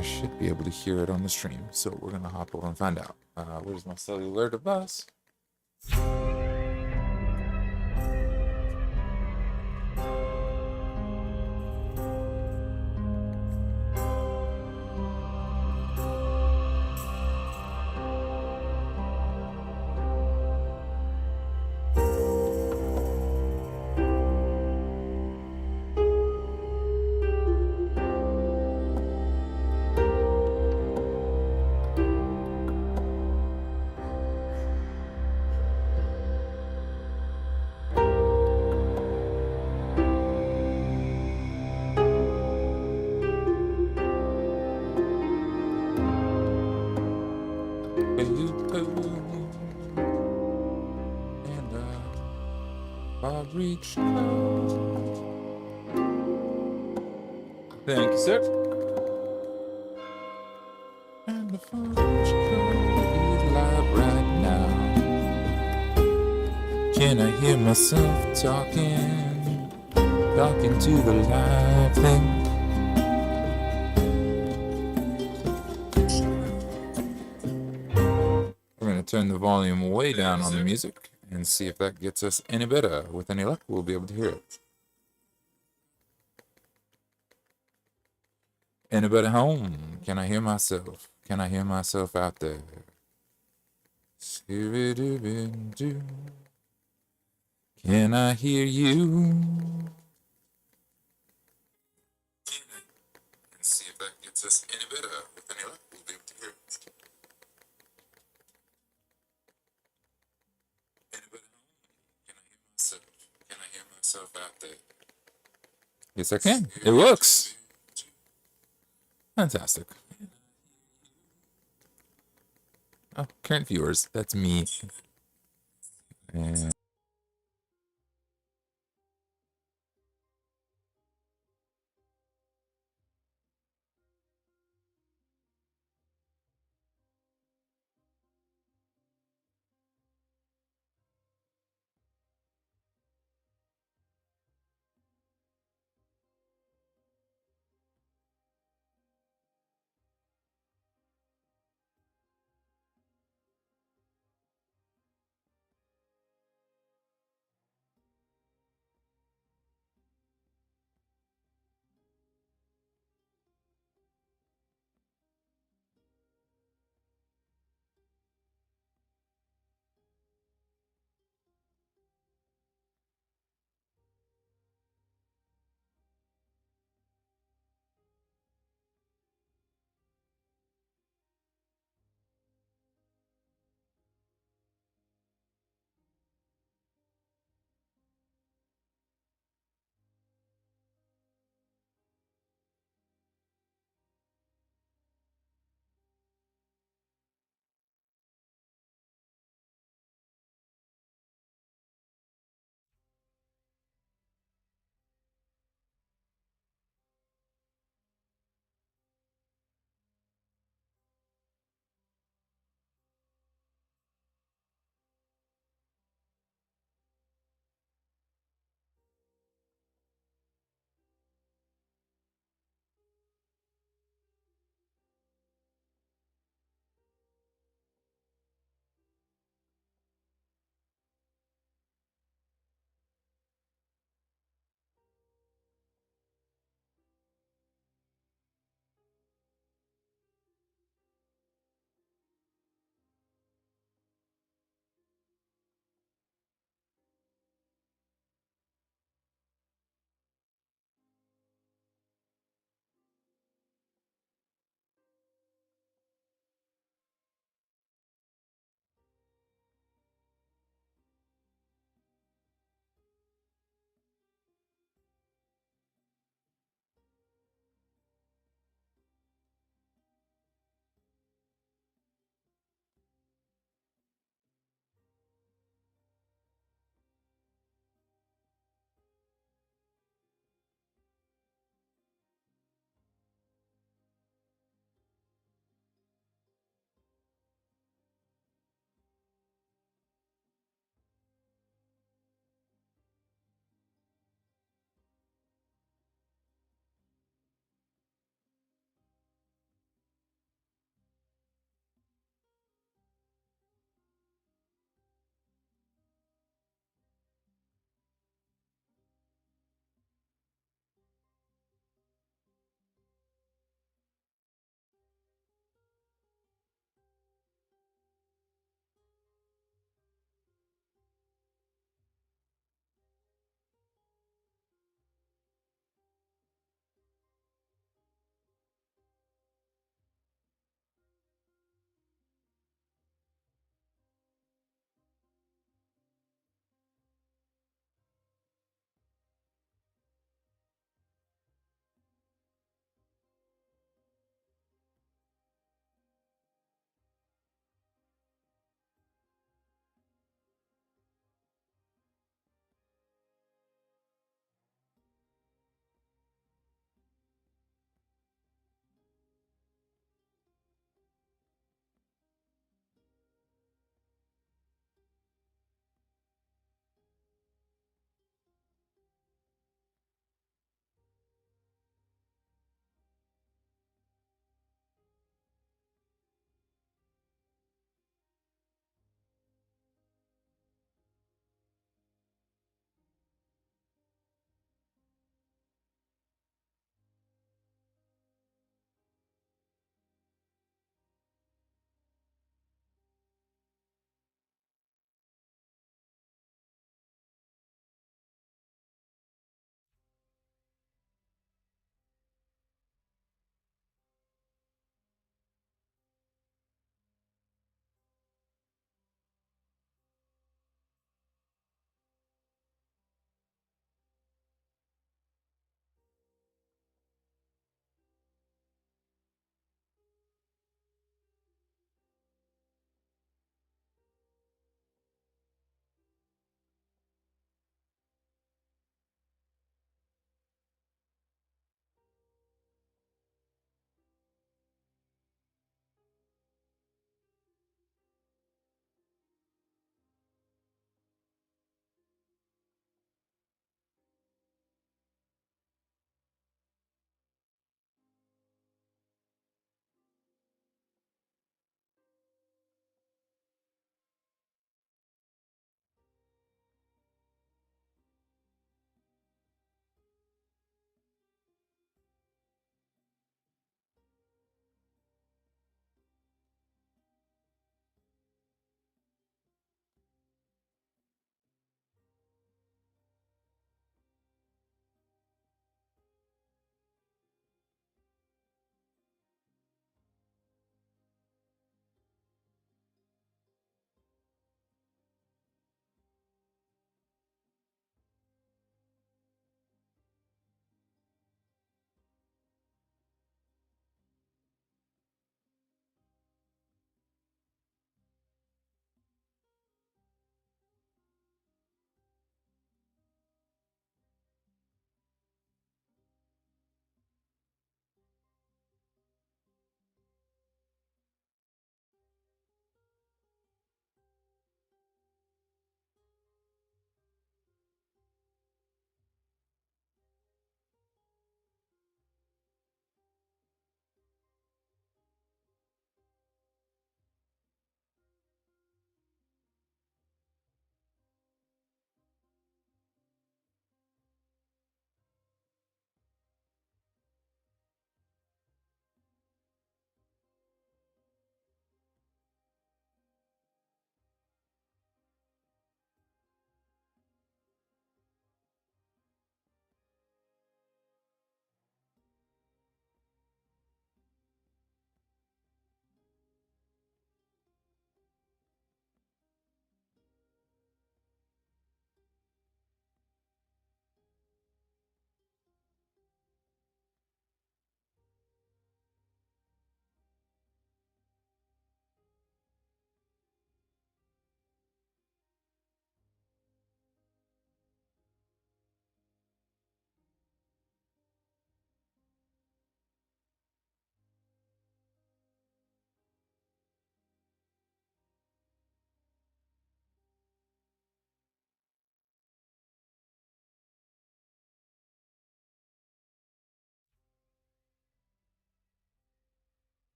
I should be able to hear it on the stream, so we're gonna hop over and find out. Where's my cellular device? I've reached out. Thank you, sir. And the phone is live right now. Can I hear myself talking to the live thing? We're gonna turn the volume way down on the music and see if that gets us any better. With any luck, we'll be able to hear it. Anybody home? Can I hear myself? Can I hear myself out there? Can I hear you? And see if that gets us any better. With any luck, we'll be able to hear it. Anybody home? Can I hear myself? Can I hear myself out there? Yes, I can. It works. Fantastic. Oh, current viewers, that's me. And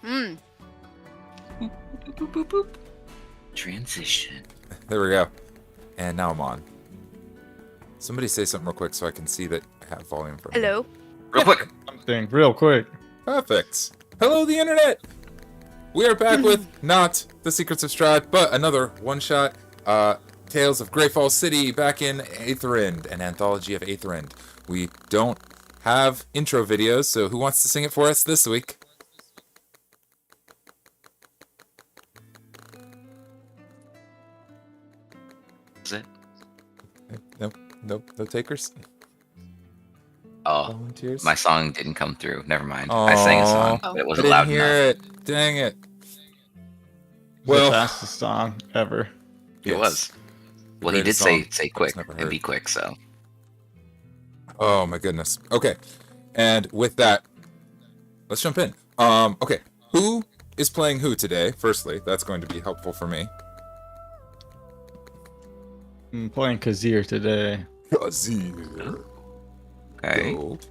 Hmm. Boop, boop, boop, boop. Transition. There we go. And now I'm on. Somebody say something real quick so I can see that I have volume for me. Hello. Real quick. Something real quick. Perfect. Hello, the internet. We are back with not the Secrets of Strahd, but another one-shot Tales of Greyfall City back in Athrend, an anthology of Athrend. We don't have intro videos, so who wants to sing it for us this week? Is it? Nope, no takers? Oh, Volunteers? my song didn't come through. Never mind. Aw. I sang a song, Oh. but it I wasn't didn't loud hear enough. it. Dang it. The Well, fastest song ever. It was. Well, he did greatest say song quick never and heard. be quick, so. Oh my goodness. Okay. And with that, let's jump in. Okay. Who is playing who today? Firstly, that's going to be helpful for me. I'm playing Kazir today. Kazir. Okay. Gold.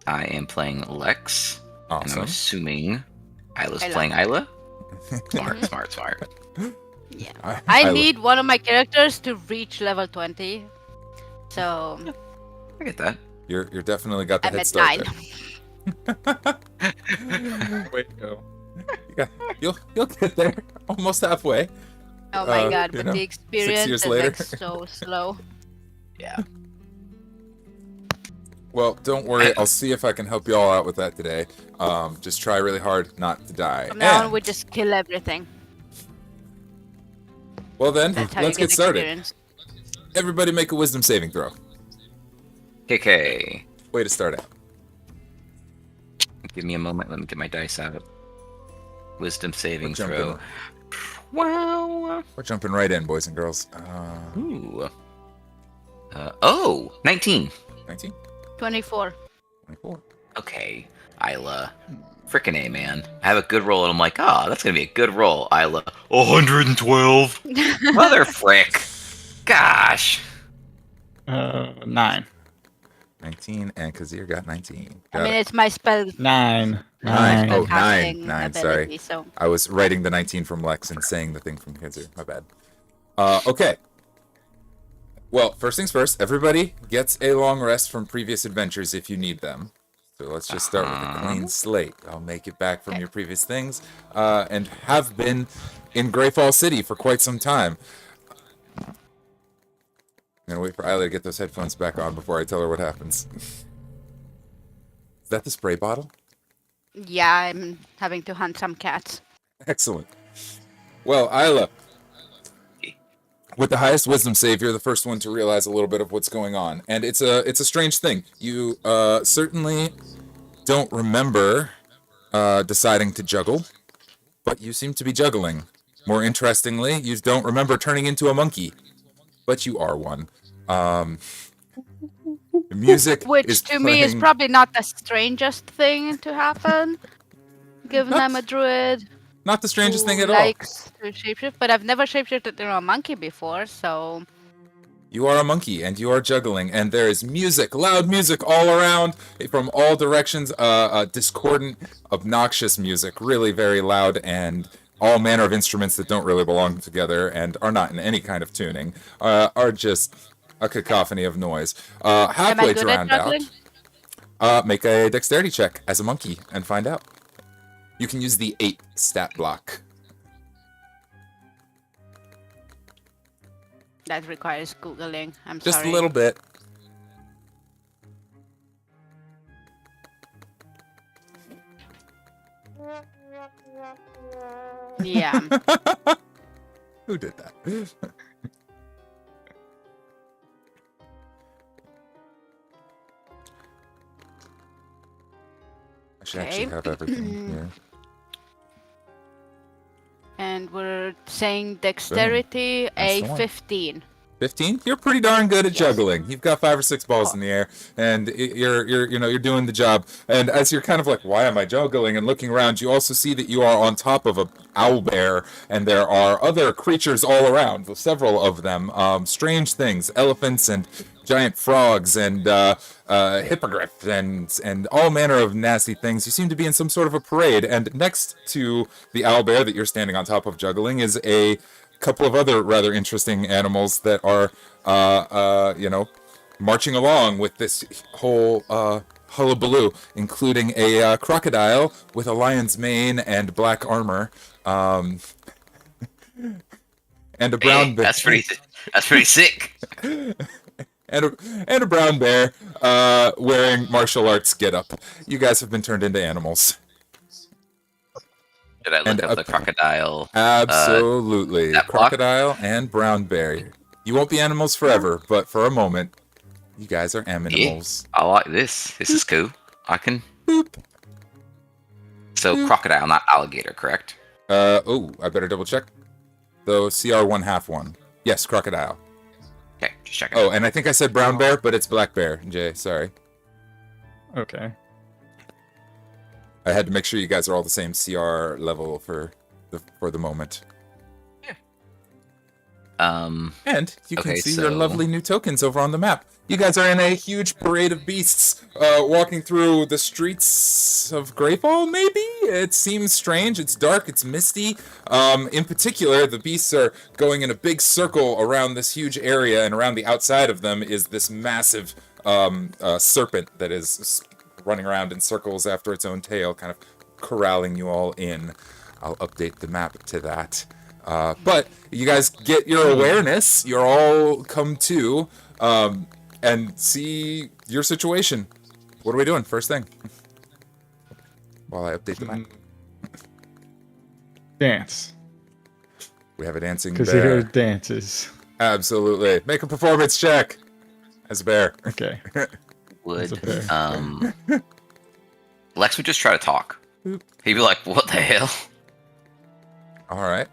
I am playing Lex. And I'm Awesome. assuming Isla's Isla. playing Isla. Smart. Yeah. I need one of my characters to reach level 20. So I get that. You're definitely got the I'm head at start 9. Way to go. there. You'll get there. Almost halfway. Oh my god, you but know, the 6 experience years is later. like so slow. Yeah. Well, don't worry. I'll see if I can help you all out with that today. Just try really hard not to die. From now on, And- we just kill everything. well then, That's how let's you get started. experience. Everybody make a wisdom saving throw. KK. Way to start out. Give me a moment. Let me get my dice out. Wisdom saving We're jumping- throw. Wow. We're jumping right in, boys and girls. Ooh. 19. 19? 24. 24. Okay, Isla. Frickin' A, man. I have a good roll, and I'm like, that's gonna be a good roll, Isla. 112. Mother frick. Gosh. 9. 19, and Kazir got 19. I Got mean, it. it's my spell. 9. Nine. Oh, casting nine, ability, sorry. So I was writing the 19 from Lex and saying the thing from Kazir. My bad. Okay. Well, first things first, everybody gets a long rest from previous adventures if you need them. So let's just start with a clean slate. I'll make it back from your previous things, and have been in Greyfall City for quite some time. I'm gonna wait for Isla to get those headphones back on before I tell her what happens. Is that the spray bottle? yeah, I'm having to hunt some cats. Excellent. Well, Isla, with the highest wisdom save, you're the first one to realize a little bit of what's going on, and it's a strange thing. You certainly don't remember deciding to juggle, but you seem to be juggling. More interestingly, you don't remember turning into a monkey, but you are one. The music Which is to me is playing- probably not the strangest thing to happen, given I'm a druid. not the strangest who thing at all. likes to shapeshift, but I've never shapeshifted into a monkey before, so You are a monkey, and you are juggling, and there is music, loud music all around, from all directions, discordant, obnoxious music, really very loud, and all manner of instruments that don't really belong together and are not in any kind of tuning, are just a cacophony of noise. am I Halfway good to at round juggling? out, make a dexterity check as a monkey and find out. You can use the 8 stat block. That requires googling. I'm Just sorry. a little bit. Yeah. Who did that? I should actually Okay. have everything here. And we're saying dexterity That's the one. 15. 15? You're pretty darn good at Yes. juggling. You've got 5 or 6 balls in the air, and you're doing the job. And as you're kind of like, why am I juggling? And looking around, you also see that you are on top of a owl bear, and there are other creatures all around. Several of them, strange things, elephants and giant frogs and hippogriff and all manner of nasty things. You seem to be in some sort of a parade, and next to the owlbear that you're standing on top of juggling is a couple of other rather interesting animals that are, marching along with this whole hullabaloo, including a crocodile with a lion's mane and black armor, and a brown bear. That's pretty sick. And a brown bear wearing martial arts getup. You guys have been turned into animals. Did I look up the crocodile? Absolutely. that Crocodile and brown bear. You won't be animals forever, but for a moment, you guys are animals. Yeah, I like this. This is cool. I can... Boop. So, Boop. crocodile, not alligator, correct? I better double check. Though CR1/1. Yes, crocodile. Okay, just checking. Oh, and I think I said brown bear, but it's black bear, Jay. Sorry. Okay. I had to make sure you guys are all the same CR level for the moment. And you can see your lovely new tokens over on the map. You guys are in a huge parade of beasts walking through the streets of Greyfall, maybe? It seems strange. It's dark. It's misty. In particular, the beasts are going in a big circle around this huge area, and around the outside of them is this massive serpent that is running around in circles after its own tail, kind of corralling you all in. I'll update the map to that. But you guys get your awareness. You're all come to and see your situation. What are we doing first thing? While I update the map. Dance. We have a dancing Because bear. he dances. Absolutely. Make a performance check as a bear. Okay. Would That's a Lex would just try to talk. He'd be like, "What the hell?" All right.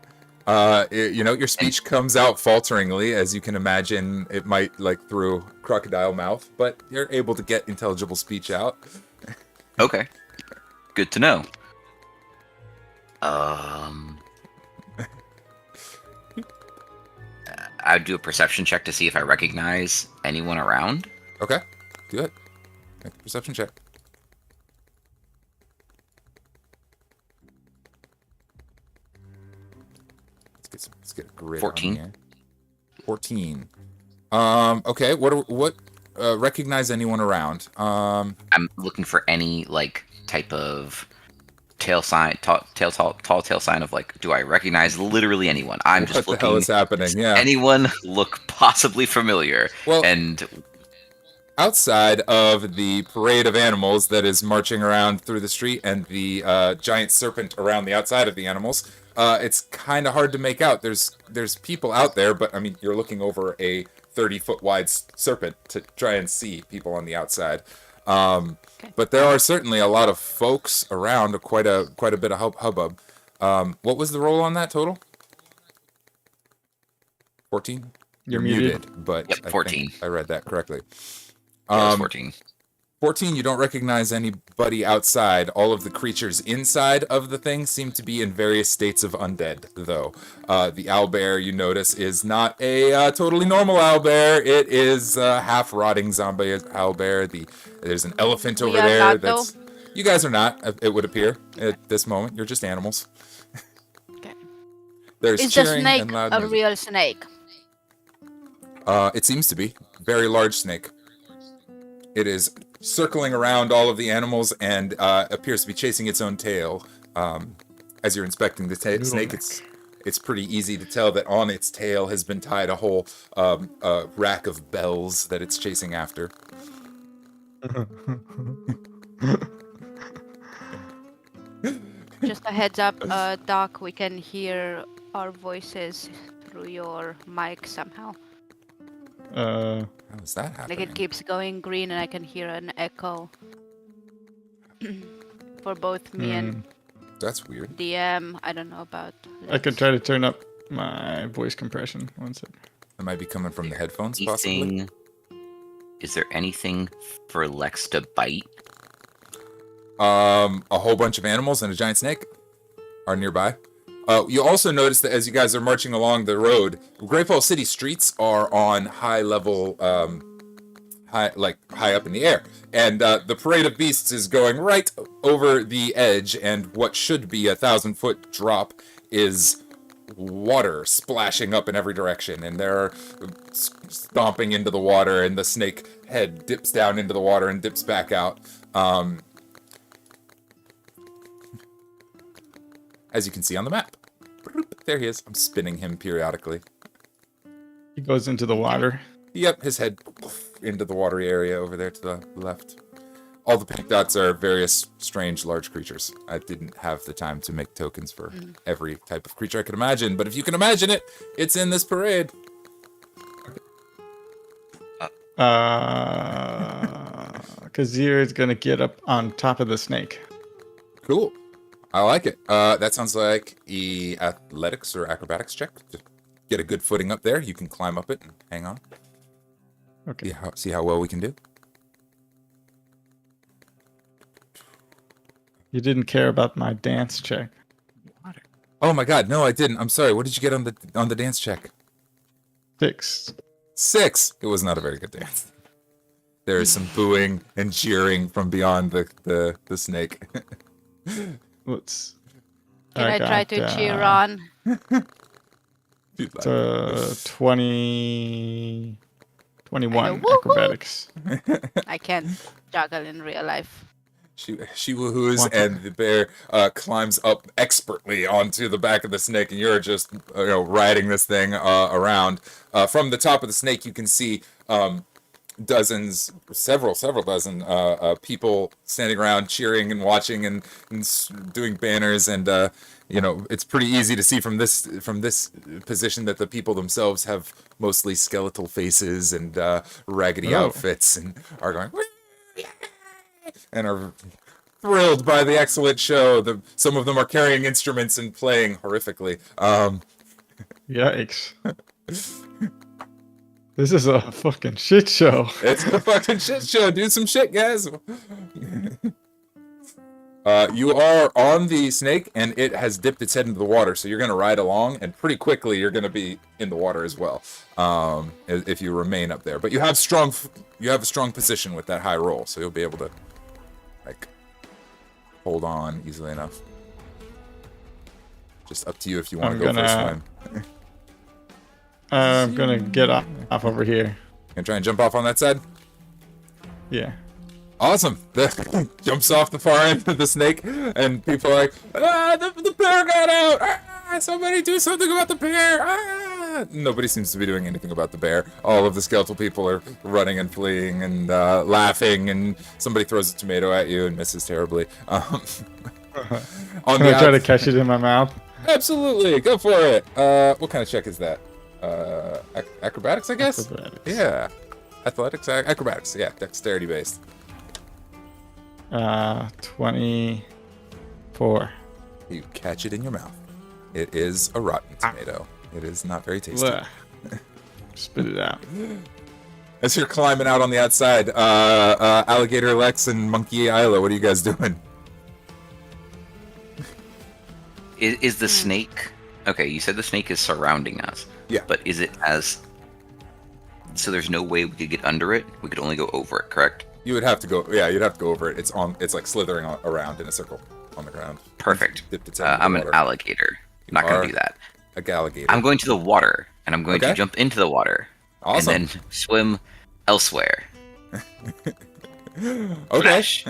Your speech comes out falteringly, as you can imagine. It might, like, through crocodile mouth, but you're able to get intelligible speech out. Okay, good to know. I'd do a perception check to see if I recognize anyone around. Okay, do it. Make a perception check. Let's get a grid 14. on here. 14. Okay, what recognize anyone around? I'm looking for any, like, type of tall tail sign of, like, do I recognize literally anyone? I'm just What the hell is happening? Yeah. Anyone look possibly familiar? Well, and outside of the parade of animals that is marching around through the street and the giant serpent around the outside of the animals, it's kind of hard to make out. There's people out there, but I mean, you're looking over a 30-foot wide serpent to try and see people on the outside. But there are certainly a lot of folks around, quite a bit of hubbub. What was the roll on that total? 14? You're muted. But yep, 14. I read that correctly. Yeah, it's 14. 14, you don't recognize anybody outside. All of the creatures inside of the thing seem to be in various states of undead, though. The owlbear, you notice, is not a totally normal owlbear. It is a half-rotting zombie owlbear. There's an elephant over there. That's. You guys are not, it would appear, at this moment. You're just animals. Okay. There's Is the cheering snake and loud a music. real snake? It seems to be. Very large snake. It is circling around all of the animals and appears to be chasing its own tail. As you're inspecting the snake, it's pretty easy to tell that on its tail has been tied a whole rack of bells that it's chasing after. Just a heads up, Doc, we can hear our voices through your mic somehow. How is that happening? Like it keeps going green and I can hear an echo. For both me and That's weird. DM, I don't know about... I could try to turn up my voice compression. One sec. It might be coming from the headphones, possibly. Is there anything for Lex to bite? A whole bunch of animals and a giant snake are nearby. You also notice that as you guys are marching along the road, Greyfall City streets are on high-level high up in the air. And the parade of beasts is going right over the edge, and what should be a 1,000-foot drop is water splashing up in every direction, and they're stomping into the water, and the snake head dips down into the water and dips back out. As you can see on the map. There he is. I'm spinning him periodically. He goes into the water. Yep, his head into the watery area over there to the left. All the pink dots are various strange large creatures. I didn't have the time to make tokens for every type of creature I could imagine, but if you can imagine it, it's in this parade. Kazir is gonna get up on top of the snake. Cool. I like it. That sounds like athletics or acrobatics check. Just get a good footing up there. You can climb up it and hang on. Okay. See how well we can do. You didn't care about my dance check. Oh my god, no, I didn't. I'm sorry. What did you get on the dance check? 6. 6. It was not a very good dance. There is some booing and cheering from beyond the snake. Let's. Can I try to cheer on? 21 Woohoo! acrobatics. I can't juggle in real life. She woohoos, and the bear climbs up expertly onto the back of the snake, and you're just riding this thing around. From the top of the snake, you can see several dozen people standing around cheering and watching and doing banners, and it's pretty easy to see from this position that the people themselves have mostly skeletal faces and raggedy outfits, and are going and are thrilled by the excellent show. Some of them are carrying instruments and playing horrifically. Yikes. This is a fucking shit show. It's a fucking shit show. Do some shit, guys. You are on the snake, and it has dipped its head into the water, so you're going to ride along, and pretty quickly you're going to be in the water as well, if you remain up there. But you have a strong position with that high roll, so you'll be able to hold on easily enough. Just up to you if you want to go for a swim. I'm gonna get off over here. Gonna try and jump off on that side? Yeah. Awesome. Jumps off the far end of the snake, and people are like, the bear got out! Somebody do something about the bear! Nobody seems to be doing anything about the bear. All of the skeletal people are running and fleeing and laughing, and somebody throws a tomato at you and misses terribly. Can I try to catch it in my mouth? Absolutely, go for it. What kind of check is that? Acrobatics, I guess? Acrobatics. Yeah. Athletics, acrobatics, yeah, dexterity based. 24. You catch it in your mouth. It is a rotten tomato. It is not very tasty. Blech. Spit it out. As you're climbing out on the outside, Alligator Lex and Monkey Isla, what are you guys doing? Is the snake... Okay, you said the snake is surrounding us. Yeah. But is it as... So there's no way we could get under it? We could only go over it, correct? You would have to go... Yeah, you'd have to go over it. It's like slithering around in a circle on the ground. Perfect. Dipped its head into I'm the an water. alligator. I'm not going to do that. A alligator. I'm going to the water, and I'm going to jump into the water. Awesome. And then swim elsewhere. Okay. Splash.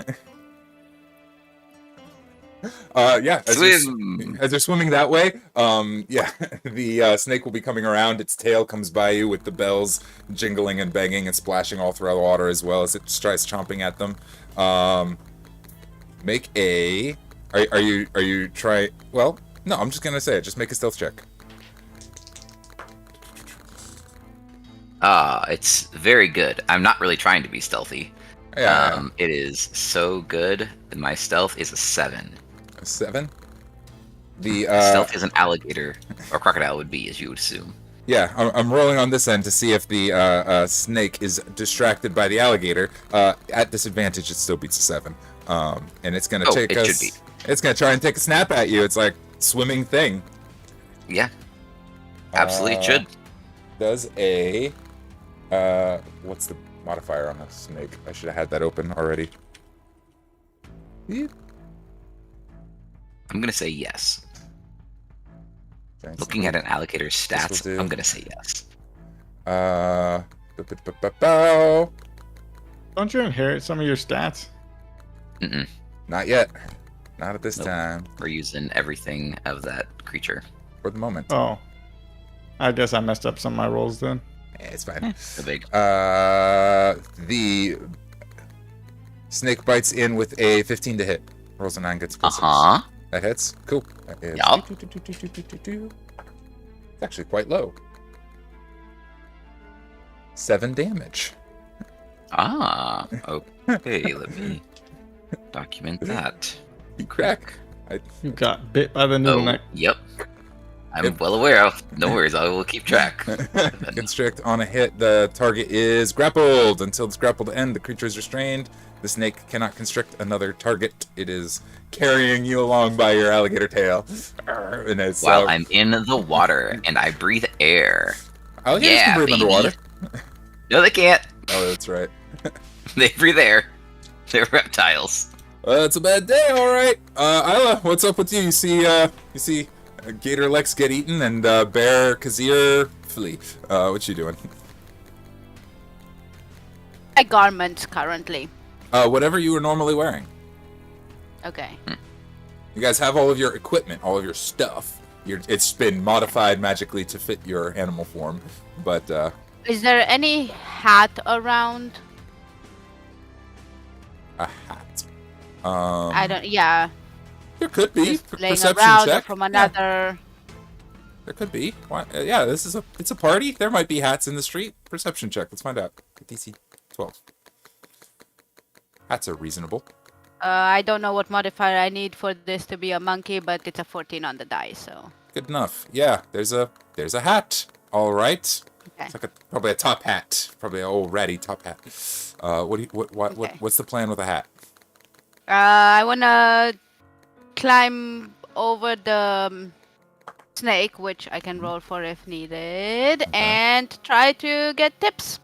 Yeah, Swim. as you're swimming that way, the snake will be coming around. Its tail comes by you with the bells jingling and banging and splashing all throughout the water as well as it tries chomping at them. Make a... Are you try... Well, no, I'm just gonna say it. Just make a stealth check. It's very good. I'm not really trying to be stealthy. Yeah. It is so good. My stealth is a 7. A 7? The Stealth is an alligator, or crocodile would be, as you would assume. Yeah, I'm rolling on this end to see if the snake is distracted by the alligator. At disadvantage, it still beats a 7. And it's gonna take us. Should be. It's gonna try and take a snap at you. It's like swimming thing. Yeah. Absolutely should. Does a what's the modifier on the snake. I should have had that open already. I'm gonna say yes. Thanks. Looking at an alligator's stats, do. I'm gonna say yes. Don't you inherit some of your stats? Mm-mm. Not yet. Not at this Nope. time. We're using everything of that creature. For the moment. Oh. I guess I messed up some of my rolls then. Yeah, it's fine. So big. The snake bites in with a 15 to hit. Rolls a 9, gets plus 6. Uh-huh. That hits. Cool. That is Yup. It's actually quite low. 7 damage. Ah. Okay, let me document that. You crack. You got bit by the noodle Oh, neck. yep. I'm well aware of. No worries, I will keep track. Constrict on a hit. The target is grappled. Until it's grappled to end, the creature is restrained. The snake cannot constrict another target. It is carrying you along by your alligator tail. And it's, While I'm in the water and I breathe air. alligators Yeah, can breathe baby. underwater. No, they can't. Oh, that's right. They breathe air. They're reptiles. It's a bad day, all right. Isla, what's up with you? You see Gator Lex get eaten and Bear Kazir flee. What you doing? My garments currently. Whatever you were normally wearing. Okay. You guys have all of your equipment, all of your stuff. It's been modified magically to fit your animal form, but Is there any hat around? a hat. I don't. Yeah. There could be Just laying perception around or check. from Yeah, another. there could be. Why, yeah, it's a party. There might be hats in the street. Perception check. Let's find out. DC 12. Hats are reasonable. I don't know what modifier I need for this to be a monkey, but it's a 14 on the die, so. Good enough. Yeah, there's a hat. All right. Okay. It's like probably a top hat. Probably an old ratty top hat. Okay. What's the plan with a hat? I wanna climb over the snake, which I can roll for if needed, and try to get tips.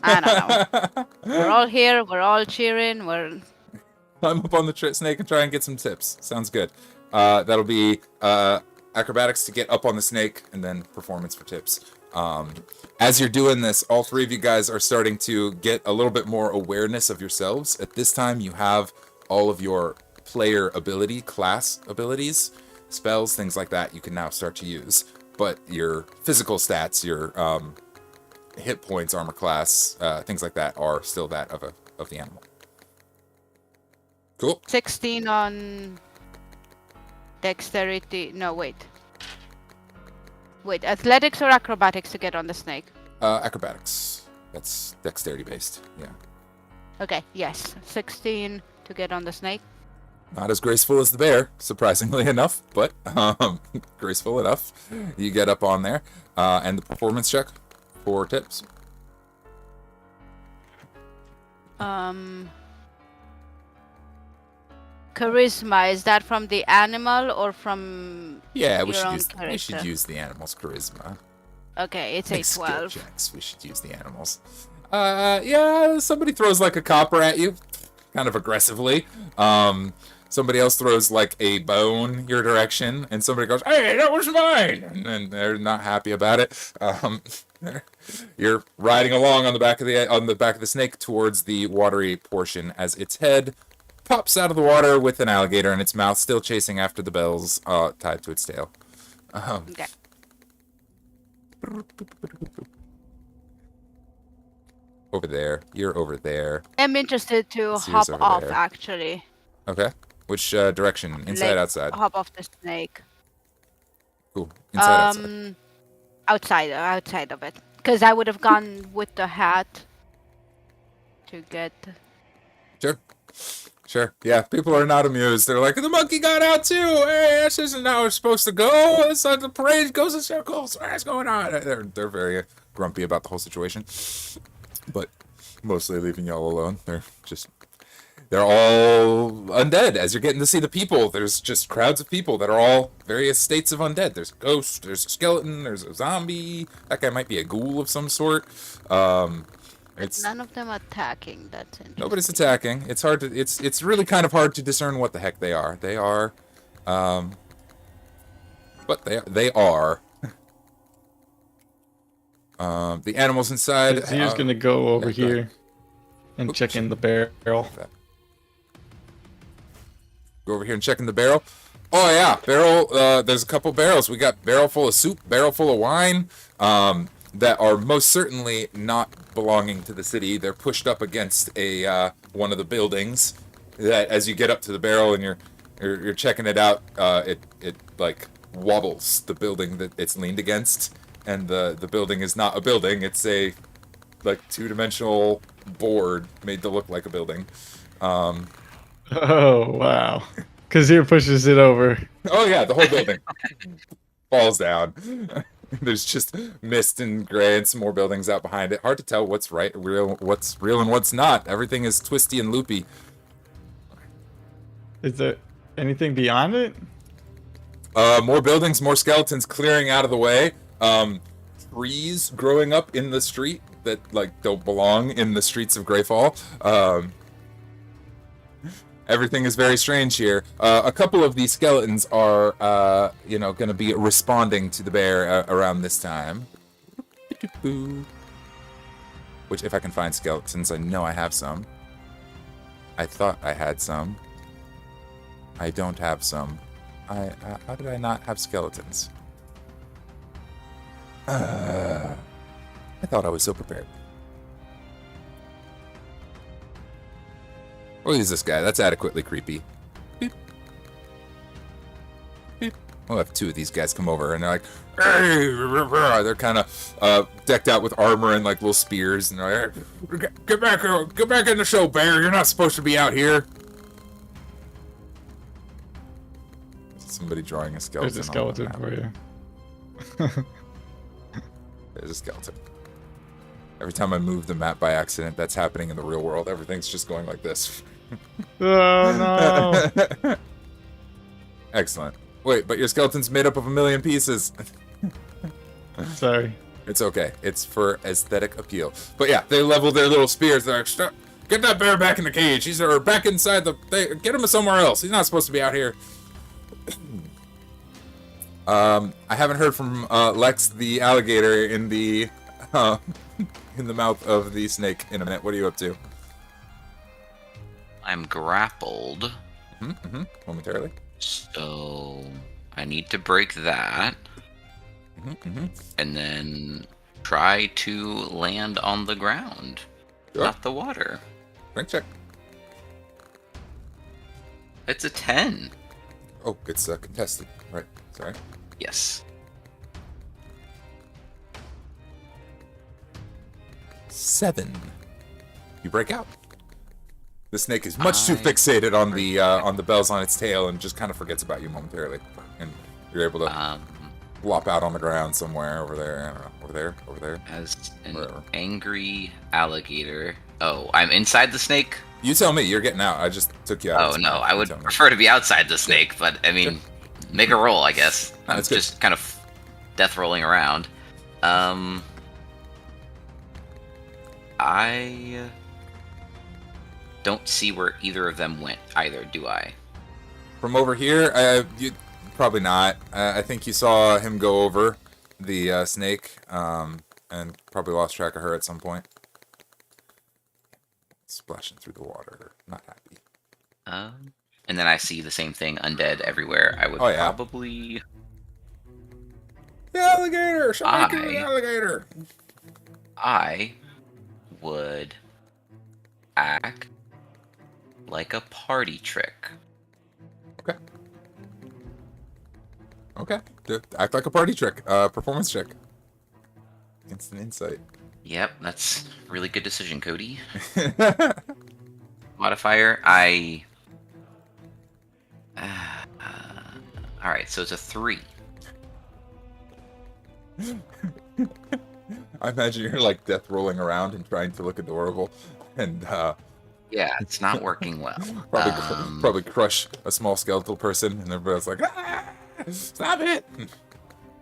I don't know. We're all here. We're all cheering. We're Climb up on the snake and try and get some tips. Sounds good. That'll be acrobatics to get up on the snake, and then performance for tips. As you're doing this, all three of you guys are starting to get a little bit more awareness of yourselves. At this time, you have all of your player class abilities, spells, things like that you can now start to use. But your physical stats, your hit points, armor class, things like that are still that of the animal. Cool. 16 on dexterity. No, wait. Wait, athletics or acrobatics to get on the snake? Acrobatics. That's dexterity based. Yeah. Okay, yes. 16 to get on the snake. Not as graceful as the bear, surprisingly enough, but graceful enough. You get up on there, and the performance check for tips. Charisma, is that from the animal or from Yeah, we your own should character? use the animal's charisma. Okay, it's a Make skill 12. checks. We should use the animals. Yeah, somebody throws like a copper at you, kind of aggressively. Somebody else throws like a bone your direction, and somebody goes, "Hey, that was mine!" And then they're not happy about it. You're riding along on the back of the snake towards the watery portion as its head pops out of the water with an alligator in its mouth, still chasing after the bells tied to its tail. Okay. Over there. You're over there. I'm interested to Sears hop over off, there. actually. Okay. Which direction? Inside, Like, outside? Hop off the snake. Cool. Inside, outside. Outside of it. Because I would have gone with the hat to get... Sure. Yeah, people are not amused. They're like, the monkey got out too! Hey, this isn't how it's supposed to go! It's like the parade goes in circles! What's going on? They're very grumpy about the whole situation. But mostly leaving y'all alone. They're all undead. As you're getting to see the people, there's just crowds of people that are all various states of undead. There's a ghost, there's a skeleton, there's a zombie. That guy might be a ghoul of some sort. And It's None of them attacking. That's interesting. nobody's attacking. It's hard to. It's really kind of hard to discern what the heck they are. They are, but they are. The animals inside. He was gonna go over yeah, go here and check in the barrel. Go over here and check in the barrel. Oh yeah, barrel. There's a couple barrels. We got barrel full of soup, barrel full of wine. That are most certainly not belonging to the city. They're pushed up against a one of the buildings. That as you get up to the barrel and you're checking it out, it like wobbles the building that it's leaned against, and the building is not a building. It's a like two-dimensional board made to look like a building. Oh wow! Kazir pushes it over. Oh yeah, the whole building falls down. There's just mist and gray and some more buildings out behind it. Hard to tell what's real and what's not. Everything is twisty and loopy. Is there anything beyond it? More buildings, more skeletons clearing out of the way. Trees growing up in the street that like don't belong in the streets of Greyfall. Everything is very strange here. A couple of these skeletons are, going to be responding to the bear around this time. Which, if I can find skeletons, I know I have some. I thought I had some. I don't have some. How did I not have skeletons? I thought I was so prepared. What is this guy? That's adequately creepy. Beep. Beep. We'll have two of these guys come over, and they're like, hey! They're kind of decked out with armor and like little spears, and they're like, get back in the show, bear! You're not supposed to be out here. Somebody drawing a skeleton. There's a skeleton for you. There's a skeleton. Every time I move the map by accident, that's happening in the real world. Everything's just going like this. Oh no! Excellent. Wait, but your skeleton's made up of 1,000,000 pieces. Sorry. It's okay. It's for aesthetic appeal. But yeah, they level their little spears. They're like, "Stop. Get that bear back in the cage. He's back inside the... Get him somewhere else. He's not supposed to be out here." I haven't heard from Lex the alligator in the mouth of the snake in a minute. What are you up to? I'm grappled. Momentarily. So I need to break that. And then try to land on the ground. Sure. Not the water. Strength check. It's a 10. Oh, it's contested. Right. Sorry. Yes. 7. You break out. The snake is much too fixated on the bells on its tail and just kind of forgets about you momentarily. And you're able to flop out on the ground somewhere over there. I don't know. Over there. As an Wherever. angry alligator. Oh, I'm inside the snake? You tell me. You're getting out. I just took you out. Oh, no. I would Tell me. prefer to be outside the snake, but, I mean, make a roll, I guess. I'm That's good. just kind of death rolling around. I don't see where either of them went either, do I? From over here, you probably not. I think you saw him go over the snake, and probably lost track of her at some point. Splashing through the water, not happy. And then I see the same thing, undead everywhere. I would probably... The alligator! Somebody get the alligator! I would act like a party trick. Okay. Act like a party trick. Performance check. Instant insight. Yep, that's a really good decision, Cody. Modifier, Alright, so it's a 3. I imagine you're like death rolling around and trying to look adorable, and yeah, it's not working well. probably crush a small skeletal person, and everybody's like, ah, stop it!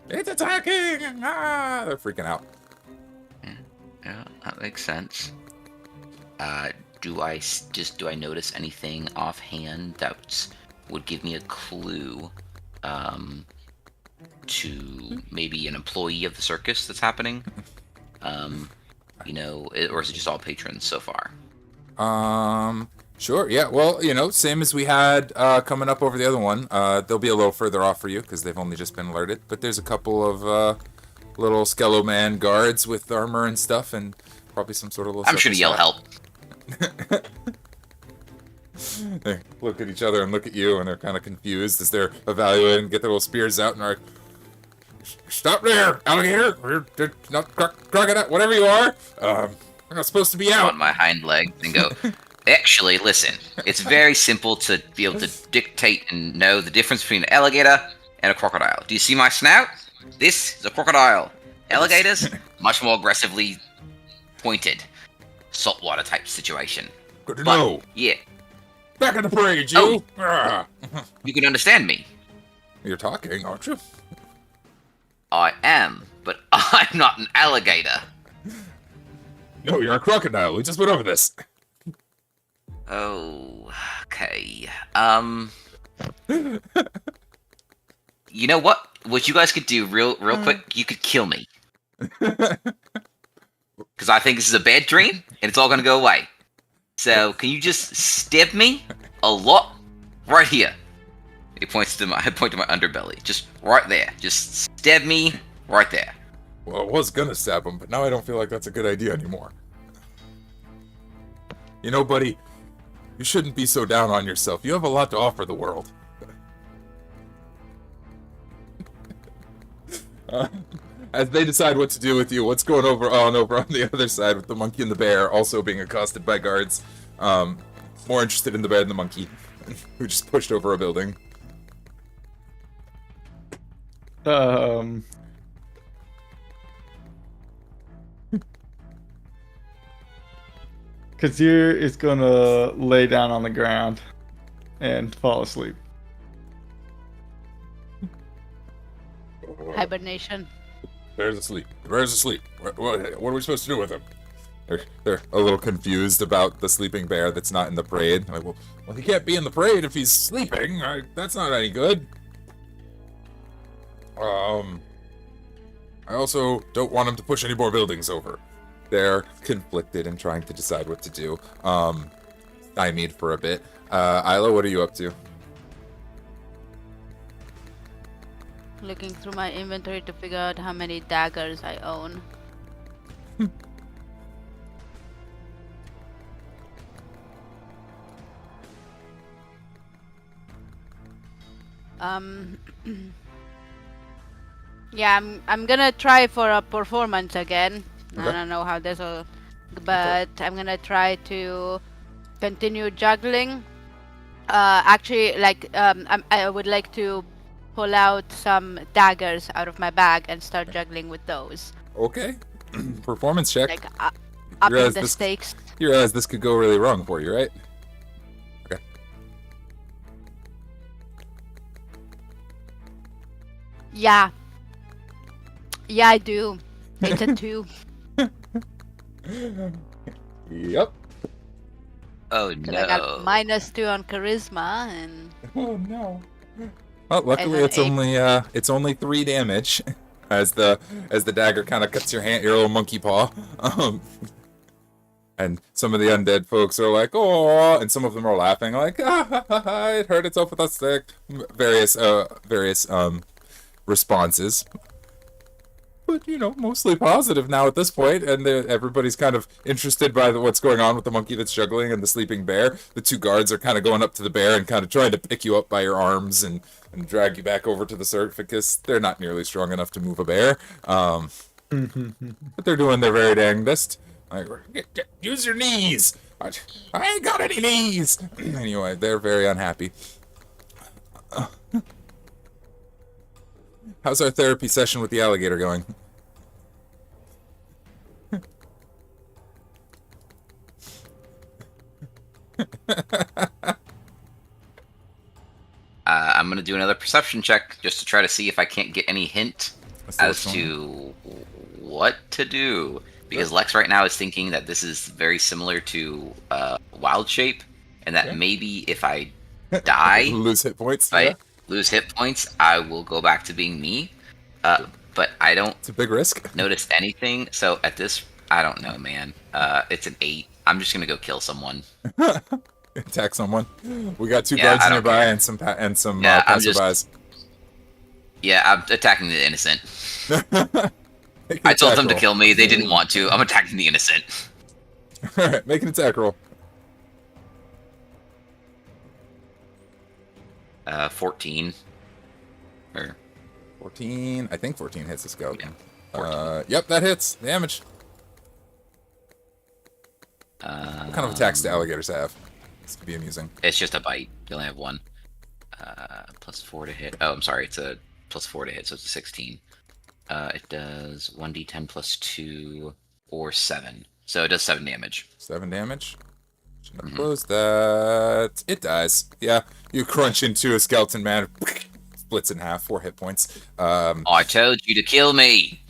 It's attacking! Ah, they're freaking out. Yeah, that makes sense. Do I notice anything offhand that would give me a clue to maybe an employee of the circus that's happening? Or is it just all patrons so far? Sure, yeah. Well, same as we had coming up over the other one. They'll be a little further off for you because they've only just been alerted. But there's a couple of little Skello-Man guards with armor and stuff, and probably some sort of little... I'm sure to yell help. They look at each other and look at you, and they're kind of confused as they're evaluating, get their little spears out, and are like, "Stop there, alligator! We're not crocodile, whatever you are. We're not supposed to be out." On my hind legs and go, actually, listen. It's very simple to be able to dictate and know the difference between an alligator and a crocodile. Do you see my snout? This is a crocodile. Alligators, much more aggressively pointed, saltwater type situation. Good to know. Yeah. Back in the parade, you! You can understand me. You're talking, aren't you? I am, but I'm not an alligator. No, you're a crocodile. We just went over this. Oh, okay. You know what? What you guys could do real quick, you could kill me. Because I think this is a bad dream, and it's all going to go away. So, can you just stab me a lot right here? He points to I point to my underbelly. Just right there. Just stab me right there. Well, I was gonna stab him, but now I don't feel like that's a good idea anymore. You know, buddy, you shouldn't be so down on yourself. You have a lot to offer the world. As they decide what to do with you, what's going on over on the other side with the monkey and the bear also being accosted by guards. More interested in the bear than the monkey, who just pushed over a building. Kazir is gonna lay down on the ground and fall asleep. Hibernation. Bear's asleep. The bear's asleep. What are we supposed to do with him? They're a little confused about the sleeping bear that's not in the parade. Like, well, he can't be in the parade if he's sleeping. That's not any good. I also don't want him to push any more buildings over. They're conflicted and trying to decide what to do. Stymied for a bit. Isla, what are you up to? Looking through my inventory to figure out how many daggers I own. Yeah, I'm gonna try for a performance again. Okay. I don't know how this will, but I'm gonna try to continue juggling. Actually, I would like to pull out some daggers out of my bag and start juggling with those. Okay. Performance check. Like upping the stakes. You realize this could go really wrong for you, right? Okay. Yeah. Yeah, I do. It's a 2. Yep. Oh So no. I got -2 on charisma and. Oh no. Well, luckily And an it's only 3 damage, as the dagger kind of cuts your little monkey paw. And some of the undead folks are like, "Oh," and some of them are laughing, like, "Ah, it hurt itself with a stick." Various responses. But, mostly positive now at this point, and everybody's kind of interested by what's going on with the monkey that's juggling and the sleeping bear. The 2 guards are kind of going up to the bear and kind of trying to pick you up by your arms and drag you back over to the sarcophagus. They're not nearly strong enough to move a bear. But they're doing their very dang best. Like, use your knees! I ain't got any knees! Anyway, they're very unhappy. How's our therapy session with the alligator going? I'm gonna do another perception check just to try to see if I can't get any hint as to what to do. Because Lex right now is thinking that this is very similar to Wild Shape, and that Okay. maybe if I die, Lose hit points. if I Yeah. lose hit points, I will go back to being me. But I don't It's a big risk. notice anything. So at this, I don't know, man. It's an 8. I'm just gonna go kill someone. Attack someone. We got 2 Yeah, guards I don't nearby care. and some Yeah, I'm just- passerbys. Yeah, I'm attacking the innocent. Make an I told attack them to roll. kill me. They didn't want to. I'm attacking the innocent. All right, make an attack roll. 14. Or 14. I think 14 hits the skeleton. Yeah, 14. Yep, that hits. Damage. What kind of attacks do alligators have? This could be amusing. It's just a bite. You only have 1. +4 to hit. Oh, I'm sorry. It's a +4 to hit, so it's a 16. It does 1d10 +2 or 7. So it does 7 damage. 7 damage. Should have closed that. It dies. Yeah, you crunch into a skeleton man. Splits in half. 4 hit points. I told you to kill me.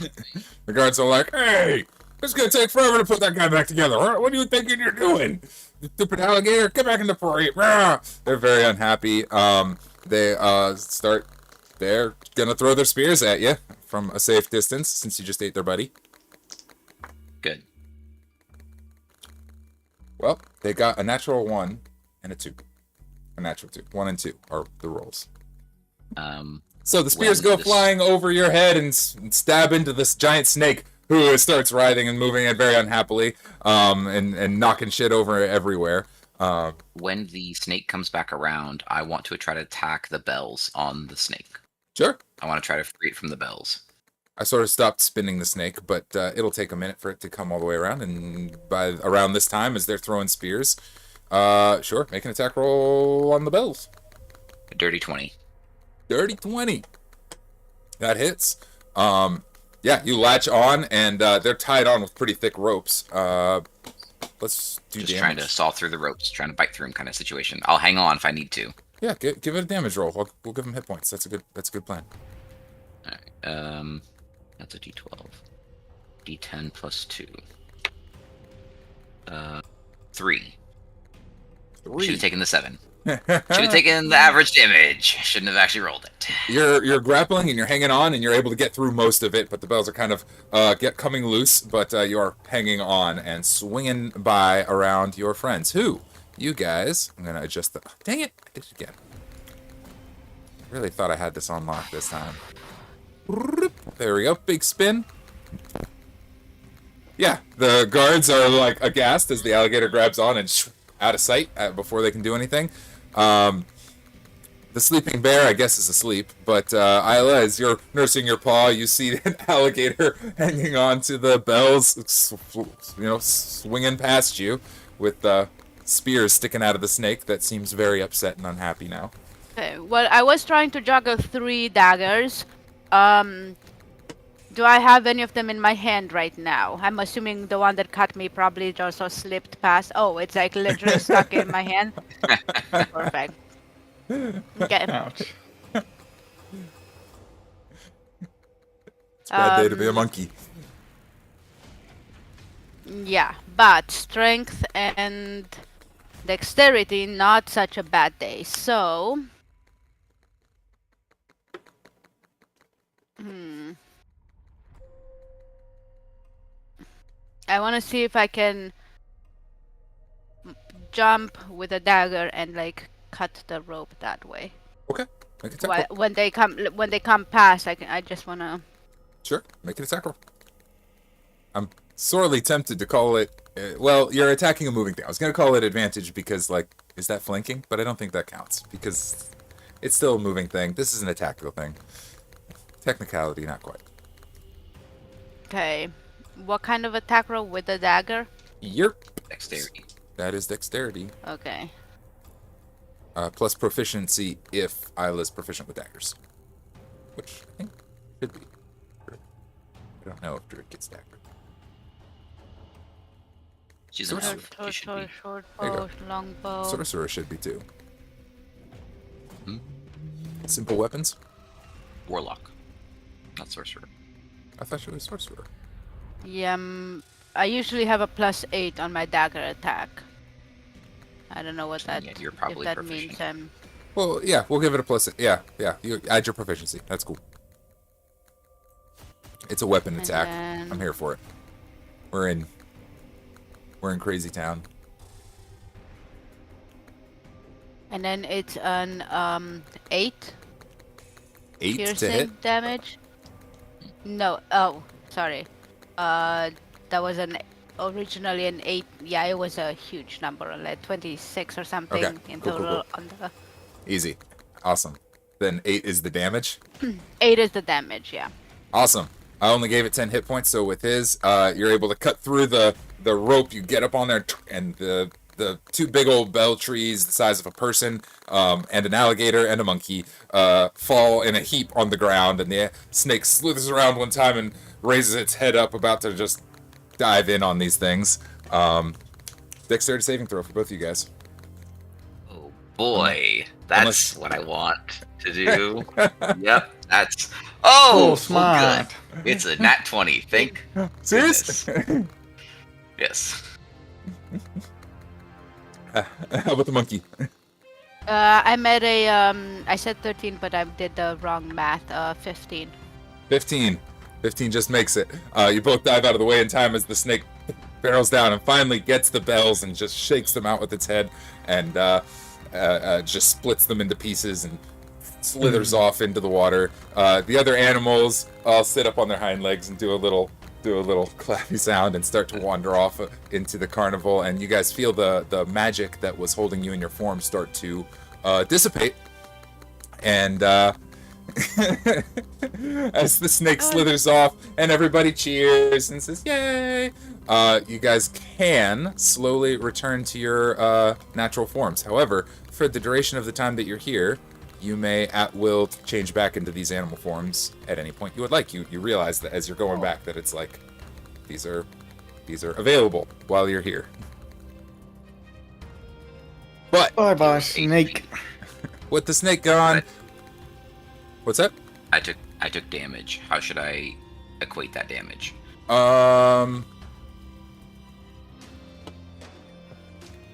The guards are like, hey, it's going to take forever to put that guy back together. What are you thinking you're doing? You stupid alligator, get back in the parade. Rah! They're very unhappy. They're going to throw their spears at you from a safe distance since you just ate their buddy. Good. Well, they got a natural 1 and a 2. A natural 2. 1 and 2 are the rolls. So the spears go flying over your head and stab into this giant snake who starts writhing and moving it very unhappily, and knocking shit over everywhere. When the snake comes back around, I want to try to attack the bells on the snake. Sure. I want to try to free it from the bells. I sort of stopped spinning the snake, but it'll take a minute for it to come all the way around, and by around this time, as they're throwing spears, sure, make an attack roll on the bells. A dirty 20. Dirty 20. That hits. Yeah, you latch on, and they're tied on with pretty thick ropes. Let's do Just damage. trying to saw through the ropes, trying to bite through them kind of situation. I'll hang on if I need to. Yeah, give it a damage roll. We'll give them hit points. That's a good plan. Alright, that's a d12. d10 +2. 3. Should have taken the 7. Should have taken the average damage. Shouldn't have actually rolled it. You're grappling and you're hanging on and you're able to get through most of it, but the bells are kind of coming loose. But you are hanging on and swinging by around your friends. Who? You guys. I'm gonna adjust the. Dang it! I did it again. Really thought I had this on lock this time. There we go. Big spin. Yeah, the guards are like aghast as the alligator grabs on and out of sight before they can do anything. The sleeping bear, I guess, is asleep, but Isla, as you're nursing your paw, you see an alligator hanging on to the bells, swinging past you with spears sticking out of the snake. That seems very upset and unhappy now. Okay, well, I was trying to juggle 3 daggers. Do I have any of them in my hand right now? I'm assuming the one that cut me probably just slipped past. Oh, it's like literally stuck in my hand. Perfect. Okay. Ouch. It's a bad day to be a monkey. Yeah, but strength and dexterity, not such a bad day. So, I want to see if I can jump with a dagger and like cut the rope that way. Okay, make an attack roll. When they come past, I just want to. Sure, make an attack roll. I'm sorely tempted to call it. Well, you're attacking a moving thing. I was gonna call it advantage because, like, is that flanking? But I don't think that counts because it's still a moving thing. This is an tactical thing. Technicality, not quite. Okay, what kind of attack roll with the dagger? Yep. Dexterity. That is dexterity. Okay. Plus proficiency if Isla's proficient with daggers. Which I think should be. I don't know if Druid gets dagger. She's an elf. She should be. Short There you bow, go. long bow. Sorcerer should be too. Simple weapons? Warlock. Not sorcerer. I thought she was sorcerer. Yeah, I usually have a +8 on my dagger attack. I don't know what that Yeah, you're if probably that proficient. means. Well, yeah, we'll give it a plus. Yeah. You add your proficiency. That's cool. It's a weapon And attack. then- I'm here for it. We're in Crazy Town. And then it's an 8 8 to piercing hit. damage. No, oh, sorry. That was originally an 8. Yeah, it was a huge number, like 26 or something Okay, in cool. total. On the Easy. Awesome. Then 8 is the damage. 8 is the damage, yeah. Awesome. I only gave it 10 hit points, so with his, you're able to cut through the rope. You get up on there, and the two big old bell trees the size of a person, and an alligator and a monkey, fall in a heap on the ground, and the snake slithers around one time and raises its head up, about to just dive in on these things. Dexterity saving throw for both of you guys. Oh boy, that's what I want to do. Yep, that's. Oh, Oh, well, smart. good. It's a nat 20. Thank Serious? goodness. Yes. How about the monkey? I'm at a I said 13, but I did the wrong math. 15. 15. 15 just makes it. You both dive out of the way in time as the snake barrels down and finally gets the bells and just shakes them out with its head, and just splits them into pieces and slithers off into the water. The other animals all sit up on their hind legs and do a little clappy sound and start to wander off into the Cairnifl, and you guys feel the magic that was holding you in your form start to dissipate, and as the snake slithers off and everybody cheers and says yay, you guys can slowly return to your natural forms. However, for the duration of the time that you're here, you may at will change back into these animal forms at any point you would like. You realize that as you're going back that it's like these are available while you're here. But Bye, snake. with the snake gone, what's that? I took damage. How should I equate that damage?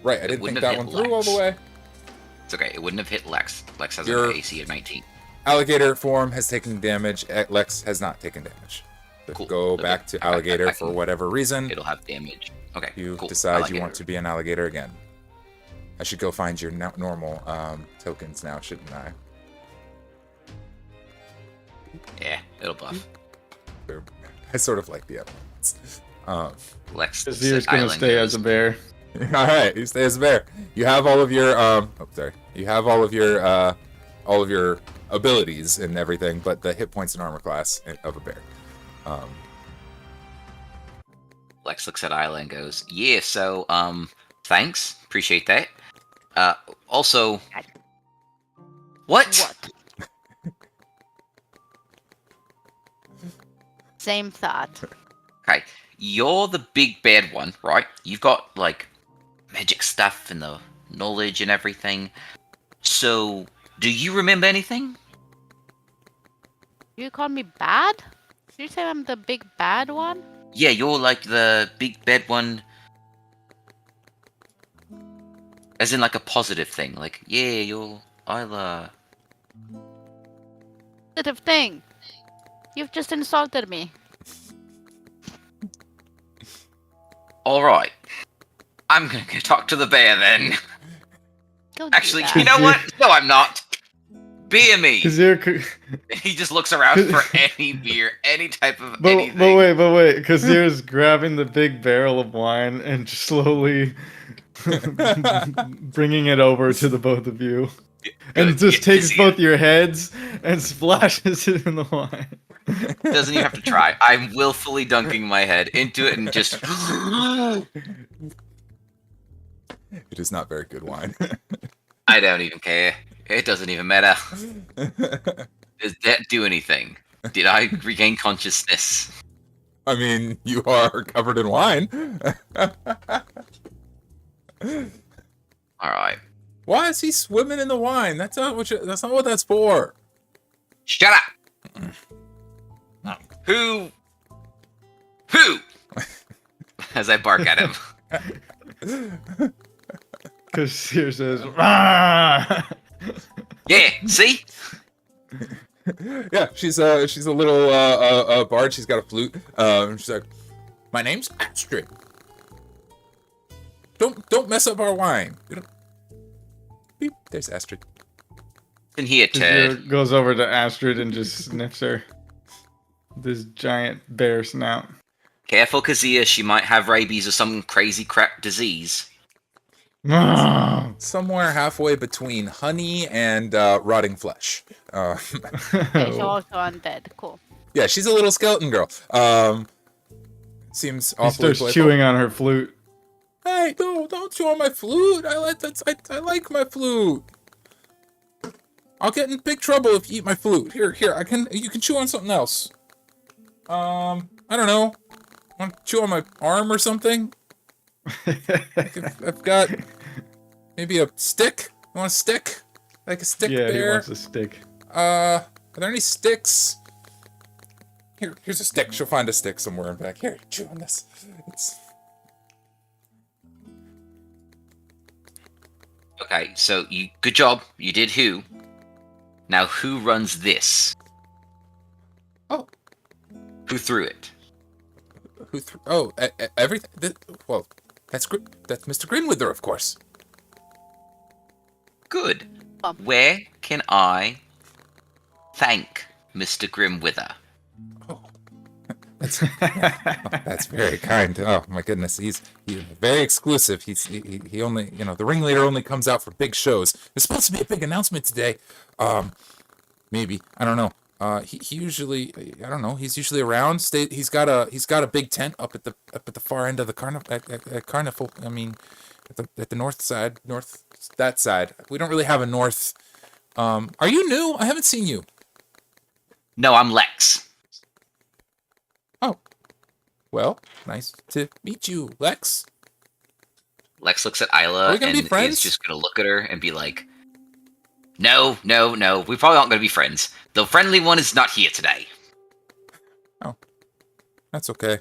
Right, I didn't wouldn't think have that one hit through all Lex. the way. It's okay. It wouldn't have hit Lex. Lex has You're- an AC of 19. Alligator form has taken damage. Lex has not taken damage. So Cool. go Okay. back to Okay, alligator I for can- whatever reason. It'll have damage. Okay. You cool. decide you Alligator. want to be an alligator again. I should go find your normal tokens now, shouldn't I? Yeah, it'll buff. I sort of like the other ones. Lex. Azir's gonna stay as a bear. All right, you stay as a bear. You have all of your You have all of your abilities and everything, but the hit points and armor class of a bear. Lex looks at Isla and goes, "Yeah, so thanks, appreciate that. Also, what? What? Same thought. Okay, you're the big bad one, right? You've got like magic stuff and the knowledge and everything. So, do you remember anything? You call me bad? Did you say I'm the big bad one? Yeah, you're like the big bad one. As in like a positive thing. Like, yeah, you're Isla. Positive thing. You've just insulted me. Alright. I'm gonna go talk to the bear then. Go do Actually, that. you know what? No, I'm not. Beer me. Kazir, He just looks around for any beer, any type of but anything. wait. Kazir's grabbing the big barrel of wine and just slowly bringing it over to the both of you, and Good. just Yeah, takes Kazir both your heads and splashes it in the wine. doesn't even have to try. I'm willfully dunking my head into it and just. It is not very good wine. I don't even care. It doesn't even matter. Does that do anything? Did I regain consciousness? I mean, you are covered in wine. All right. Why is he swimming in the wine? That's not what that's for. Shut up. Who? as I bark at him. Because Seer says, "Ah!" Yeah, see? Yeah, she's a little bard. She's got a flute. She's like, my name's Astrid. Don't mess up our wine. Beep, there's Astrid. And he a Seer turd. goes over to Astrid and just sniffs her. This giant bear snout. Careful, Kazia. She might have rabies or some crazy crap disease. Ah! Somewhere halfway between honey and rotting flesh. Okay, so also undead. Cool. Yeah, she's a little skeleton girl. Seems He awfully starts playful. chewing on her flute. Hey, don't chew on my flute. I like my flute. I'll get in big trouble if you eat my flute. Here, you can chew on something else. I don't know. Want to chew on my arm or something? I've got maybe a stick. You want a stick? Like a stick Yeah, he there? wants a stick. Are there any sticks? Here's a stick. She'll find a stick somewhere in back. Here, chew on this. Okay, so good job. You did who. Now who runs this? Oh. Who threw it? Everything. Well, that's Mr. Grinwither, of course. Good. Where can I thank Mr. Grimwither? Oh, that's very kind. Oh my goodness, he's very exclusive. He only, the ringleader only comes out for big shows. There's supposed to be a big announcement today. Maybe, I don't know. He usually, I don't know. He's usually around. He's got a big tent up at the far end of the Cairnifl. I mean, at the north side, that side. We don't really have a north. Are you new? I haven't seen you. No, I'm Lex. Oh, well, nice to meet you, Lex. Lex looks at Are Isla we gonna be and friends? is just gonna look at her and be like, No. We probably aren't gonna be friends. The friendly one is not here today. Oh, that's okay.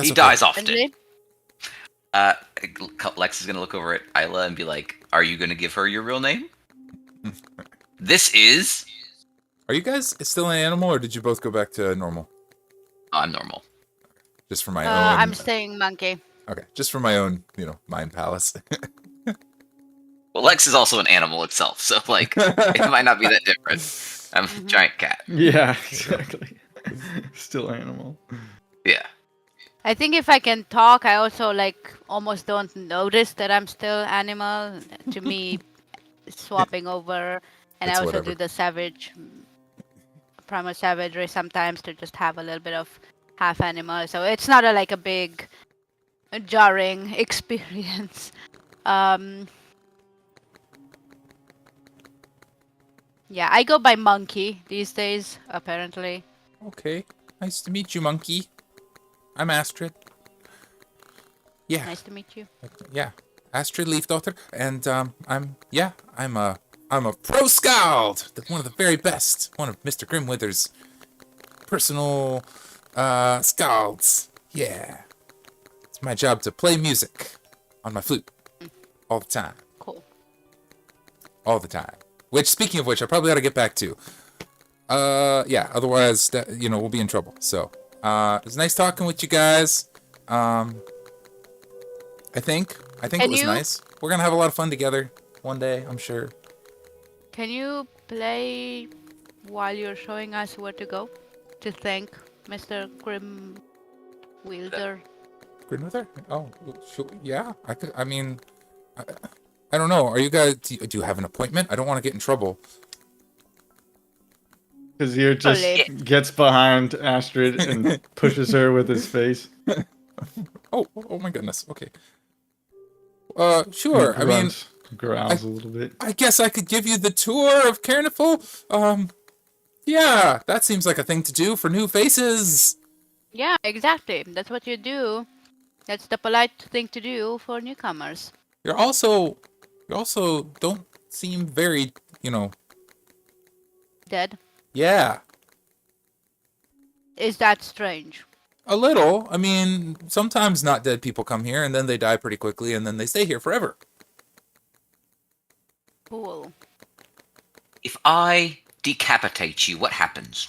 He dies often. Really? Lex is gonna look over at Isla and be like, "Are you gonna give her your real name?" This is. Are you guys still an animal, or did you both go back to normal? I'm normal. Just for my own. I'm staying monkey. Okay, just for my own, mind palace. Well, Lex is also an animal itself, so like it might not be that different. I'm a giant cat. Yeah, exactly. Still animal. Yeah. I think if I can talk, I also almost don't notice that I'm still animal. To me, swapping over, and It's I also whatever. do the savage, primal savagery sometimes to just have a little bit of half animal. So it's not a big, jarring experience. Yeah, I go by monkey these days, apparently. Okay, nice to meet you, monkey. I'm Astrid. Yeah, Nice to meet you. yeah, Astrid Leafdaughter, and I'm a pro skald, one of the very best, one of Mr. Grimwither's personal skalds. Yeah, it's my job to play music on my flute all the time. Cool. All the time. Which, speaking of which, I probably ought to get back to. Yeah, otherwise, we'll be in trouble. So, it was nice talking with you guys. I think it was nice. We're gonna have a lot of fun together one day, I'm sure. Can you play while you're showing us where to go to thank Mr. Grimwilder? Grimwither? Oh, sure. Yeah. I don't know. Are you guys? Do you have an appointment? I don't want to get in trouble. Kazir just Ollie. gets behind Astrid and pushes her with his face. Oh my goodness. Okay. Sure. He growls a little bit. I guess I could give you the tour of Cairnifl. Yeah, that seems like a thing to do for new faces. Yeah, exactly. That's what you do. That's the polite thing to do for newcomers. You also don't seem very, Dead? yeah. Is that strange? A little. I mean, sometimes not dead people come here, and then they die pretty quickly, and then they stay here forever. Cool. If I decapitate you, what happens?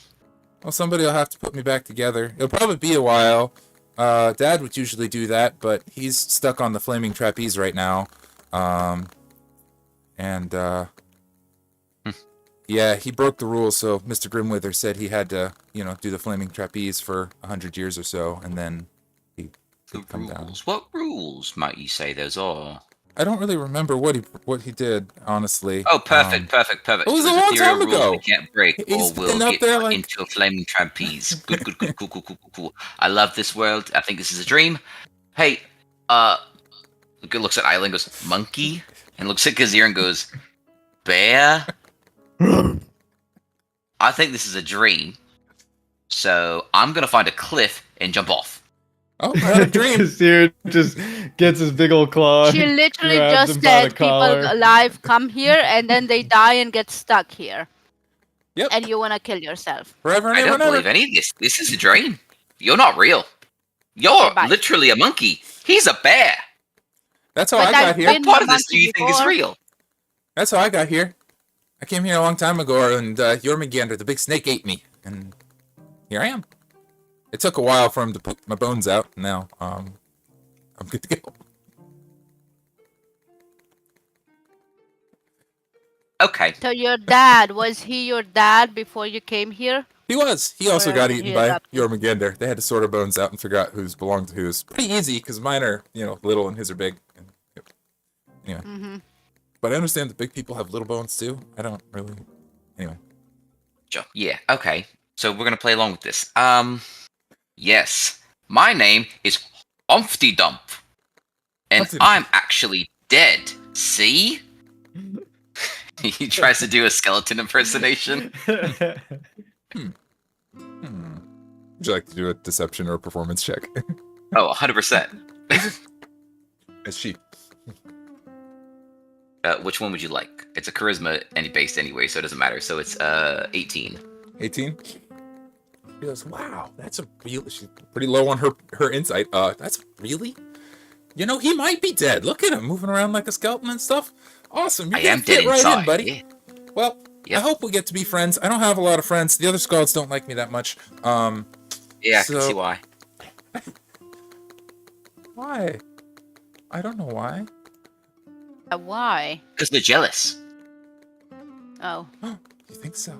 Well, somebody will have to put me back together. It'll probably be a while. Dad would usually do that, but he's stuck on the flaming trapeze right now. Yeah, he broke the rules, so Mr. Grimwither said he had to, do the flaming trapeze for 100 years or so, and then he'd come down. Rules. What rules might you say those are? I don't really remember what he did, honestly. Oh, perfect. It was a long time ago. We can't break, He's or we'll been up get there, like- into a flaming trapeze. Good, cool. I love this world. I think this is a dream. Hey, good looks at Isla and goes, monkey? And looks at Kazir and goes, bear? I think this is a dream. So I'm going to find a cliff and jump off. Oh, I had a dream. Kazir just gets his big old claw. She literally grabs just him by the said people collar. alive come here and then they die and get stuck here. Yep. And you wanna kill yourself. Forever and I ever don't and ever. believe any of this. This is a dream. You're not real. You're Bye. literally a monkey. He's a bear. That's how But I got I've here. been- What part of this monkey do you think is before. real? That's how I got here. I came here a long time ago, and Jormungandr, the big snake, ate me, and here I am. It took a while for him to put my bones out. Now, I'm good to go. Okay. So your dad, was he your dad before you came here? He was. He also Or got he eaten by adopted. Jormungandr. They had to sort our bones out and figure out whose belonged to whose. Pretty easy, because mine are, little and his are big. Anyway. Mm-hmm. But I understand that big people have little bones, too. I don't really... Anyway. Sure. Yeah, okay. So we're gonna play along with this. Yes. My name is Humpty Dump. And Humpty Dump. I'm actually dead. See? He tries to do a skeleton impersonation. Would you like to do a deception or a performance check? Oh, 100%. As she... Which one would you like? It's a charisma based anyway, so it doesn't matter. So it's 18. 18? She goes, wow, that's a real... She's pretty low on her insight. That's really... he might be dead. Look at him, moving around like a skeleton and stuff. Awesome, I you're am gonna fit dead right inside. in, buddy. Yeah. Well, Yep. I hope we get to be friends. I don't have a lot of friends. The other Skalds don't like me that much. Yeah, I can see why. Why? I don't know why. Why? Because they're jealous. Oh. You think so?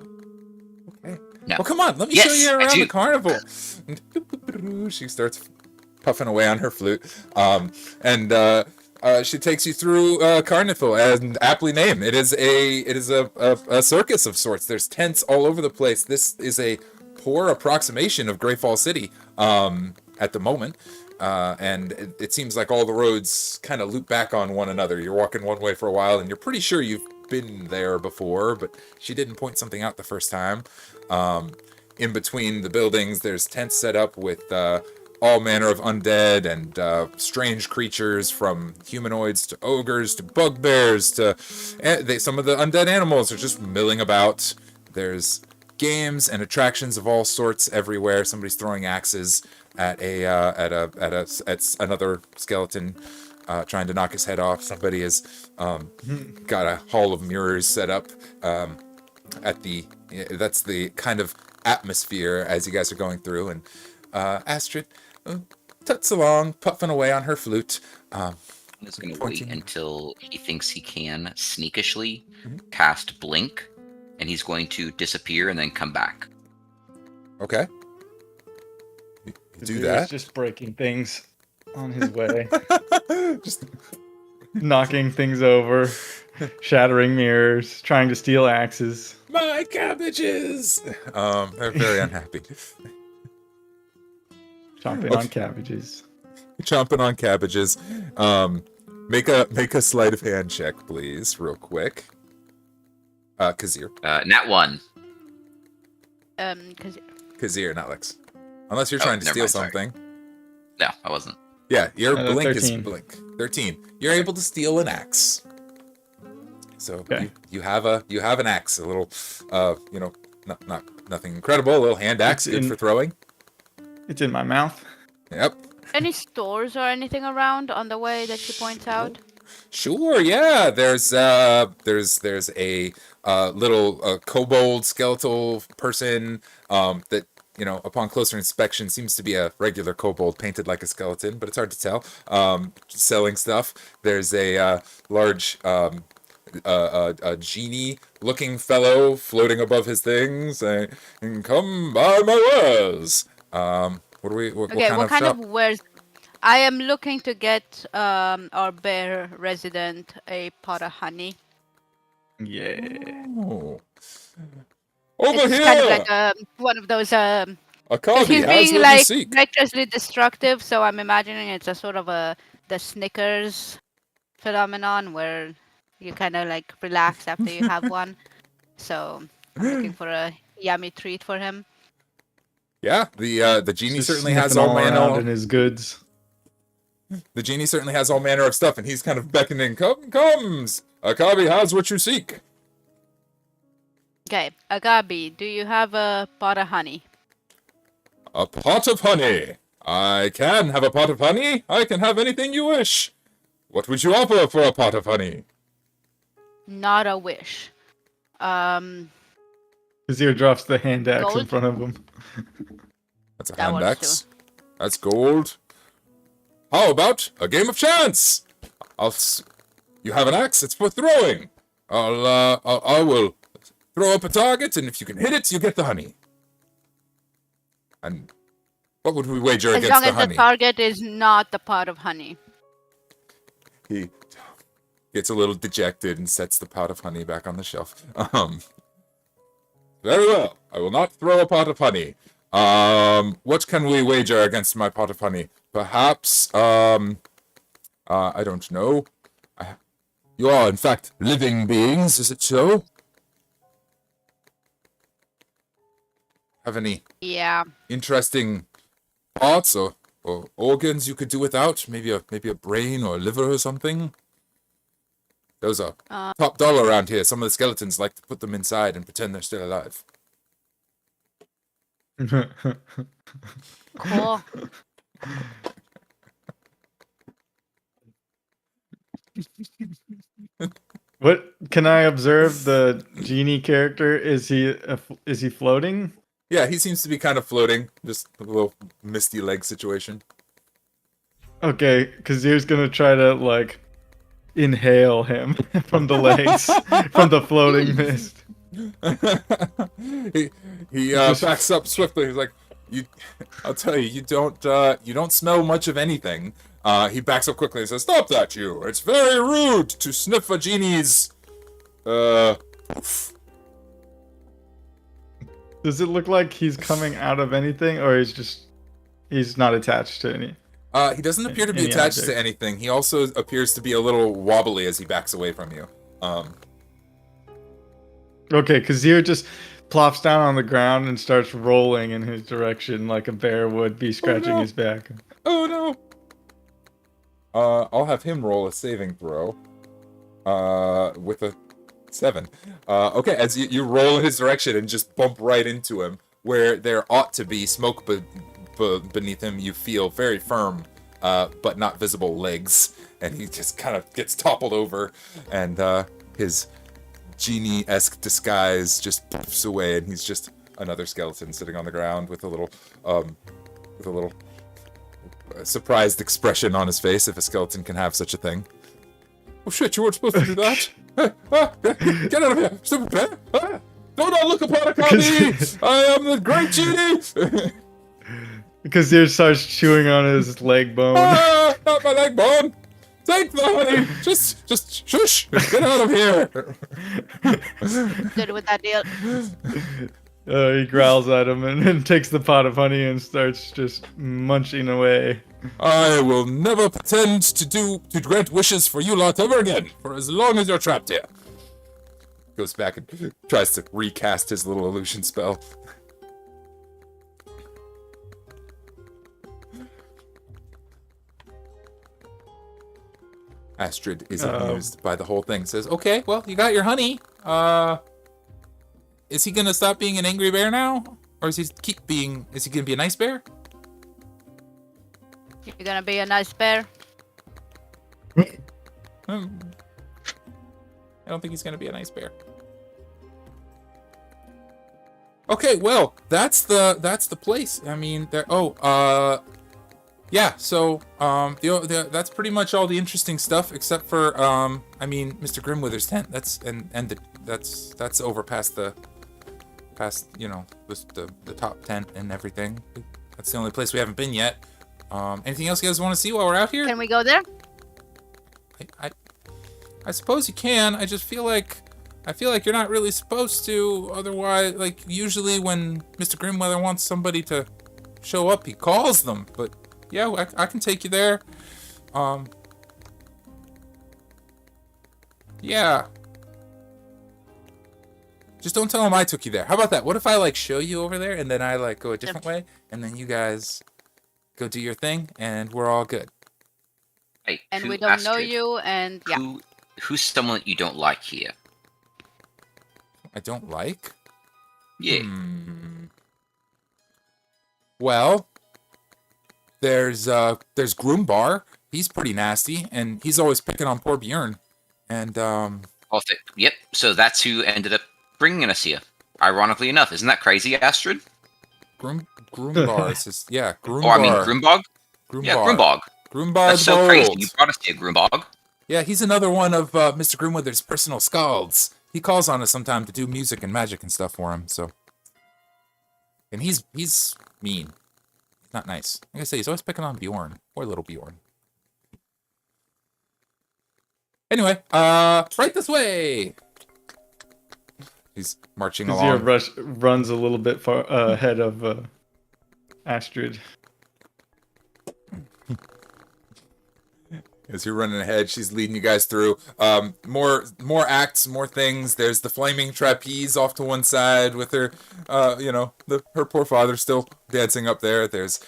Okay. No. Well, come on. Let me Yes, show you I around do. the carnival. She starts puffing away on her flute. She takes you through Cairnifl, and aptly named. It is a circus of sorts. There's tents all over the place. This is a poor approximation of Greyfall City at the moment. And it seems like all the roads kind of loop back on one another. You're walking one way for a while, and you're pretty sure you've been there before, but she didn't point something out the first time. In between the buildings, there's tents set up with all manner of undead and strange creatures, from humanoids to ogres to bugbears to... some of the undead animals are just milling about. There's games and attractions of all sorts everywhere. Somebody's throwing axes at another skeleton, trying to knock his head off. Somebody has got a hall of mirrors set up that's the kind of atmosphere as you guys are going through. And Astrid tuts along, puffing away on her flute. I'm just going to wait Pointing. until he thinks he can sneakishly cast Blink, and he's going to disappear and then come back. Okay. You do Kazir's that. just breaking things on his way. Just Knocking things over, shattering mirrors, trying to steal axes. my cabbages. They're very unhappy. Chomping on cabbages. Chomping on cabbages. Make a sleight of hand check, please, real quick. Kazir. Nat 1. Because Kazir, not Lex. Unless you're Oh, trying to never steal mind, sorry. something. No, I wasn't. Yeah, your blink 13. is blink. 13. You're able to steal an axe. So Okay. you have an axe, a little, nothing incredible, a little hand axe, It's good in- for throwing. It's in my mouth. Yep. Any stores or anything around on the way that she points out? Sure, yeah. There's a little kobold skeletal person that, you know, upon closer inspection seems to be a regular kobold painted like a skeleton, but it's hard to tell. Selling stuff. There's a large a genie-looking fellow floating above his things, saying, "Come buy my wares." What do we? What Okay, kind what of kind shop? of wares? I am looking to get our bear resident a pot of honey. Yeah. Oh. Over It's here. kind of like one of those A because copy he's has being what like you seek. recklessly destructive, so I'm imagining it's a sort of the Snickers phenomenon where you kind of like relax after you have one. So I'm looking for a yummy treat for him. Yeah, the genie Just certainly has sniffing all around manner. in his goods. The genie certainly has all manner of stuff, and he's kind of beckoning. Comes. Akabi has what you seek. Okay, Agabi, do you have a pot of honey? A pot of honey. I can have a pot of honey. I can have anything you wish. What would you offer for a pot of honey? Not a wish. Kazir drops the hand axe in Gold? front of him. That's a That hand works axe. That's gold. How about a game of chance? You have an axe. It's for throwing. I will throw up a target, and if you can hit it, you get the honey. And what would we wager As against long the as honey? the target is not the pot of honey. He gets a little dejected and sets the pot of honey back on the shelf. Very well. I will not throw a pot of honey. What can we wager against my pot of honey? Perhaps, I don't know. You are, in fact, living beings, is it so? Have any Yeah. interesting parts or organs you could do without? Maybe a brain or a liver or something? Those are top dollar around here. Some of the skeletons like to put them inside and pretend they're still alive. Cool. What can I observe? The genie character, is he floating? Yeah, he seems to be kind of floating. Just a little misty leg situation. Okay, Kazir's gonna try to like inhale him from the legs, from the floating mist. he backs up swiftly. He's like, I'll tell you, you don't smell much of anything. He backs up quickly and says, "Stop that, you! It's very rude to sniff a genie's poof." Does it look like he's coming out of anything, or he's not attached to any? He doesn't appear to be Any attached to object. anything. He also appears to be a little wobbly as he backs away from you. Okay, Kazir just plops down on the ground and starts rolling in his direction like a bear would be scratching no. his back. Oh no! I'll have him roll a saving throw. With a 7. Okay, as you roll in his direction and just bump right into him, where there ought to be smoke beneath him, you feel very firm, but not visible legs, and he just kind of gets toppled over, and his genie-esque disguise just puffs away, and he's just another skeleton sitting on the ground with a little surprised expression on his face, if a skeleton can have such a thing. Oh shit, you weren't supposed to do that! Get out of here, stupid bear! Do not look upon a copy! I am the great genie! Kazir starts chewing on his leg bone. Not my leg bone! Take the honey! Just shush! Get out of here! Good with that deal. He growls at him and takes the pot of honey and starts just munching away. I will never pretend to grant wishes for you lot ever again, for as long as you're trapped here. Goes back and tries to recast his little illusion spell. Astrid is amused by the whole thing. Says, "Okay, well, you got your honey. Is he gonna stop being an angry bear now, or is he gonna be a nice bear?" You're gonna be a nice bear. I don't think he's gonna be a nice bear. Okay, well, that's the place. I mean, there. Oh, yeah. So, that's pretty much all the interesting stuff, except for, I mean, Mr. Grimwither's tent. That's over past you know, the top tent and everything. That's the only place we haven't been yet. Anything else you guys want to see while we're out here? Can we go there? I suppose you can. I feel like you're not really supposed to. Otherwise, like, usually when Mr. Grimweather wants somebody to show up, he calls them. But yeah, I can take you there. Yeah. Just don't tell him I took you there. How about that? What if I, like, show you over there and then I, like, go a different way and then you guys go do your thing and we're all good. Hey, And who we don't know Astrid, you, and yeah. Who's someone that you don't like here? I don't like? Yeah. Well, there's Groombar. He's pretty nasty, and he's always picking on poor Bjorn. And Yep. So that's who ended up bringing us here. Ironically enough, isn't that crazy, Astrid? Groombar is just, yeah, Groombar. Or I mean, Groombog. Groombar. Yeah, Groombog. Groombar That's the so crazy. Bold. You brought us here, Groombog. Yeah, he's another one of Mr. Grimwither's personal skalds. He calls on us sometime to do music and magic and stuff for him. So, and he's mean. He's not nice. Like I say, he's always picking on Bjorn. Poor little Bjorn. Anyway, right this way. He's marching along. Runs a little bit far ahead of Astrid. As you're running ahead, she's leading you guys through. More acts, more things. There's the flaming trapeze off to one side with her, her poor father still dancing up there. There's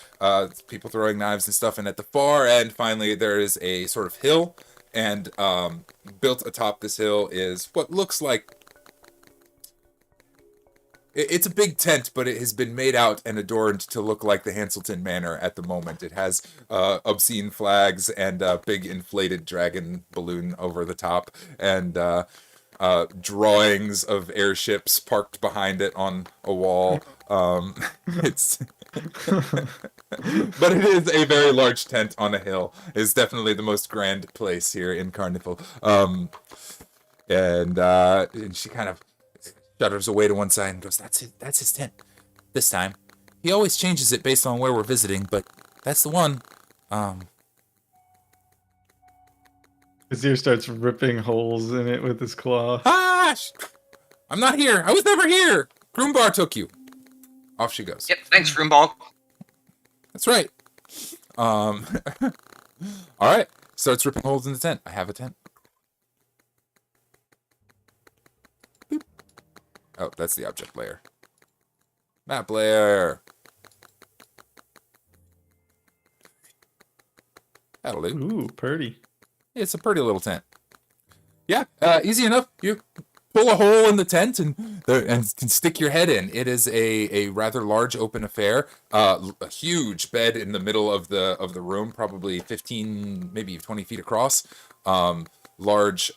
people throwing knives and stuff. And at the far end, finally, there is a sort of hill. And built atop this hill is what looks like... It's a big tent, but it has been made out and adorned to look like the Hanselton Manor at the moment. It has obscene flags and a big inflated dragon balloon over the top, and drawings of airships parked behind it on a wall. But it is a very large tent on a hill. It's definitely the most grand place here in Cairnifl. And she kind of shudders away to one side and goes, "That's it. That's his tent. This time, he always changes it based on where we're visiting, but that's the one." Azir starts ripping holes in it with his claw. I'm not here. I was never here. Groombar took you. Off she goes. Yep. Thanks, Groombog. That's right. All right. Starts ripping holes in the tent. I have a tent. Boop. Oh, that's the object layer. Map layer. That'll do. Ooh, pretty. It's a pretty little tent. Yeah, easy enough. You pull a hole in the tent and can stick your head in. It is a rather large open affair. A huge bed in the middle of the room, probably 15, maybe 20 feet across. Large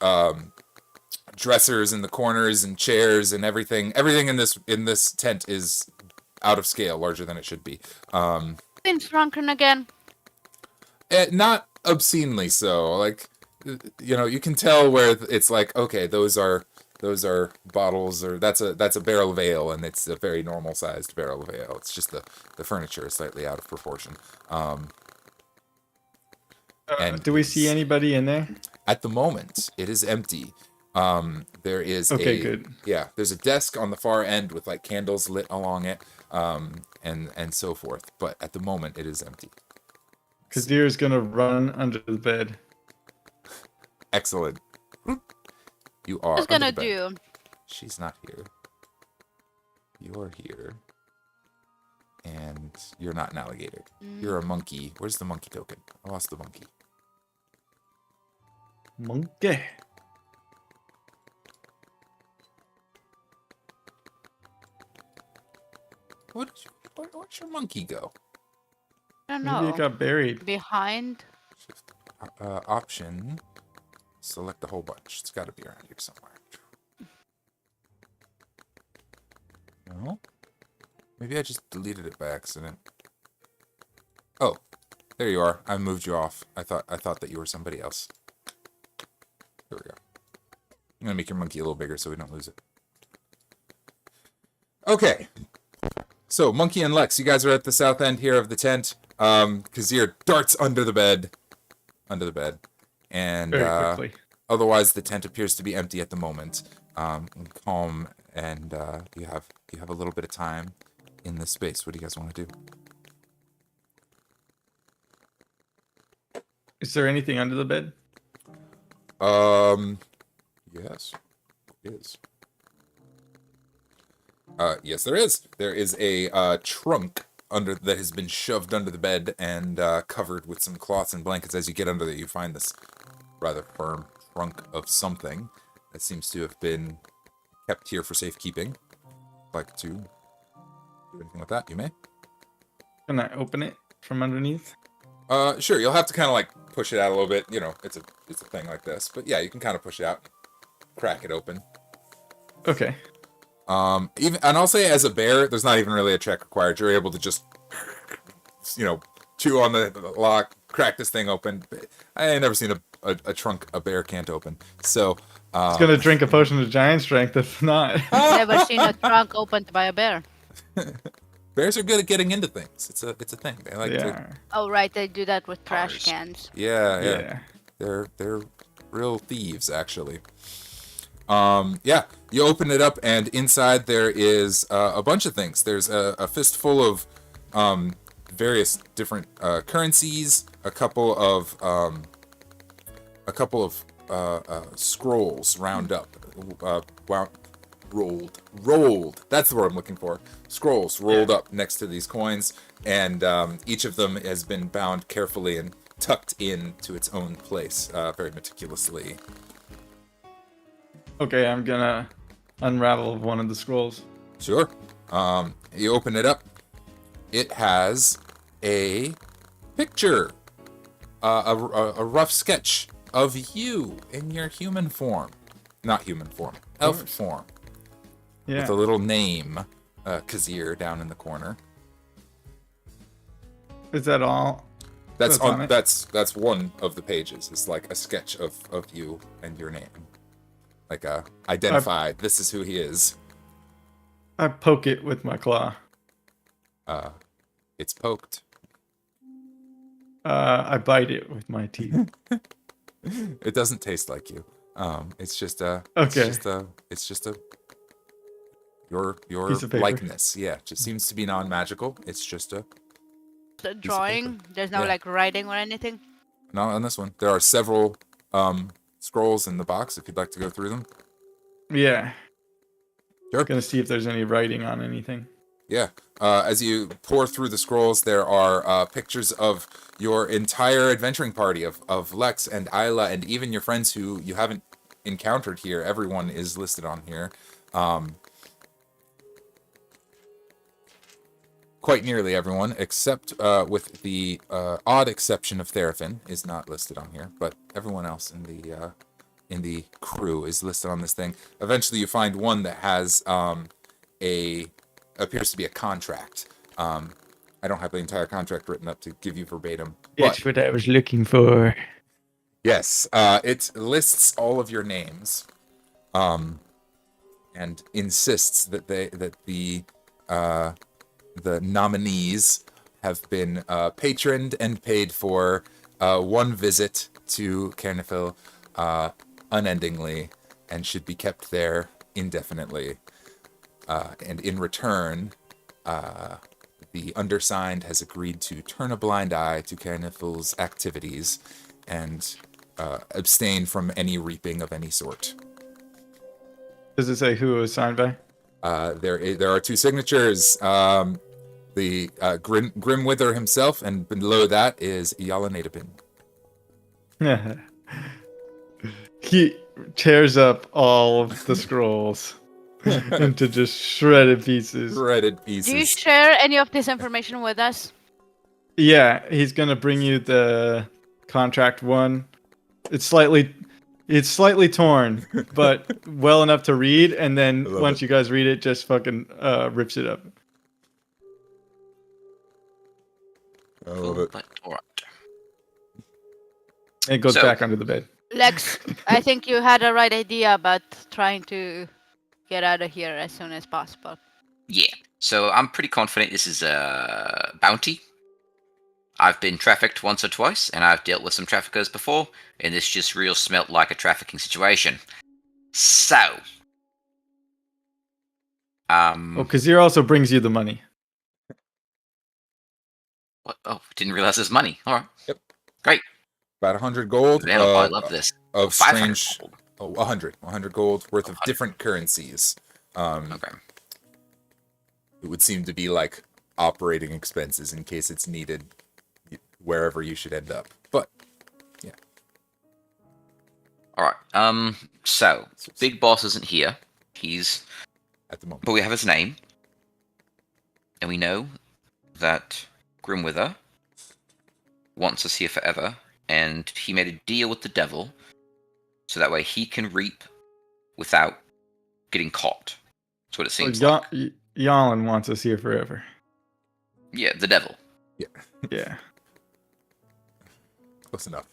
dressers in the corners and chairs and everything. Everything in this tent is out of scale, larger than it should be. Been shrunken again. Not obscenely so. Like, you can tell where it's like, okay, those are bottles, or that's a barrel of ale, and it's a very normal sized barrel of ale. It's just the furniture is slightly out of proportion. And do we see anybody in there? At the moment, it is empty. There is good. Yeah, there's a desk on the far end with like candles lit along it, and so forth. But at the moment, it is empty. Kazir's gonna run under the bed. Excellent. You are. What's gonna do? She's not here. You're here. And you're not an alligator. You're a monkey. Where's the monkey token? I lost the monkey. Monkey. Where'd your monkey go? I don't Maybe know. it got buried. Behind? Option. Select a whole bunch. It's got to be around here somewhere. No? Maybe I just deleted it by accident. Oh, there you are. I moved you off. I thought that you were somebody else. There we go. I'm gonna make your monkey a little bigger so we don't lose it. Okay. So, Monkey and Lex, you guys are at the south end here of the tent. Kazir darts under the bed. And Very quickly. otherwise the tent appears to be empty at the moment. Calm, and you have a little bit of time in this space. What do you guys want to do? Is there anything under the bed? Yes, it is. Yes, there is. There is a trunk that has been shoved under the bed and covered with some cloths and blankets. As you get under there, you find this rather firm trunk of something that seems to have been kept here for safekeeping. Like to do anything with that, you may. Can I open it from underneath? Sure. You'll have to kind of like push it out a little bit. You know, it's a thing like this. But yeah, you can kind of push it out, crack it open. Okay. And I'll say as a bear, there's not even really a check required. You're able to just, chew on the lock, crack this thing open. I ain't never seen a trunk a bear can't open. So, It's gonna drink a potion of giant strength if not. Never seen a trunk opened by a bear. Bears are good at getting into things. It's a thing. They like to. Oh right, they do that with trash Ours. cans. Yeah. They're real thieves, actually. Yeah, you open it up, and inside there is a bunch of things. There's a fistful of various different currencies, a couple of scrolls round up, rolled. That's the word I'm looking for. Scrolls rolled up next to these coins, and each of them has been bound carefully and tucked into its own place, very meticulously. Okay, I'm gonna unravel one of the scrolls. Sure. You open it up. It has a picture, a rough sketch of you in your human form. Not human form, elf form. Yeah. With a little name, Kazir, down in the corner. Is that all? That's on it? That's one of the pages. It's like a sketch of you and your name. Like identify. This is who he is. I poke it with my claw. It's poked. I bite it with my teeth. It doesn't taste like you. It's just a. Okay. It's just a. Your Piece of paper. likeness. Yeah, it just seems to be non-magical. It's just a. The drawing. There's no Yeah. like writing or anything. Not on this one. There are several scrolls in the box if you'd like to go through them. Yeah. Sure. Gonna see if there's any writing on anything. Yeah. As you pour through the scrolls, there are pictures of your entire adventuring party of Lex and Isla and even your friends who you haven't encountered here. Everyone is listed on here. Quite nearly everyone, except with the odd exception of Therafin, is not listed on here. But everyone else in the crew is listed on this thing. Eventually, you find one that has appears to be a contract. I don't have the entire contract written up to give you verbatim. That's what I was looking for. Yes, it lists all of your names, and insists that the nominees have been patroned and paid for one visit to Cairnifl unendingly and should be kept there indefinitely. And in return, the undersigned has agreed to turn a blind eye to Cairnifl's activities and abstain from any reaping of any sort. Does it say who it was signed by? There are two signatures. The Grimwither himself, and below that is Jalin Aedipin. He tears up all of the scrolls into just shredded pieces. Shredded pieces. Do you share any of this information with us? Yeah, he's gonna bring you the contract one. It's slightly torn, but well enough to read. And then I love once it. you guys read it, just fucking rips it up. I love it. But, all right. And it goes So- back under the bed. Lex, I think you had a right idea about trying to get out of here as soon as possible. Yeah. So I'm pretty confident this is a bounty. I've been trafficked once or twice, and I've dealt with some traffickers before, and this just real smelt like a trafficking situation. So, Oh, Kazir also brings you the money. what? Oh, didn't realize there's money. All right. Yep. Great. About 100 gold. Man, I love this. Of 500 strange. gold. Oh, 100 gold worth of different currencies. Okay. It would seem to be like operating expenses in case it's needed wherever you should end up. But yeah, All right. So Big Boss isn't here. He's, at the moment. but we have his name, and we know that Grimwither wants us here forever, and he made a deal with the devil, so that way he can reap without getting caught. That's what it seems like. Jalin wants us here forever. Yeah, the devil. Yeah. Close enough.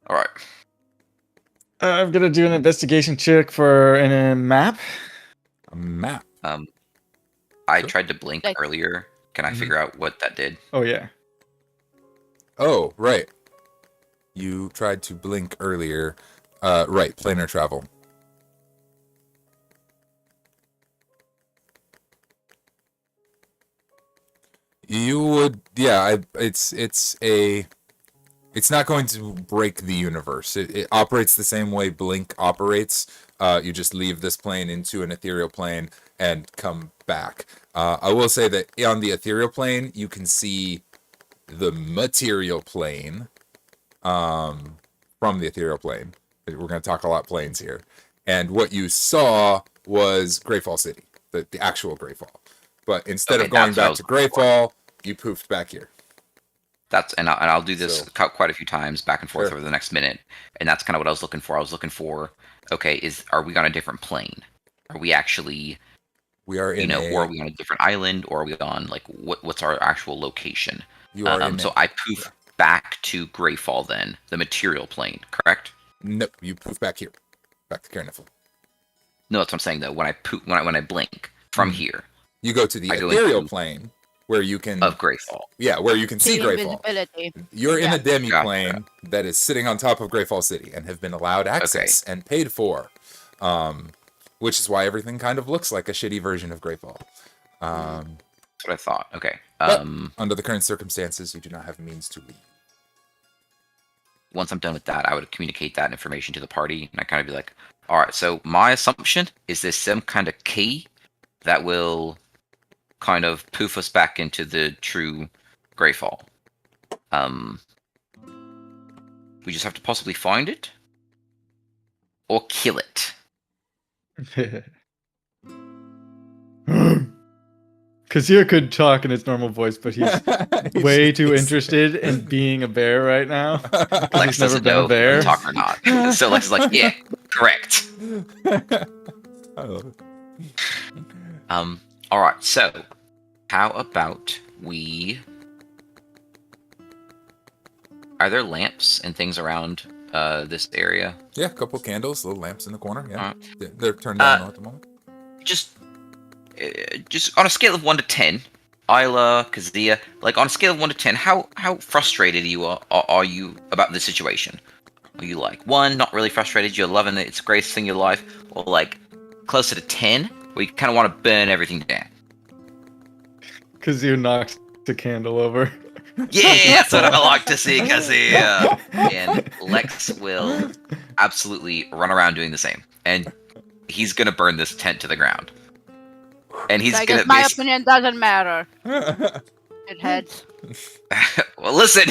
All right. I'm gonna do an investigation check for a map. A map. I Sure. tried to blink Like- earlier. Can I Mhm. figure out what that did? Oh yeah. Oh, right. You tried to blink earlier. Right, planar travel. You would, yeah. It's not going to break the universe. It operates the same way Blink operates. You just leave this plane into an ethereal plane and come back. I will say that on the ethereal plane, you can see the material plane from the ethereal plane. We're going to talk a lot planes here. And what you saw was Greyfall City, the actual Greyfall. But instead Okay, of going that's what I back was to looking for. Greyfall, you poofed back here. That's and I'll do this So- quite a few times back and forth Sure. over the next minute, and that's kind of what I was looking for. I was looking for, okay, are we on a different plane? Are we actually, We are in or are we on a different island, or are we on like what's our actual location? you are in So I poof back to Greyfall then, the material plane, correct? Nope, you poof back here. Back to Cairnifl. No, that's what I'm saying though. When I blink from Mhm. here You go to the I go ethereal into- plane where you can of Greyfall. where you can see See Greyfall. invisibility. You're in Yeah. a demi-plane that is sitting on top of Greyfall City and have been allowed access and paid for. Which is why everything kind of looks like a shitty version of Greyfall. That's what I thought. Okay. But- Under the current circumstances, you do not have means to leave. Once I'm done with that, I would communicate that information to the party, and I kind of be like, all right, so my assumption is there's some kind of key that will kind of poof us back into the true Greyfall. We just have to possibly find it or kill it. Kazir could talk in his normal voice, but he's way too interested in being a bear right now. Lex never doesn't been a know if bear. we talk or not. So Lex is like, yeah, correct. I love it. All right. So, how about we? Are there lamps and things around this area? Yeah, a couple candles, little lamps in the corner. Yeah, Alright. they're turned down at the moment. Just on a scale of 1 to 10, Isla, Kazia, like on a scale of 1 to 10, how frustrated are you about this situation? Are you like 1, not really frustrated, you're loving it, it's the greatest thing in your life, or like closer to 10, where you kind of want to burn everything down? Kazir knocks the candle over. Yeah, that's what I like to see, Kazia. And Lex will absolutely run around doing the same, and he's gonna burn this tent to the ground. And he's I gonna guess my opinion doesn't matter. It heads. Well, listen,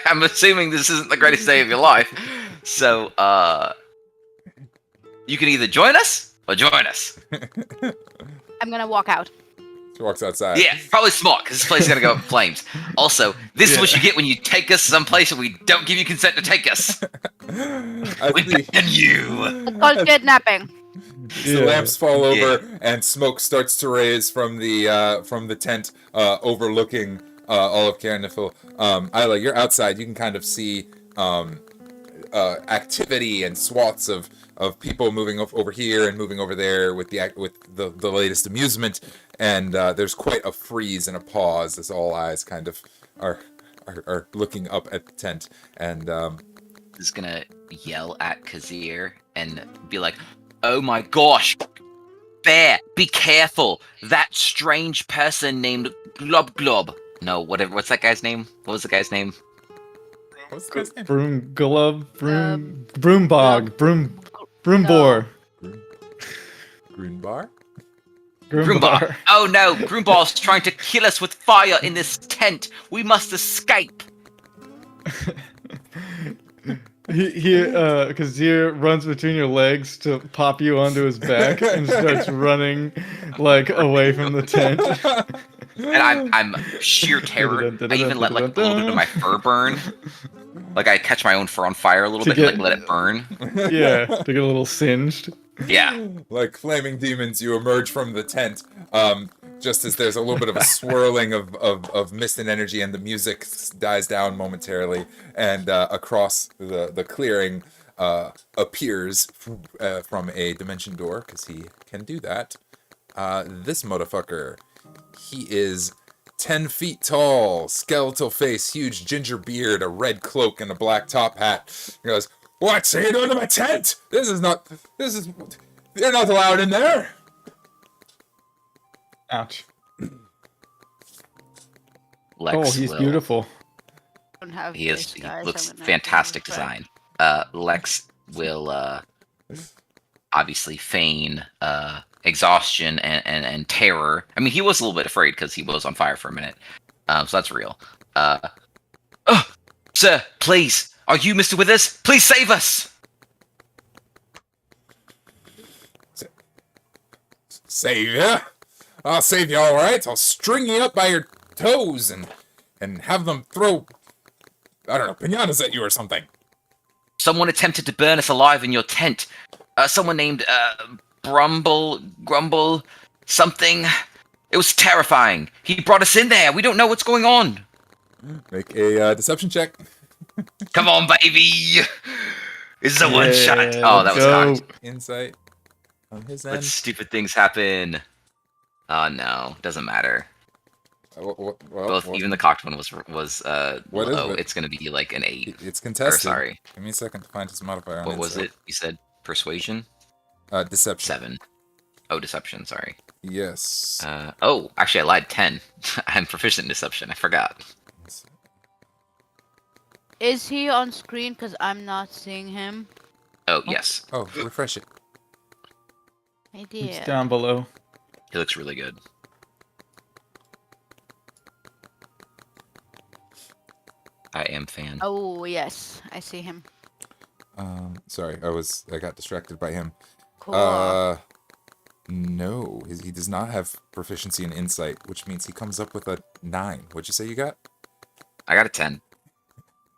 I'm assuming this isn't the greatest day of your life, so you can either join us or join us. I'm gonna walk out. She walks outside. Yeah, probably smart, because this place is going to go up in flames. Also, this is what you get when you take us someplace and we don't give you consent to take us. We ban you. It's called kidnapping. The lamps fall over and smoke starts to raise from the tent overlooking all of Cairnifl. Isla, you're outside. You can kind of see activity and swaths of people moving over here and moving over there with the latest amusement, and there's quite a freeze and a pause as all eyes kind of are looking up at the tent, and is gonna yell at Kazir and be like, "Oh my gosh, Bear, be careful! That strange person named Glob Glob. No, whatever. What's that guy's name? What was the guy's name? what's the guy's name? Broombor. Greenbar? Groombar. Oh no, Groombar's trying to kill us with fire in this tent. We must escape. Kazir runs between your legs to pop you onto his back and starts running like away from the tent. And I'm sheer terror. I even let like a little bit of my fur burn. Like I catch my own fur on fire a little bit and like let it burn. Yeah, to get a little singed. Yeah. Like flaming demons, you emerge from the tent, just as there's a little bit of a swirling of mist and energy, and the music dies down momentarily, and across the clearing appears from a dimension door, because he can do that. This motherfucker, he is 10 feet tall, skeletal face, huge ginger beard, a red cloak, and a black top hat. He goes, "What are you doing to my tent? You're not allowed in there." Ouch. Lex he's will- beautiful. Don't have He this, guys. looks I'm gonna fantastic have to try. design. Lex will obviously feign exhaustion and terror. I mean, he was a little bit afraid because he was on fire for a minute. So that's real. Oh, sir, please, are you Mr. Withers? Please save us! Save ya? I'll save you, all right. I'll string you up by your toes and have them throw, I don't know, pinatas at you or something. Someone attempted to burn us alive in your tent. Someone named Grumble, something. It was terrifying. He brought us in there. We don't know what's going on. Make a deception check. Come on, baby. This is a one shot. Oh, that was cocked. Insight on his What end. stupid things happen? Oh no, doesn't matter. Even the cocked one was What low. is it? It's gonna be like an 8. It's Or, contested. sorry, Give me a second to find his modifier. On what was insight. it? You said persuasion? Deception. 7. Oh, deception. Sorry. Yes. Oh, actually, I lied. 10. I'm proficient in deception. I forgot. Is he on screen? Because I'm not seeing him. Oh, yes. Oh, refresh it. I It's did. down below. He looks really good. I am fan. Oh yes, I see him. Sorry, I got distracted by him. Cool. No, he does not have proficiency in insight, which means he comes up with a 9. What'd you say you got? I got a 10.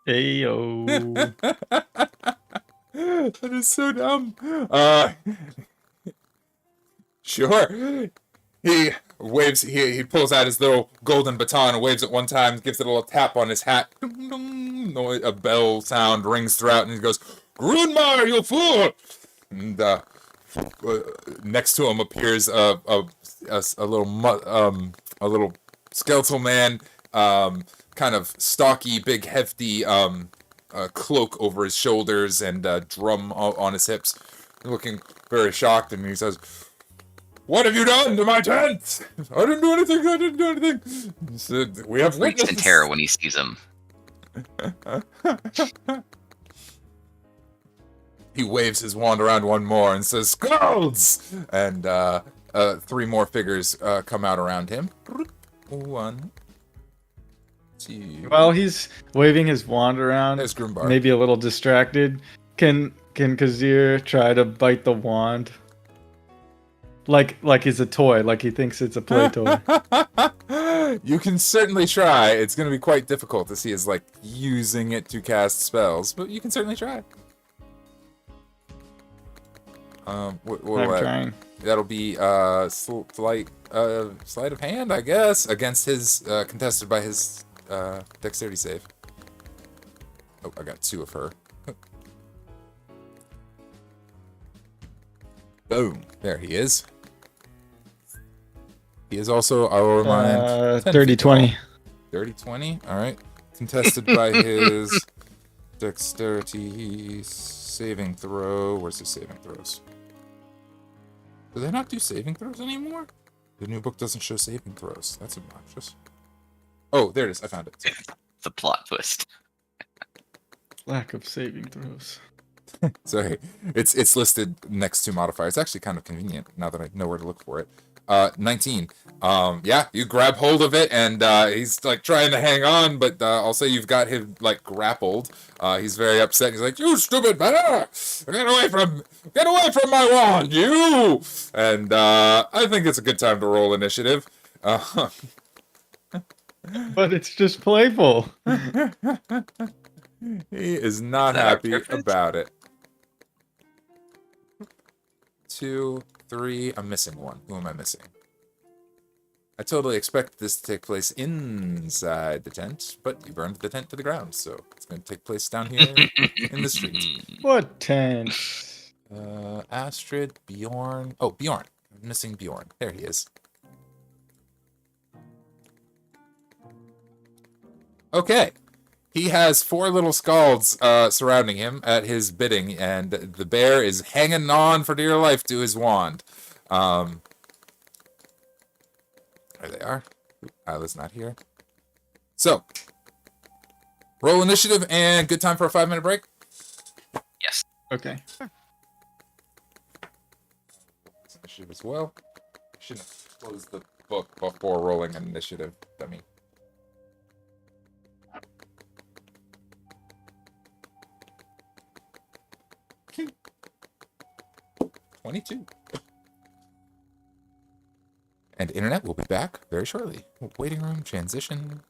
Ayo. That is so dumb. Sure. He waves. He pulls out his little golden baton and waves it one time, gives it a little tap on his hat. A bell sound rings throughout, and he goes, "Grunmar, you fool!" And next to him appears a little skeletal man, kind of stocky, big, hefty, cloak over his shoulders and drum on his hips, looking very shocked, and he says, "What have you done to my tent? I didn't do anything. He said, "We have Freaks in witnesses." terror when he sees him. He waves his wand around one more and says, "Skulls!" And 3 more figures come out around him. 1, 2. While he's waving his wand around, There's Grumbar. maybe a little distracted, can Kazir try to bite the wand? like he's a toy, like he thinks it's a play toy. You can certainly try. It's going to be quite difficult to see as like using it to cast spells, but you can certainly try. I'm trying. That'll be sleight of hand, I guess, against his contested by his dexterity save. Oh, I got 2 of her. Boom. There he is. He is also, I will remind, 30-20. 30-20, alright. Contested by his dexterity saving throw. Where's his saving throws? Do they not do saving throws anymore? The new book doesn't show saving throws. That's obnoxious. Oh, there it is. I found it. The plot twist. Lack of saving throws. Sorry. It's listed next to modifier. It's actually kind of convenient now that I know where to look for it. 19. Yeah, you grab hold of it, and he's like trying to hang on, but I'll say you've got him like grappled. He's very upset. He's like, "You stupid bear! Get away from my wand, you!" And I think it's a good time to roll initiative. But it's just playful. He is not Is that our happy preference? about it. 2, 3. I'm missing 1. Who am I missing? I totally expect this to take place inside the tent, but you burned the tent to the ground, so it's going to take place down here in the street. What tent? Astrid, Bjorn. Oh, Bjorn. I'm missing Bjorn. There he is. Okay. He has 4 little scalds surrounding him at his bidding, and the bear is hanging on for dear life to his wand. There they are. Isla's not here. So, roll initiative and good time for a 5-minute break. Yes. Okay. Initiative as well. Shouldn't have closed the book before rolling an initiative. I mean, 22. And internet will be back very shortly. Waiting room, transition.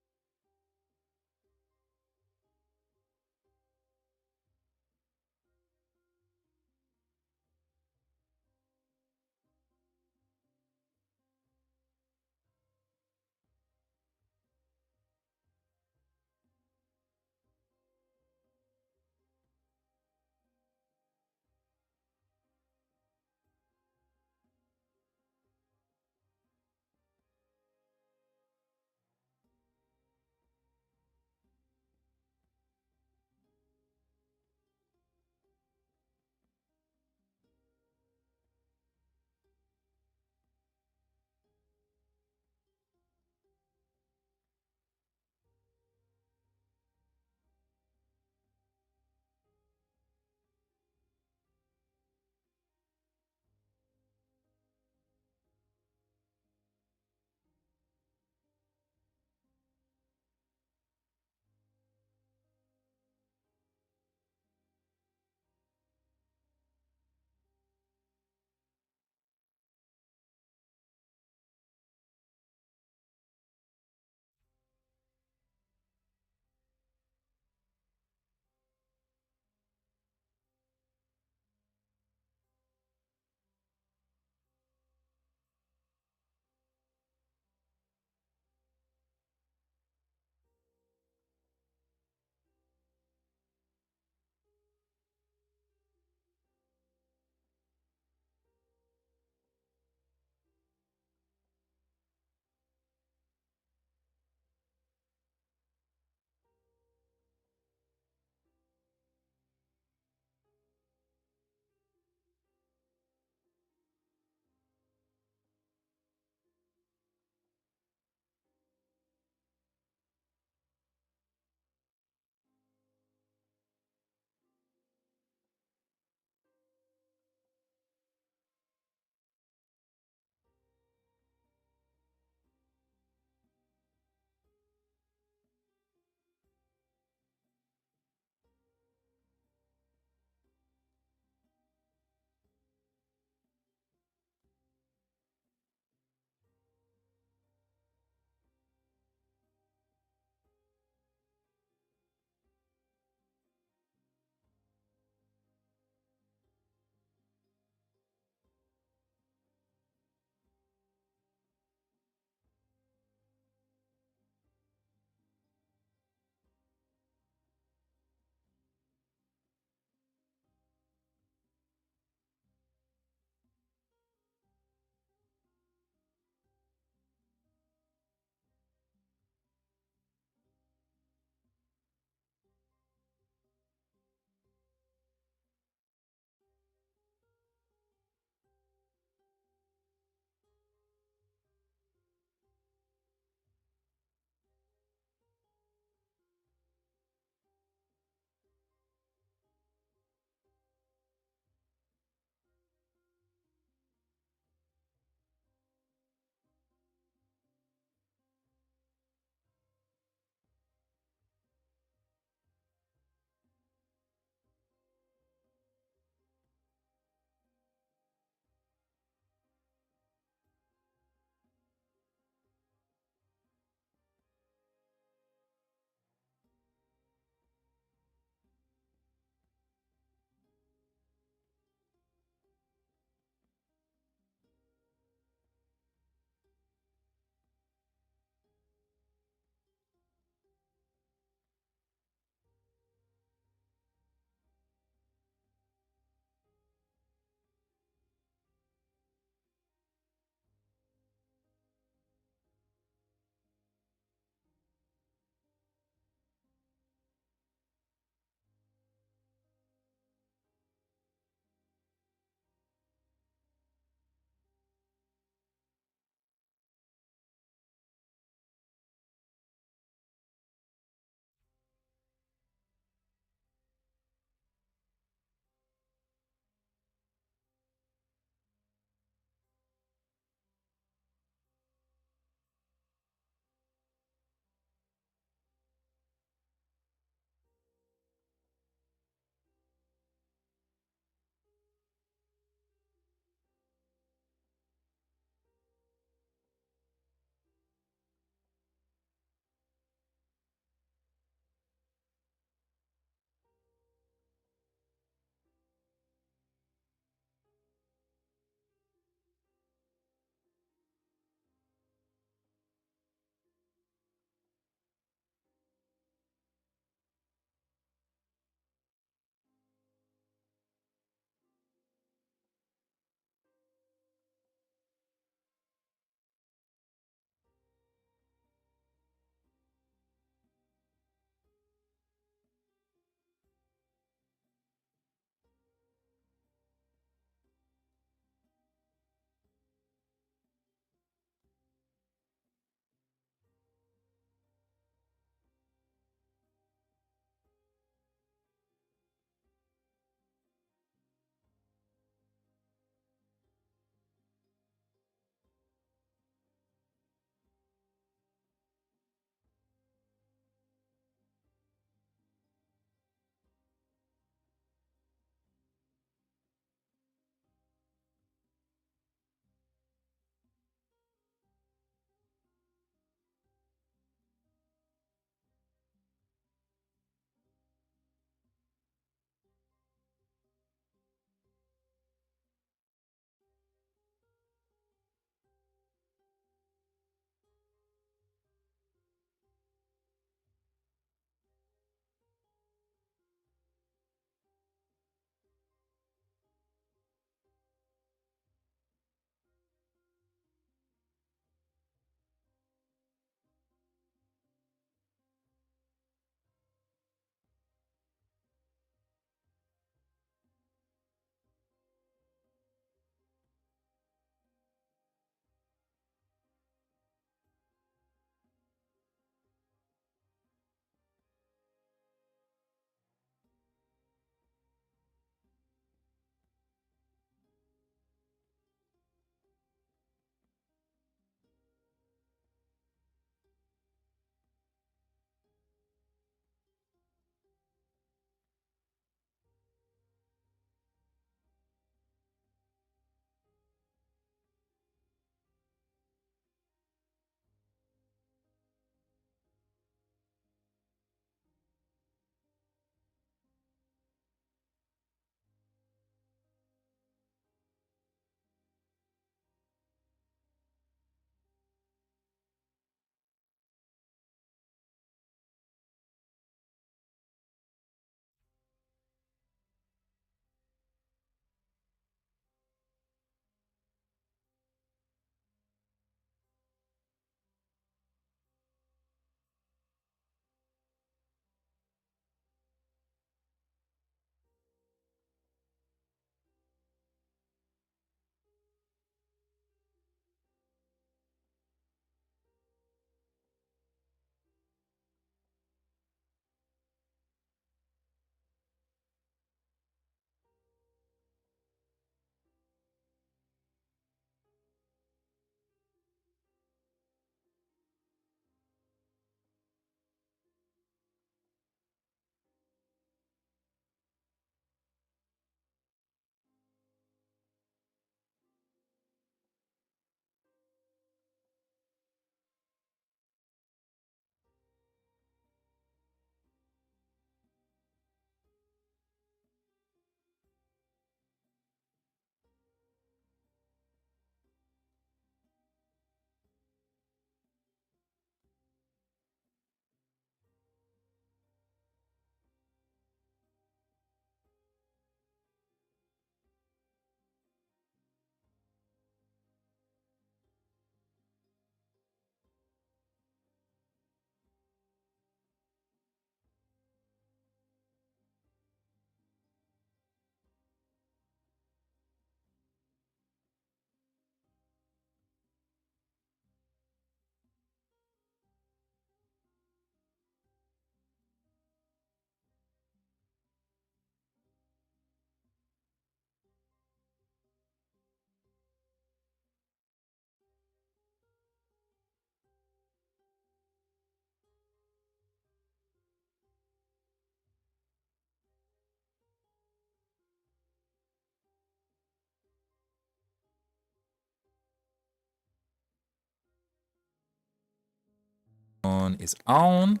microphone is on.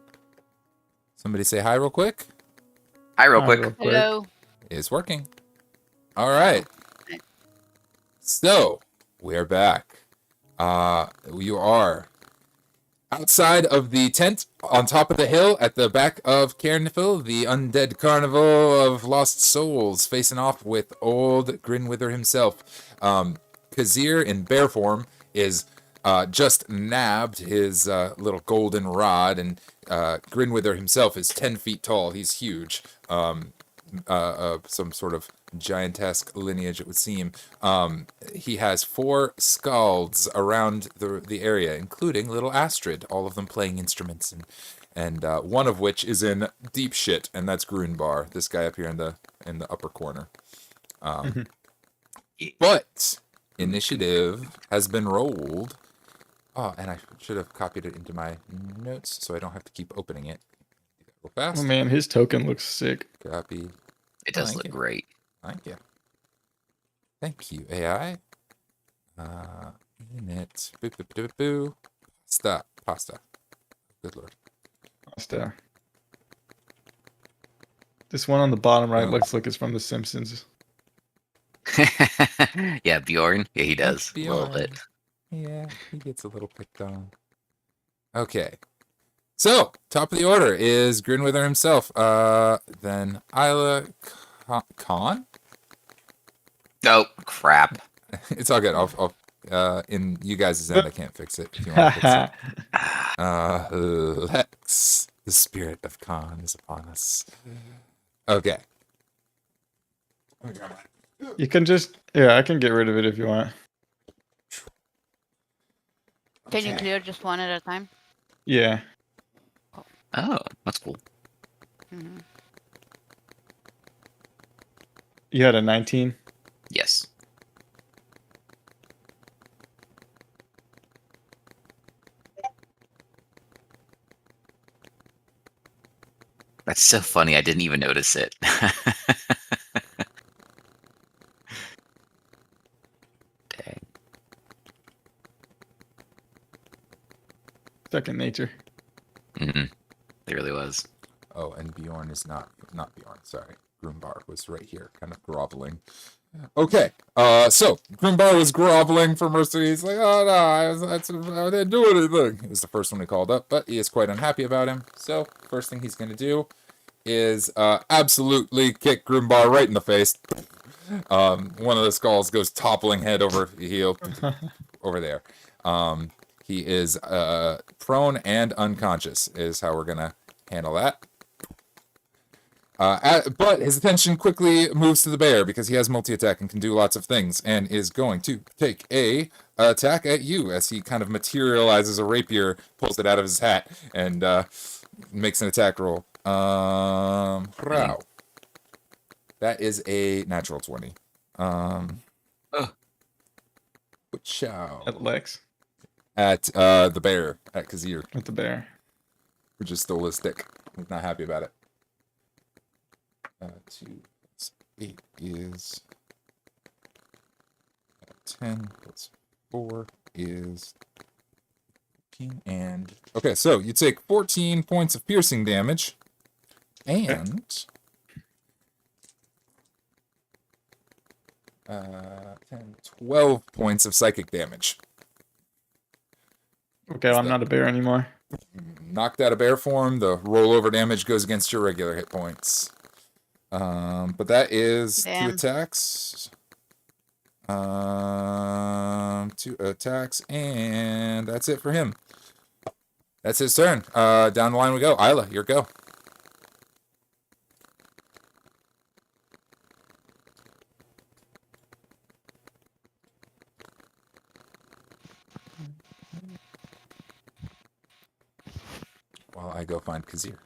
Somebody say hi real quick. Hi, real Hi, quick. real quick. Hello. It's working. All right. So, we're back. You are outside of the tent on top of the hill at the back of Cairnifl, the undead carnival of lost souls, facing off with old Grinwither himself. Khazir in bear form is just nabbed his little golden rod, and Grinwither himself is 10 feet tall. He's huge. Some sort of giantesque lineage, it would seem. He has 4 skalds around the area, including little Astrid, all of them playing instruments, and one of which is in deep shit, and that's Grunbar, this guy up here in the upper corner. But initiative has been rolled. Oh, and I should have copied it into my notes so I don't have to keep opening it. Do that real fast. Oh man, his token looks sick. Copy. It does Thank look you. great. Thank you. Thank you, AI. Unit. Boo, boo, boo, boo. Pasta. Good lord. Pasta. This one on the bottom right Oh. looks like it's from The Simpsons. Yeah, Bjorn. Yeah, he does. A little Bjorn. bit. Yeah, he gets a little picked on. Okay. So, top of the order is Grinwither himself. Then Isla Kahn? Oh, crap. It's all good. I'll in you guys' end, I can't fix it. If you want to fix it. Lex, the spirit of Kahn is upon us. Okay. You can just, yeah, I can get rid of it if you want. Can you Okay. clear just one at a time? Yeah. Oh, that's cool. Mm-hmm. You had a 19? Yes. That's so funny. I didn't even notice it. Dang. Second nature. Mm-hmm. It really was. Oh, and Bjorn is not Bjorn. Sorry, Grumbar was right here, kind of groveling. Okay, so Grumbar was groveling for mercy. He's like, oh no, I didn't do anything. He was the first one he called up, but he is quite unhappy about him. So first thing he's gonna do is absolutely kick Grumbar right in the face. One of the skulls goes toppling head over heel over there. He is prone and unconscious is how we're gonna handle that. But his attention quickly moves to the bear because he has multi-attack and can do lots of things, and is going to take a attack at you as he kind of materializes a rapier, pulls it out of his hat, and makes an attack roll. Wow. That is a natural 20. Chow. At Lex. At the bear, at Khazir, With the bear. who just stole his stick. He's not happy about it. 2 plus 8 is 10 plus 4 is 15. And okay, so you take 14 points of piercing damage and 12 points of psychic damage. Okay, well, I'm not a bear anymore. Knocked out of bear form, the rollover damage goes against your regular hit points. But that is 2 Damn. attacks. 2 attacks, and that's it for him. That's his turn. Down the line we go. Isla, your go. While I go find Khazir.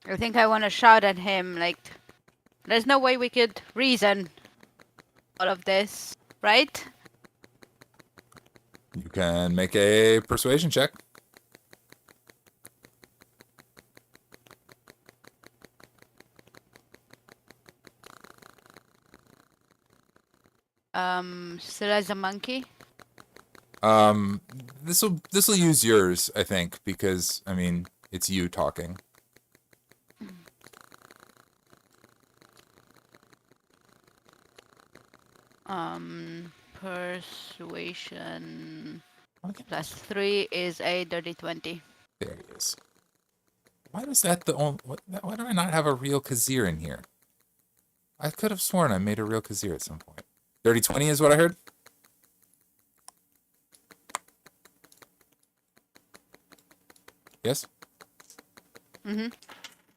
I think I want to shout at him, like, there's no way we could reason all of this, right? You can make a persuasion check. Still as a monkey. This'll use yours, I think, because I mean it's you talking. Persuasion Okay. +3 is a dirty 20. There it is. Why was that the only? Why do I not have a real Kazir in here? I could have sworn I made a real Kazir at some point. Dirty 20 is what I heard. Yes. Mm-hmm.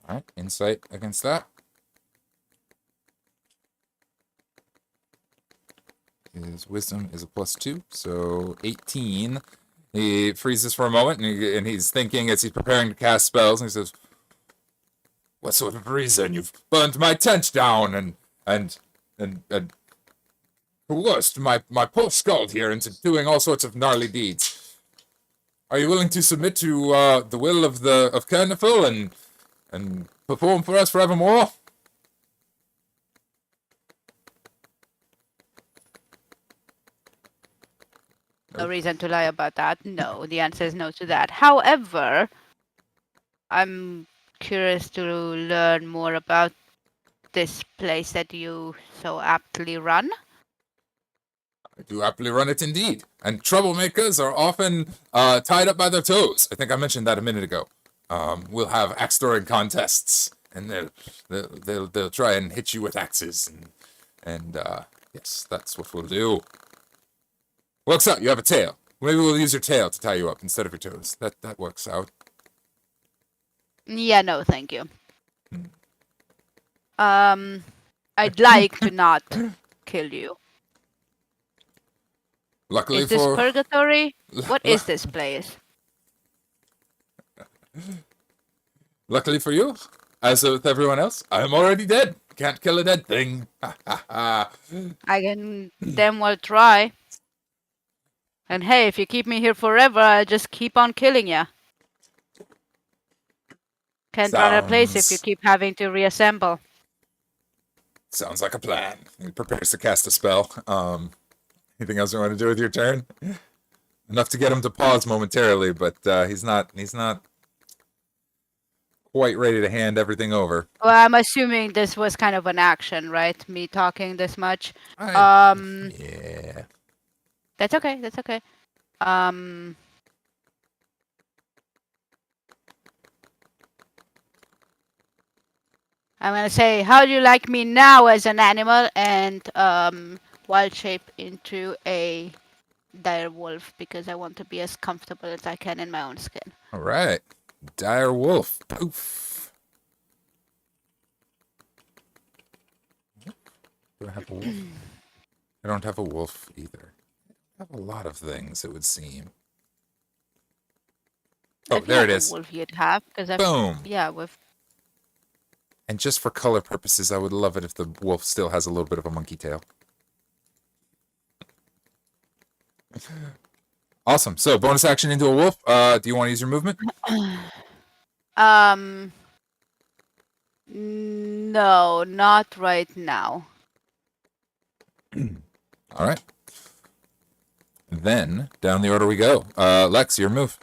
All right. Insight against that. His wisdom is a +2, so 18. He freezes for a moment, and he's thinking as he's preparing to cast spells, and he says, "What sort of reason? You've burnt my tent down, and coerced my poor skald here into doing all sorts of gnarly deeds. Are you willing to submit to the will of Cairnifl and perform for us forevermore?" No reason to lie about that. No, the answer is no to that. However, I'm curious to learn more about this place that you so aptly run. I do happily run it indeed. And troublemakers are often tied up by their toes. I think I mentioned that a minute ago. We'll have axe throwing contests, and they'll try and hit you with axes, and yes, that's what we'll do. Works out. You have a tail. Maybe we'll use your tail to tie you up instead of your toes. That works out. Yeah, no, thank you. I'd like to not kill you. Luckily Is this for purgatory? What is this place? luckily for you, as with everyone else, I'm already dead. Can't kill a dead thing. I can damn well try. And hey, if you keep me here forever, I'll just keep on killing you. Can't run a place if you Sounds- keep having to reassemble. Sounds like a plan. He prepares to cast a spell. Anything else you want to do with your turn? Enough to get him to pause momentarily, but he's not quite ready to hand everything over. Well, I'm assuming this was kind of an action, right? Me talking this much. Yeah. That's okay. That's okay. I'm gonna say, how do you like me now as an animal? And wild shape into a dire wolf because I want to be as comfortable as I can in my own skin. All right. Dire wolf. Poof. Do I have a wolf? I don't have a wolf either. I have a lot of things, it would seem. Oh, If you there have it a is. wolf, you'd have because Boom. yeah, with And just for color purposes, I would love it if the wolf still has a little bit of a monkey tail. Awesome. So, bonus action into a wolf. Do you want to use your movement? no, not right now. All right. Then, down the order we go. Lex, your move.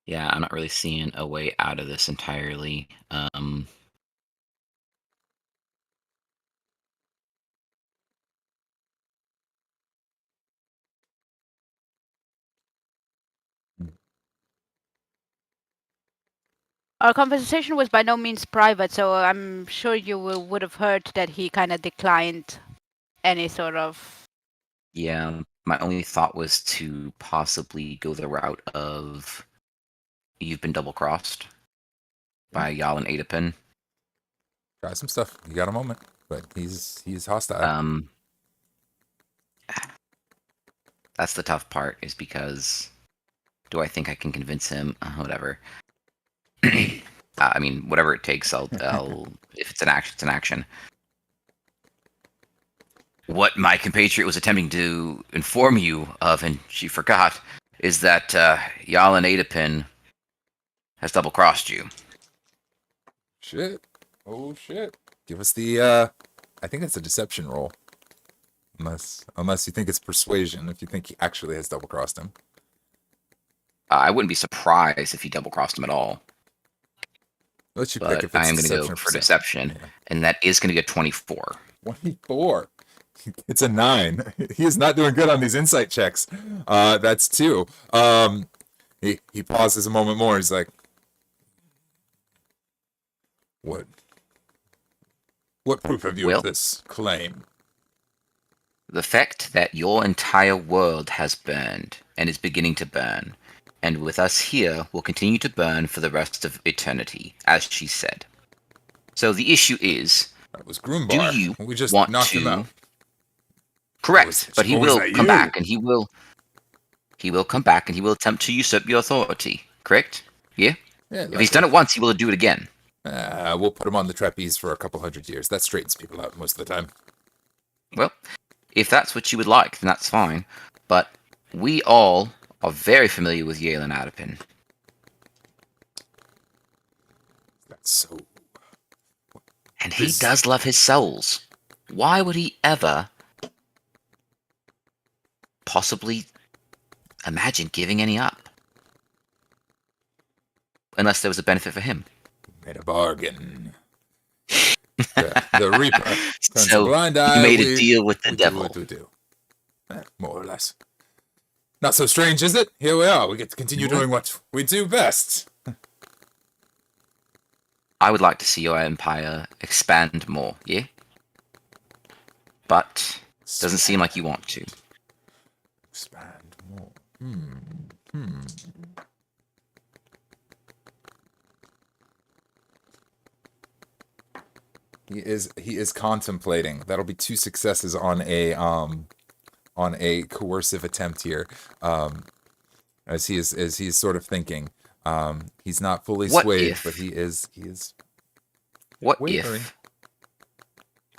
Yeah, I'm not really seeing a way out of this entirely. Our conversation was by no means private, so I'm sure you would have heard that he kind of declined any sort of. Yeah, my only thought was to possibly go the route of you've been double crossed by Jalin Aedipin. Try some stuff. You got a moment, but he's hostile. That's the tough part, is because do I think I can convince him? Whatever. I mean, whatever it takes, I'll if it's an action, it's an action. What my compatriot was attempting to inform you of, and she forgot, is that Jalin Aedipin has double-crossed you. Shit. Oh, shit. Give us the, I think that's a deception roll. Unless you think it's persuasion, if you think he actually has double-crossed him. I wouldn't be surprised if he double-crossed him at all. Let you pick But if it's I am going to deception go or for perception. deception, Yeah. and that is going to get 24. 24. It's a 9. He is not doing good on these insight checks. That's 2. He pauses a moment more. He's like, What proof have you Well, of this claim? the fact that your entire world has burned and is beginning to burn, and with us here will continue to burn for the rest of eternity, as she said. So the issue is, That was Groombar. do you We just want knocked him to... out. Correct, but he was will that come you? back, and he will come back, and he will attempt to usurp your authority. Correct? Yeah? Yeah, If he's done it once, he will do it again. We'll put him on the trapeze for a couple hundred years. That straightens people out most of the time. Well, if that's what you would like, then that's fine. But we all are very familiar with Jalin Aedipin. That's so... And he This- does love his souls. Why would he ever possibly imagine giving any up? Unless there was a benefit for him. Made a bargain. The Reaper turns So, a blind he eye. made a deal with the we devil. Do what we do. More or less. Not so strange, is it? Here we are. We get to continue doing what we do best. I would like to see your empire expand more, yeah? But doesn't seem like you want to. Expand more. He is contemplating. That'll be 2 successes on a coercive attempt here. As he's sort of thinking. He's not fully What swayed, if- but he is What wavering. if...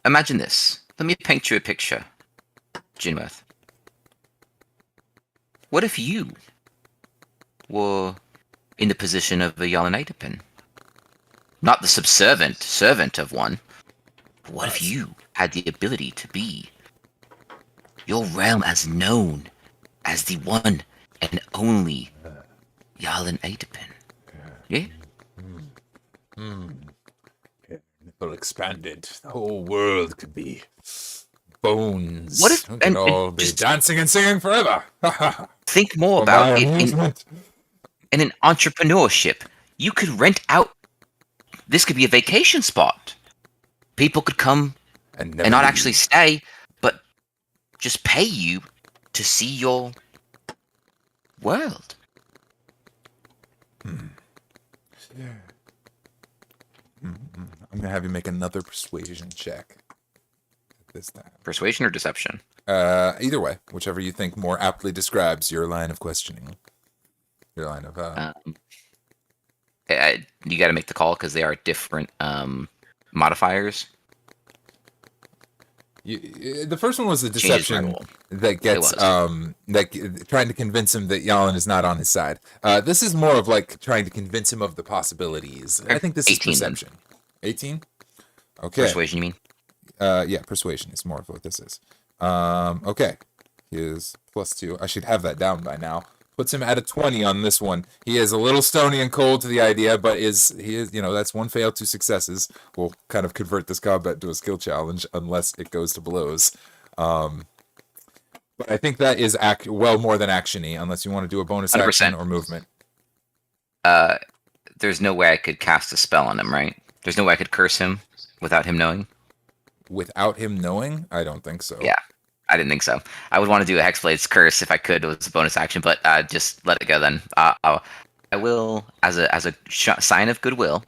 Imagine this. Let me paint you a picture, Jinworth. What if you were in the position of a Jalin Aedipin? Not the subservient servant of one. But what if you had the ability to be your realm as known as the one and only Jalin Aedipin? Yeah? Well, expanded. The whole world could be bones. What if- we could and all be just- dancing and singing forever? Think more For about my it amusement. in an entrepreneurship. You could rent out. This could be a vacation spot. People could come and and not actually stay, but just pay you to see your world. I'm gonna have you make another persuasion check this time. Persuasion or deception? Either way, whichever you think more aptly describes your line of questioning. Your line of You got to make the call because they are different modifiers. the first one was the Changes my deception roll. that gets trying to convince him that Jalin is not on his side. This is more of like trying to convince him of the possibilities. I think this is 18 then. perception. 18? Okay. Persuasion, you mean? Yeah, persuasion is more of what this is. Okay. He is +2. I should have that down by now. Puts him at a 20 on this one. He is a little stony and cold to the idea, but he is, that's 1 fail, 2 successes. We'll kind of convert this combat to a skill challenge unless it goes to blows. But I think that is well more than action-y, unless you want to do a bonus 100%. action or movement. There's no way I could cast a spell on him, right? There's no way I could curse him without him knowing. Without him knowing? I don't think so. Yeah. I didn't think so. I would want to do a Hexblade's Curse if I could. It was a bonus action, but just let it go then. I will, as a sign of goodwill,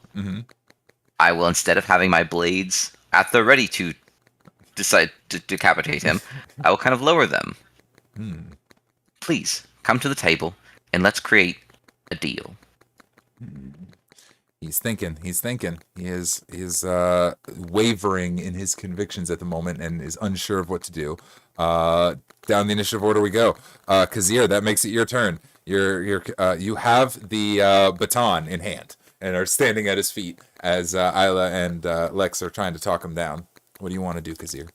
I will, instead of having my blades at the ready to decide to decapitate him, I will kind of lower them. Please, come to the table, and let's create a deal. He's thinking. He is wavering in his convictions at the moment and is unsure of what to do. Down the initiative order we go. Kazir, that makes it your turn. You have the baton in hand and are standing at his feet as Isla and Lex are trying to talk him down. What do you want to do, Kazir?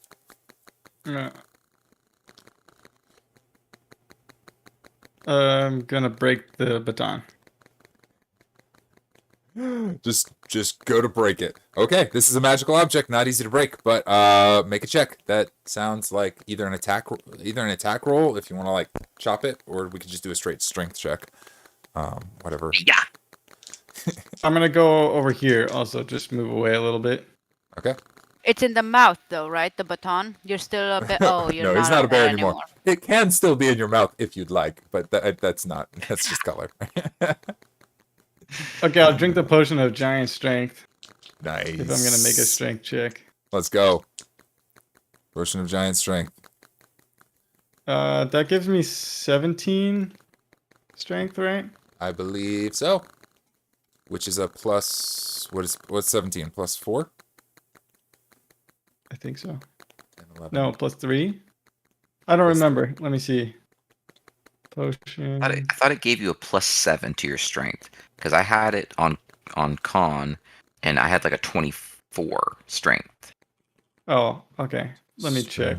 I'm gonna break the baton. Just go to break it. Okay, this is a magical object, not easy to break, but make a check. That sounds like either an attack roll if you want to like chop it, or we could just do a straight strength check. Whatever. Yeah. I'm gonna go over here. Also, just move away a little bit. Okay. It's in the mouth, though, right? The baton. You're still a bit. Oh, you're No, not. he's not a bear anymore. anymore. It can still be in your mouth if you'd like, but that's just color. Okay, I'll drink the potion of giant strength. Nice. If I'm gonna make a strength check. Let's go. Potion of giant strength. That gives me 17 strength, right? I believe so. Which is a plus. What's 17? Plus 4? I think so. And 11. No, plus 3. I don't remember. Let me see. Potion. I thought it gave you a +7 to your strength because I had it on con, and I had like a 24 strength. Oh, okay. Let me check.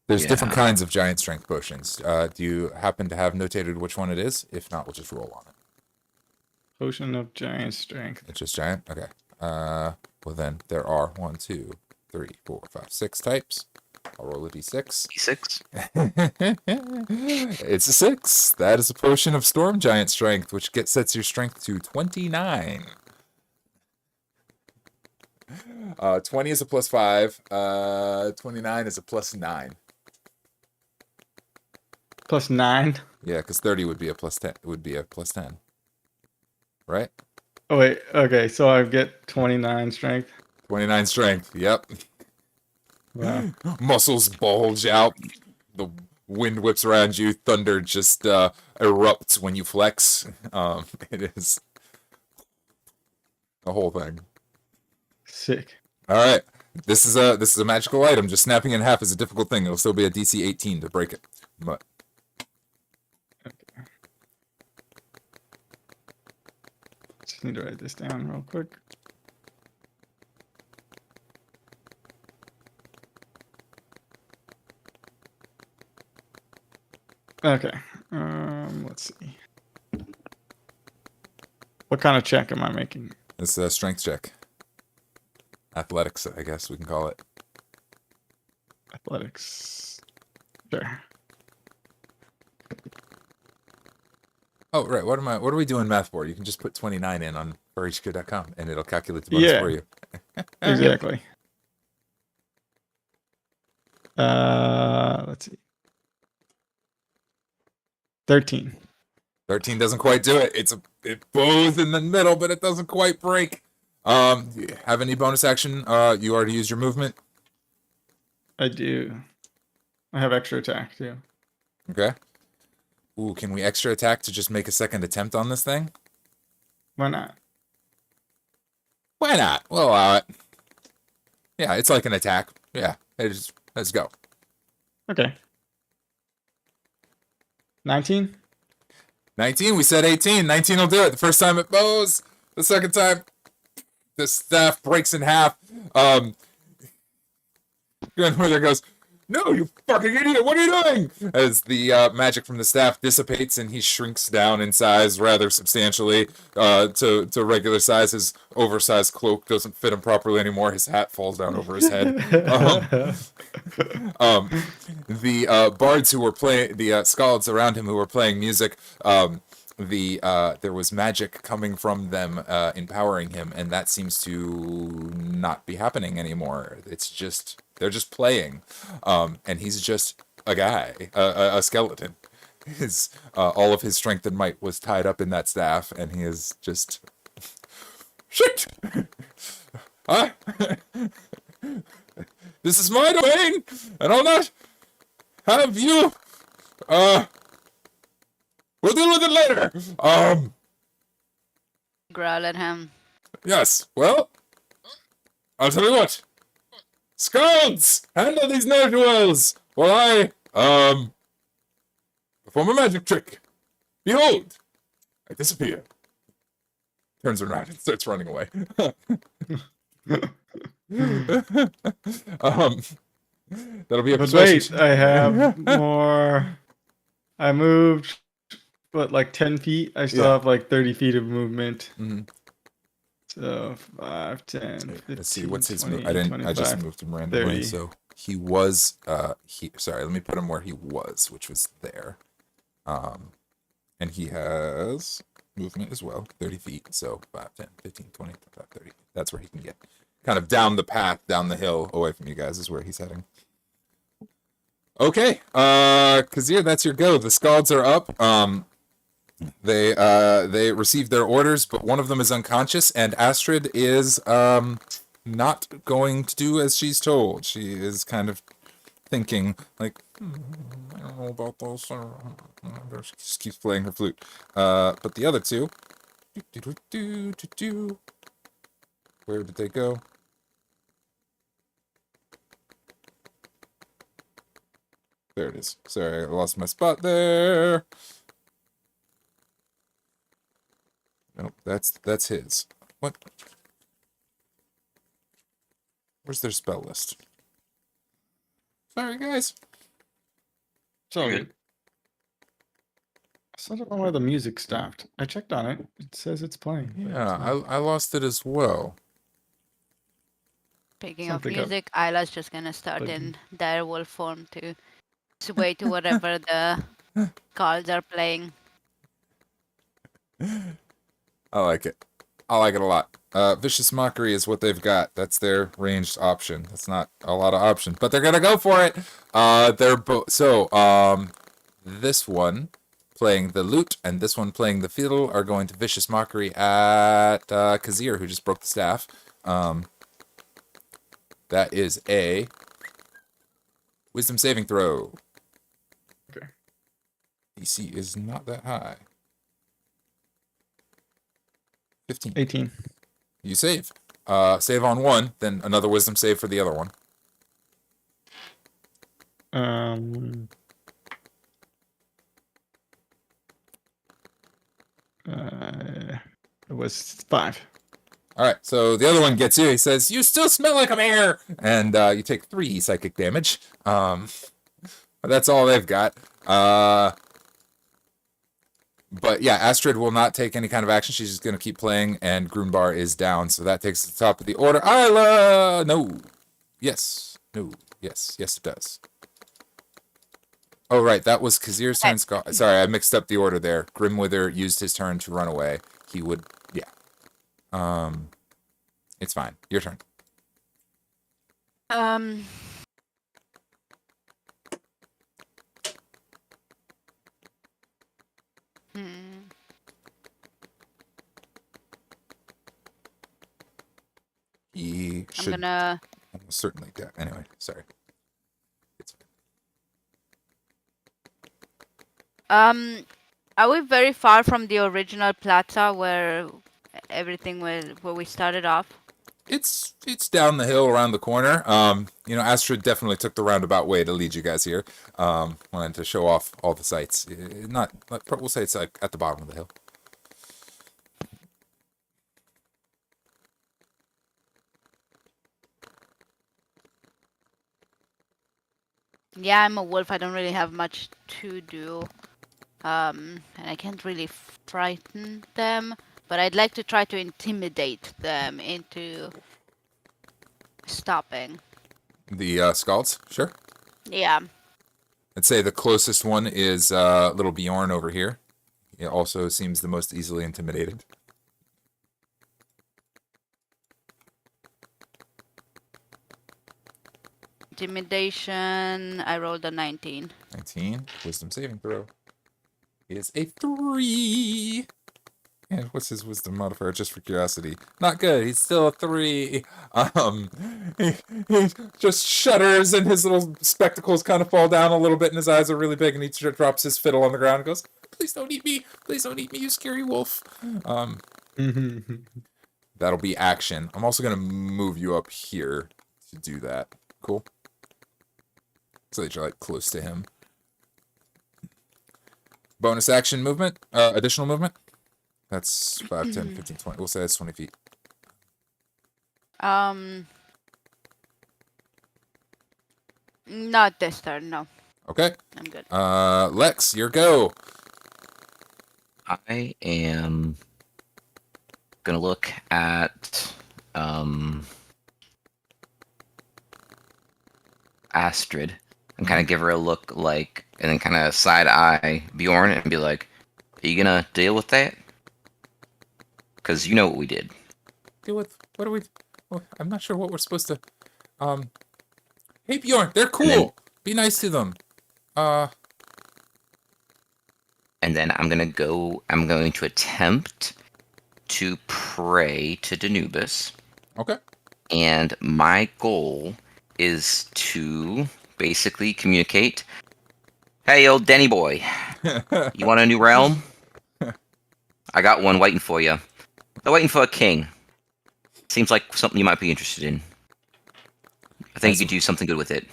There's Yeah. different kinds of giant strength potions. Do you happen to have notated which one it is? If not, we'll just roll on it. Potion of giant strength. It's just giant? Okay. Well then, there are 1, 2, 3, 4, 5, 6 types. I'll roll a d6. D6. It's a 6. That is a potion of storm giant strength, which sets your strength to 29. 20 is a +5. 29 is a +9. Plus 9. Yeah, because 30 would be a +10. Would be a +10. Right? Oh, wait. Okay, so I get 29 strength. 29 strength. Yep. Wow. Muscles bulge out. The wind whips around you. Thunder just erupts when you flex. It is the whole thing. Sick. All right. This is a magical item. Just snapping it in half is a difficult thing. It'll still be a DC 18 to break it. But Just need to write this down real quick. Okay. Let's see. What kind of check am I making? it's a strength check. Athletics, I guess we can call it. Athletics. Sure. Oh, right. What are we doing math for? You can just put 29 in on forhq.com and it'll calculate the bonus Yeah. for you. Exactly. Let's see. 13. 13 doesn't quite do it. It bows in the middle, but it doesn't quite break. You have any bonus action? You already used your movement. I do. I have extra attack too. Okay. Ooh, can we extra attack to just make a second attempt on this thing? Why not? Why not? We'll allow it. Yeah, it's like an attack. Yeah, let's go. Okay. 19? 19, we said 18. 19 will do it. The first time it bows. The second time, the staff breaks in half. Grandmother goes, "No, you fucking idiot! What are you doing?" As the magic from the staff dissipates and he shrinks down in size rather substantially to regular size. His oversized cloak doesn't fit him properly anymore. His hat falls down over his head. The bards who were playing, the skalds around him who were playing music, there was magic coming from them empowering him, and that seems to not be happening anymore. They're just playing, and he's just a guy, a skeleton. All of his strength and might was tied up in that staff, and he is just shit. Huh? This is my domain, and I'll not have you. We'll deal with it later. Growl at him. Yes. Well, I'll tell you what. Skalds, handle these ne'er-do-wells while I perform a magic trick. Behold! I disappear. Turns around and starts running away. That'll be a But persuasion. wait, I have more. I moved, what, like 10 feet? I still Yeah. have like 30 feet of movement. Mhm. So 5, 10, 15, Let's see, what's his 20, move? I just 25. moved him randomly, 30. so he was, sorry, let me put him where he was, which was there. And he has movement as well, 30 feet, so 5, 10, 15, 20, 25, 30. That's where he can get. Kind of down the path, down the hill, away from you guys is where he's heading. Okay, Kazir, that's your go. The Scalds are up. They received their orders, but one of them is unconscious, and Astrid is not going to do as she's told. She is kind of thinking like, I don't know about those. She just keeps playing her flute. But the other two, where did they go? There it is. Sorry, I lost my spot there. Nope, that's his. What? Where's their spell list? Sorry, guys. Sorry. I don't know why the music stopped. I checked on it. It says it's playing. but Yeah, it's not. I lost it as well. Speaking of Something up. music, Isla's just gonna start But- in dire wolf form to sway to whatever the cards are playing. I like it. I like it a lot. Vicious Mockery is what they've got. That's their ranged option. That's not a lot of options, but they're gonna go for it. They're both this one playing the lute and this one playing the fiddle are going to Vicious Mockery at Kazir, who just broke the staff. That is a wisdom saving throw. Okay. DC is not that high. 15. 18. You save. Save on one, then another wisdom save for the other one. It was 5. All right, so the other one gets you. He says, "You still smell like a mayor," and you take 3 psychic damage. That's all they've got. But yeah, Astrid will not take any kind of action. She's just gonna keep playing, and Grunbar is down, so that takes the top of the order. Isla, no, yes, no, yes, it does. Oh right, that was Kazir's turn. Sorry, I mixed up the order there. Grimwither used his turn to run away. He would, yeah. It's fine. Your turn. He I'm should gonna. almost certainly die. Anyway, sorry. It's Are we very far from the original plaza where everything was, where we started off? It's down the hill around the corner. Astrid definitely took the roundabout way to lead you guys here. Wanted to show off all the sites. We'll say it's like at the bottom of the hill. Yeah, I'm a wolf. I don't really have much to do. And I can't really frighten them. But I'd like to try to intimidate them into stopping. The Scalds, sure. Yeah. I'd say the closest one is little Bjorn over here. He also seems the most easily intimidated. Intimidation. I rolled a 19. 19. Wisdom saving throw is a 3. And what's his wisdom modifier, just for curiosity? Not good. He's still a 3. He just shudders, and his little spectacles kind of fall down a little bit, and his eyes are really big, and he drops his fiddle on the ground and goes, "Please don't eat me. Please don't eat me, you scary wolf." That'll be action. I'm also going to move you up here to do that. Cool. So that you're, like, close to him. Bonus action movement, additional movement. That's 5, 10, 15, 20. We'll say that's 20 feet. Not this turn, no. Okay. I'm good. Lex, your go. I am gonna look at Astrid and kind of give her a look like, and then kind of side eye Bjorn and be like, "Are you gonna deal with that? Because you know what we did." Deal with what are we? Oh, I'm not sure what we're supposed to. Hey Bjorn, they're cool. then- Be nice to them. And then I'm going to attempt to pray to Danubis. Okay. And my goal is to basically communicate, "Hey, old Denny boy, you want a new realm? I got one waiting for you. They're waiting for a king. Seems like something you might be interested in. I think you could do something good with it."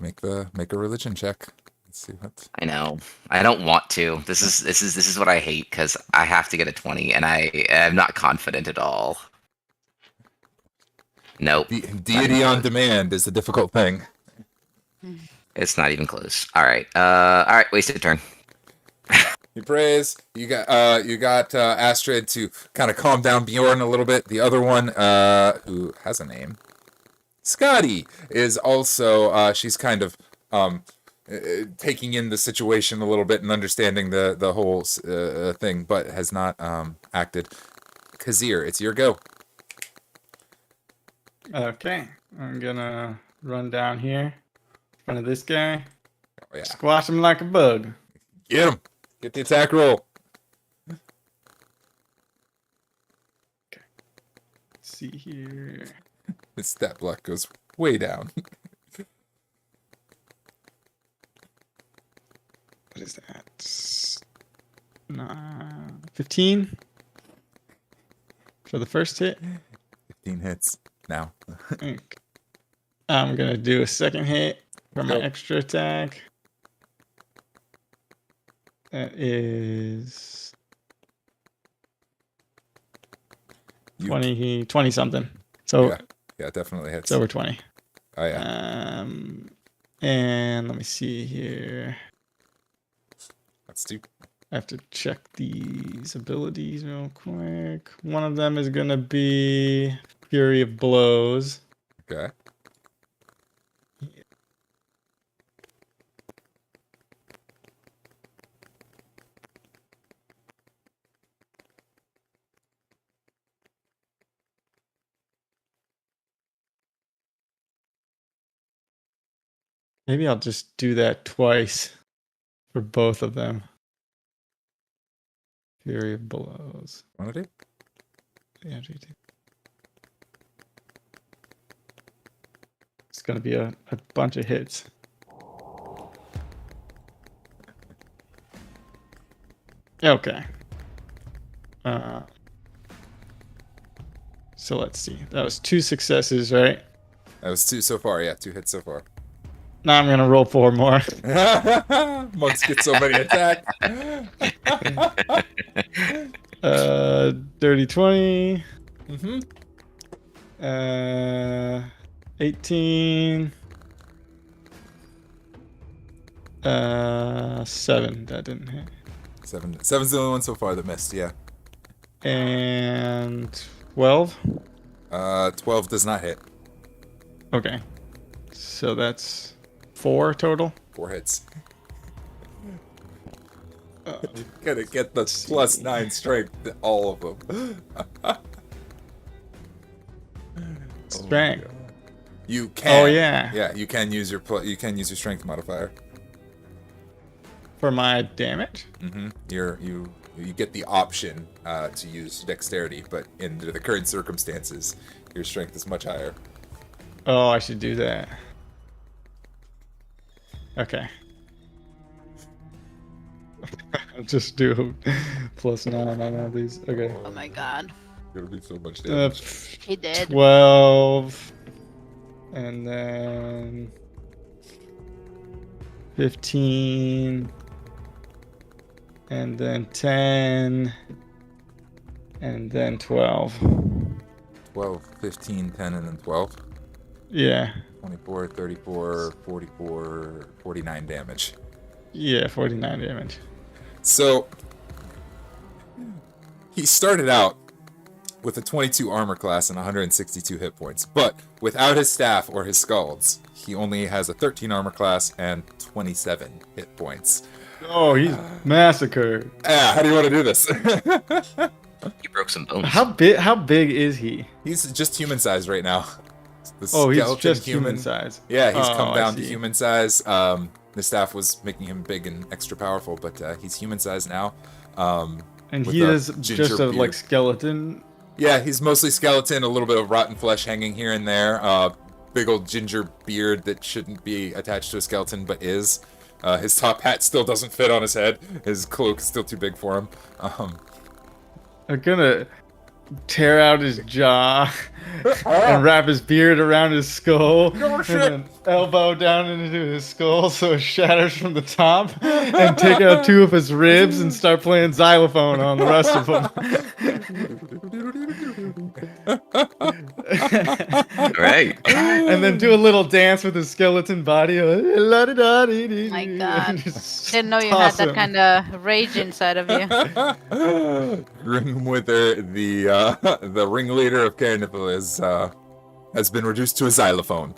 Make a religion check. Let's see what. I know. I don't want to. This is what I hate, because I have to get a 20, and I am not confident at all. Nope. Deity on demand is a difficult thing. It's not even close. All right, wasted turn. You praise. You got Astrid to kind of calm down Bjorn a little bit. The other one, who has a name, Scotty, is also she's kind of taking in the situation a little bit and understanding the whole thing, but has not acted. Kazir, it's your go. Okay, I'm gonna run down here in front of this guy. Oh, yeah. Squash him like a bug. Get him. Get the attack roll. Let's see here. His stat block goes way down. What is that? 15 for the first hit. 15 hits now. Okay. I'm gonna do a second hit for my extra attack. That is 20 something. So yeah, definitely hits. it's over 20. Oh yeah. And let me see here. Let's do. I have to check these abilities real quick. One of them is gonna be Fury of Blows. Okay. Maybe I'll just do that twice for both of them. Fury of Blows. Want to do? Yeah, it's gonna be a bunch of hits. Okay. So let's see. That was 2 successes, right? That was 2 so far. Yeah, 2 hits so far. Now I'm gonna roll 4 more. Monks get so many attacks. Dirty 20. Mm-hmm. 18. 7. That didn't hit. 7's the only one so far that missed. Yeah. And 12. 12 does not hit. Okay. So that's 4 total. 4 hits. Gonna get the +9 strength to all of them. Strength. You can. Oh yeah. Yeah, you can use your strength modifier. For my damage. Mm-hmm. You get the option to use dexterity, but in the current circumstances, your strength is much higher. Oh, I should do that. Okay. I'll just do +9 on all these. Okay. Oh my god. Gonna be so much damage. He did. 12. And then 15. And then 10. And then 12. 12, 15, 10, and then 12. Yeah. 24, 34, 44, 49 damage. Yeah, 49 damage. So, he started out with a 22 armor class and 162 hit points, but without his staff or his scalds, he only has a 13 armor class and 27 hit points. Oh, he's massacred. Yeah, how do you want to do this? He broke some bones. How big is he? He's just human size right now. The Oh, he's skeleton just human size. Yeah, he's Oh, come I down to see. human size. The staff was making him big and extra powerful, but he's human size now. And with he a is ginger just a beard. skeleton. Yeah, he's mostly skeleton, a little bit of rotten flesh hanging here and there. Big old ginger beard that shouldn't be attached to a skeleton, but is. His top hat still doesn't fit on his head. His cloak is still too big for him. I'm gonna tear out his jaw and wrap his beard around his skull and then elbow down into his skull so it shatters from the top and take out 2 of his ribs and start playing xylophone on the rest of them. Right. And then do a little dance with his skeleton body. Oh my god. Didn't know you had that kind of rage inside of you. Grimwither, the ringleader of Cairnifl, has been reduced to a xylophone.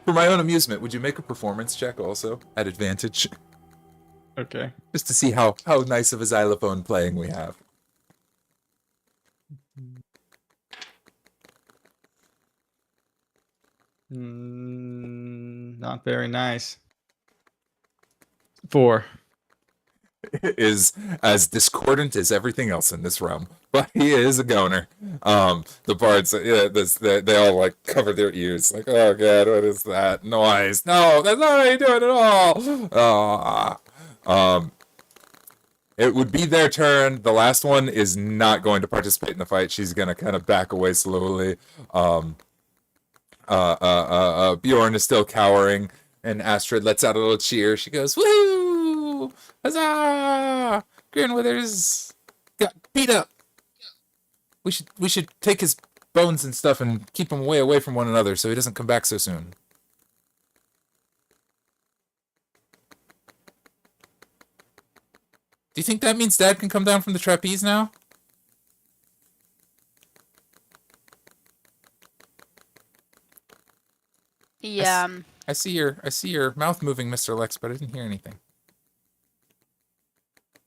For my own amusement, would you make a performance check also at advantage, Okay. just to see how nice of a xylophone playing we have? Not very nice. 4. Is as discordant as everything else in this realm, but he is a goner. The bards, they all like cover their ears, like, oh god, what is that noise? No, that's not how you do it at all. It would be their turn. The last one is not going to participate in the fight. She's gonna kind of back away slowly. Bjorn is still cowering, and Astrid lets out a little cheer. She goes, "Woo! Huzzah! Grinwither's got beat up. We should take his bones and stuff and keep him way away from one another so he doesn't come back so soon." Do you think that means Dad can come down from the trapeze now? Yeah. I see your mouth moving, Mr. Lex, but I didn't hear anything.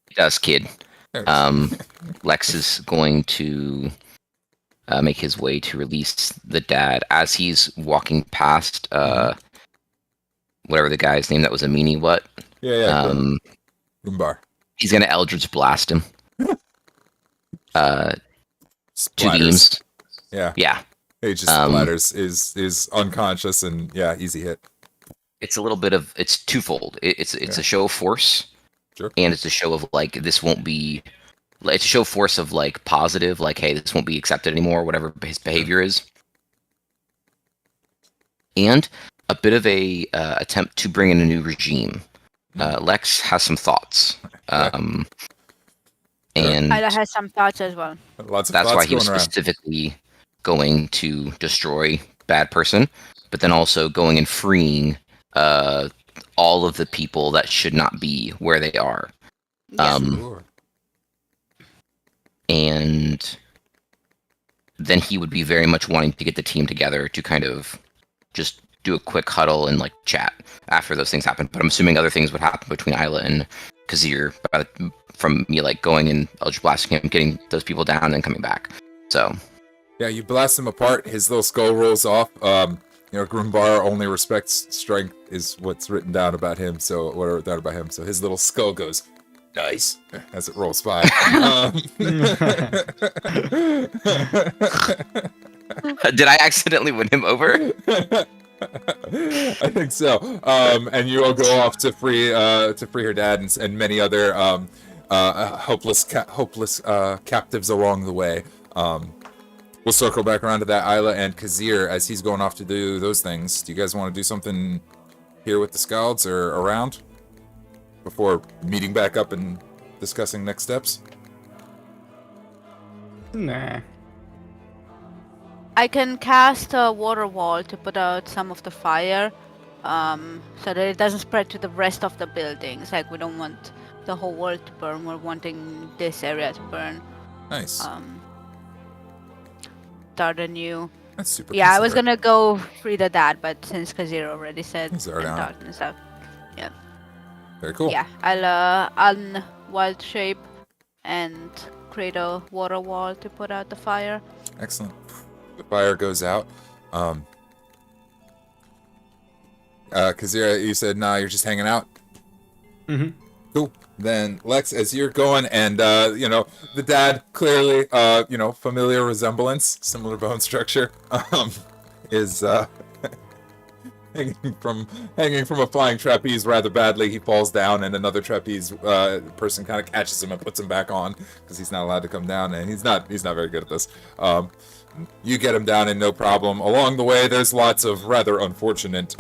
He does, kid. There it is. Lex is going to make his way to release the dad as he's walking past whatever the guy's name that was a meanie what. Yeah. Goombar. He's gonna Eldritch Blast him. 2 Splatters. beams. Yeah. Yeah. He just splatters, is unconscious, and yeah, easy hit. It's a little bit of it's twofold. It's a show of force, Sure. and it's a show of like this won't be. It's a show of force of like positive, like hey, this won't be accepted anymore, whatever his behavior is, and a bit of a attempt to bring in a new regime. Lex has some thoughts, and Ida has some thoughts as well. Lots of that's thoughts why he was going around. specifically going to destroy bad person, but then also going and freeing all of the people that should not be where they are. Sure. And then he would be very much wanting to get the team together to kind of just do a quick huddle and like chat after those things happen. But I'm assuming other things would happen between Isla and Kazir from me like going and Eldritch blasting him, getting those people down, and then coming back. So Yeah, you blast him apart. His little skull rolls off. Grumbar only respects strength, is what's written down about him. So what I wrote down about him. So his little skull goes nice as it rolls by. did I accidentally win him over? I think so. And you all go off to free her dad and many other hopeless captives along the way. We'll circle back around to that Isla and Kazir as he's going off to do those things. Do you guys want to do something here with the Scalds or around? before meeting back up and discussing next steps? Nah. I can cast a water wall to put out some of the fire, so that it doesn't spread to the rest of the buildings. Like, we don't want the whole world to burn. We're wanting this area to burn. Nice. Start anew. That's super. Yeah, I was considerate. gonna go free the dad, but since Kazir already said He's and already on it. talked and stuff, Very cool. yeah, I'll unwild shape and create a water wall to put out the fire. Excellent. The fire goes out. Kazira, you said, nah, you're just hanging out. Mm-hmm. Cool. Then, Lex, as you're going, and, the dad, clearly, familiar resemblance, similar bone structure, is, hanging from a flying trapeze rather badly. He falls down, and another trapeze person kind of catches him and puts him back on, because he's not allowed to come down, and he's not very good at this. You get him down and no problem. Along the way, there's lots of rather unfortunate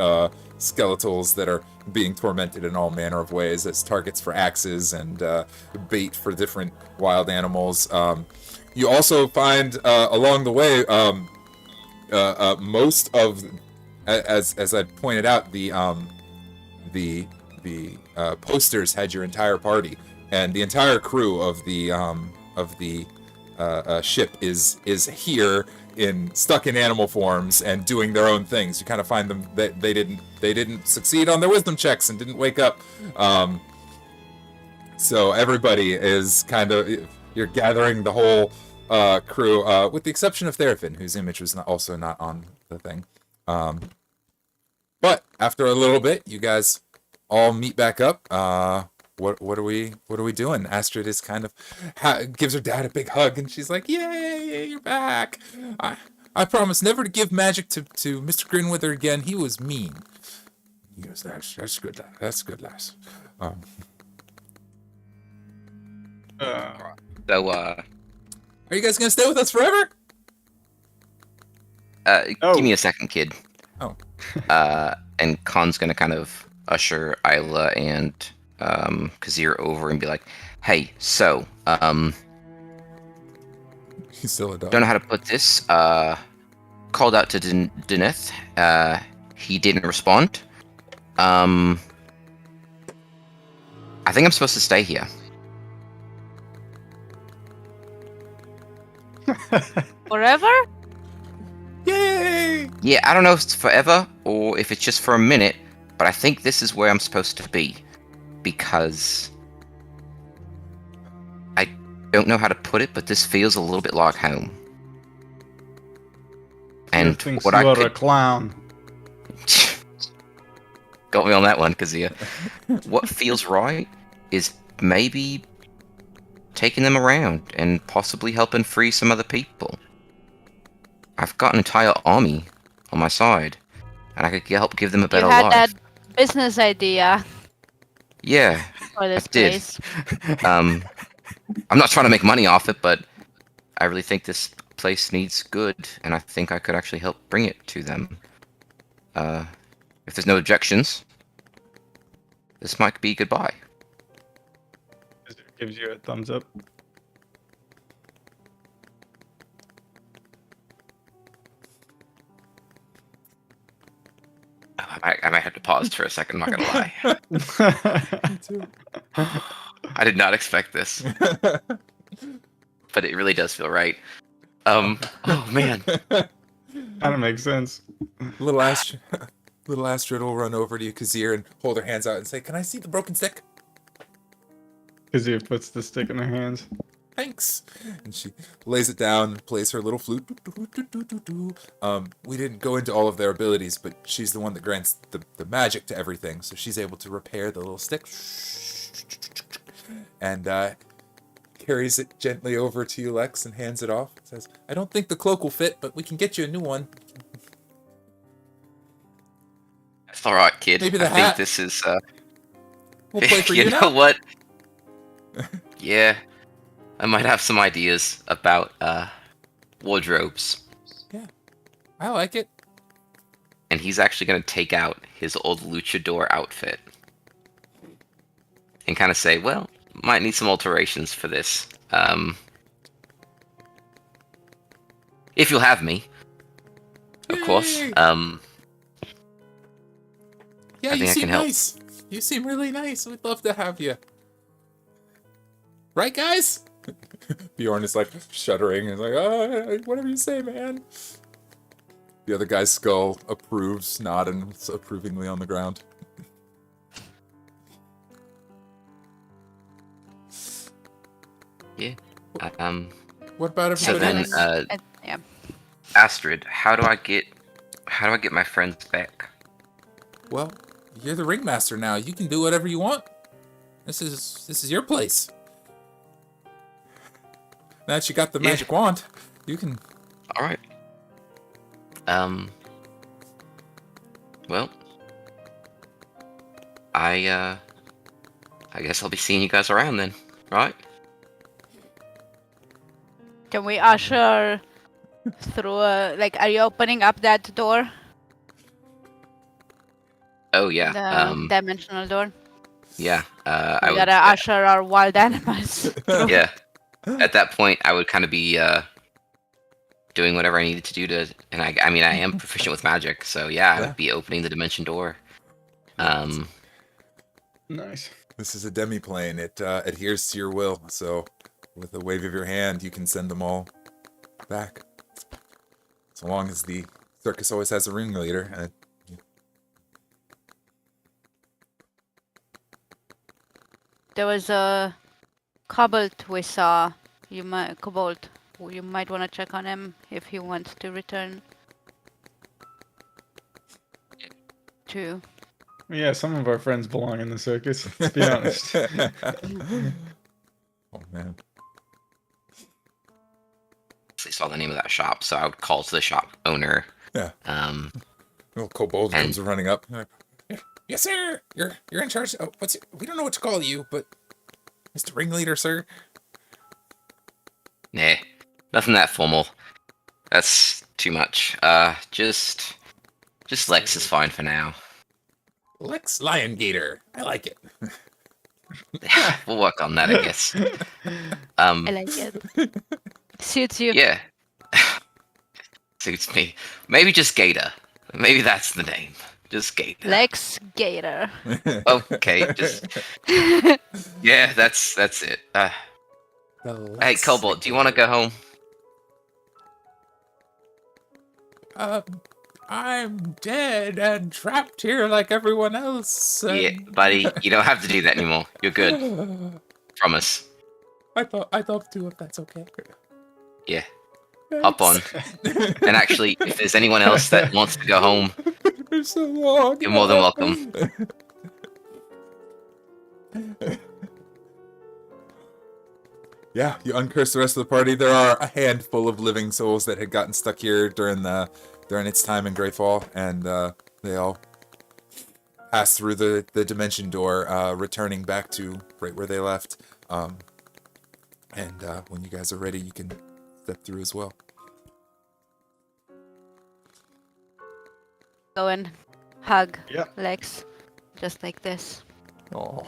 skeletals that are being tormented in all manner of ways as targets for axes and bait for different wild animals. You also find along the way most of, as I pointed out, the posters had your entire party, and the entire crew of the ship is here stuck in animal forms and doing their own things. You kind of find them that they didn't succeed on their wisdom checks and didn't wake up. So everybody is kind of, you're gathering the whole crew, with the exception of Therafin, whose image was also not on the thing. But after a little bit, you guys all meet back up. What are we doing? Astrid is kind of gives her dad a big hug, and she's like, "Yay, you're back! I promise never to give magic to Mr. Grinwither again. He was mean." He goes, "That's good. That's good, lass." So, Are you guys gonna stay with us forever? give me a second, kid. Oh. And Khan's gonna kind of usher Isla and Kazir over and be like, "Hey, so, He's still a dog. don't know how to put this. Called out to Deneth. He didn't respond. I think I'm supposed to stay here." Forever? Yay! Yeah, I don't know if it's forever or if it's just for a minute, but I think this is where I'm supposed to be. Because I don't know how to put it, but this feels a little bit like home. And thinks what you I are could... a clown. Got me on that one, Kazia. What feels right is maybe taking them around and possibly helping free some other people. I've got an entire army on my side, and I could help give them a better You had life. that business idea Yeah, for this I did. place. I'm not trying to make money off it, but I really think this place needs good, and I think I could actually help bring it to them. If there's no objections, this might be goodbye. Gives you a thumbs up. I might have to pause for a second, I'm not gonna lie. I did not expect this, but it really does feel right. Oh man. Kind of makes sense. Little Astrid will run over to you, Kazir, and hold her hands out and say, "Can I see the broken stick?" Because he puts the stick in her hands. Thanks. And she lays it down and plays her little flute. We didn't go into all of their abilities, but she's the one that grants the magic to everything, so she's able to repair the little stick. And carries it gently over to you, Lex, and hands it off. Says, "I don't think the cloak will fit, but we can get you a new one." That's alright, kid. Maybe the I hat. think this is We'll play for you you know now. what? Yeah. I might have some ideas about wardrobes. Yeah, I like it. And he's actually gonna take out his old luchador outfit. and kind of say, well, might need some alterations for this. If you'll have me, of course. Yay! Yeah, I you think I seem can help. nice. You seem really nice. We'd love to have you. Right, guys? Bjorn is like shuddering and like, oh, whatever you say, man. The other guy's skull approves, nodding approvingly on the ground. Yeah. What about So everybody then, else? Yeah. Astrid, how do I get my friends back? Well, you're the ringmaster now. You can do whatever you want. This is your place. Now that you got the Yeah. magic wand, you can. All right. Well, I guess I'll be seeing you guys around then, right? Can we usher through are you opening up that door? Oh yeah. The dimensional door? Yeah. I We would. gotta usher our wild animals through. Yeah. At that point, I would kind of be doing whatever I needed to do to, and I mean, I am proficient with magic, so yeah, I Yeah. would be opening the dimension door. Nice. This is a demi-plane. It adheres to your will, so with a wave of your hand, you can send them all back. So long as the circus always has a ringleader. And There was a kobold we saw. You might want to check on him if he wants to return. To Yeah, some of our friends belong in the circus. Let's be honest. oh man. They saw the name of that shop, so I would call to the shop owner. Yeah. Little kobold And- comes running up. Yes, sir. You're in charge. Oh, we don't know what to call you, but Mr. Ringleader, sir. Nah, nothing that formal. That's too much. Just Lex is fine for now. Lex Liongator. I like it. We'll work on that, I guess. I like it. Suits you. Yeah. Suits me. Maybe just Gator. Maybe that's the name. Just Gator. Lex Gator. Okay, just yeah, that's it. Hey, Cobalt, do you want to go home? I'm dead and trapped here like everyone else. Yeah, buddy, you don't have to do that anymore. You're good. Promise. I'd love to if that's okay. Yeah. Hop on. And actually, if there's anyone else that wants to go home, For so long. you're more than welcome. Yeah, you uncurse the rest of the party. There are a handful of living souls that had gotten stuck here during its time in Greyfall, and they all pass through the dimension door, returning back to right where they left. And when you guys are ready, you can step through as well. Go and hug Yeah. Lex. Just like this. Oh,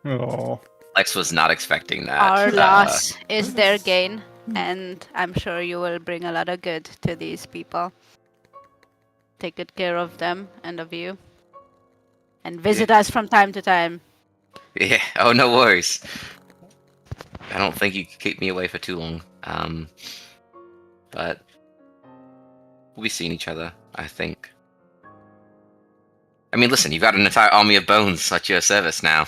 Oh. Lex was not expecting that. Our loss is their gain, and I'm sure you will bring a lot of good to these people. Take good care of them and of you. And visit us from time to time. Yeah. Oh, no worries. I don't think you can keep me away for too long. But we'll be seeing each other, I think. I mean, listen, you've got an entire army of bones at your service now.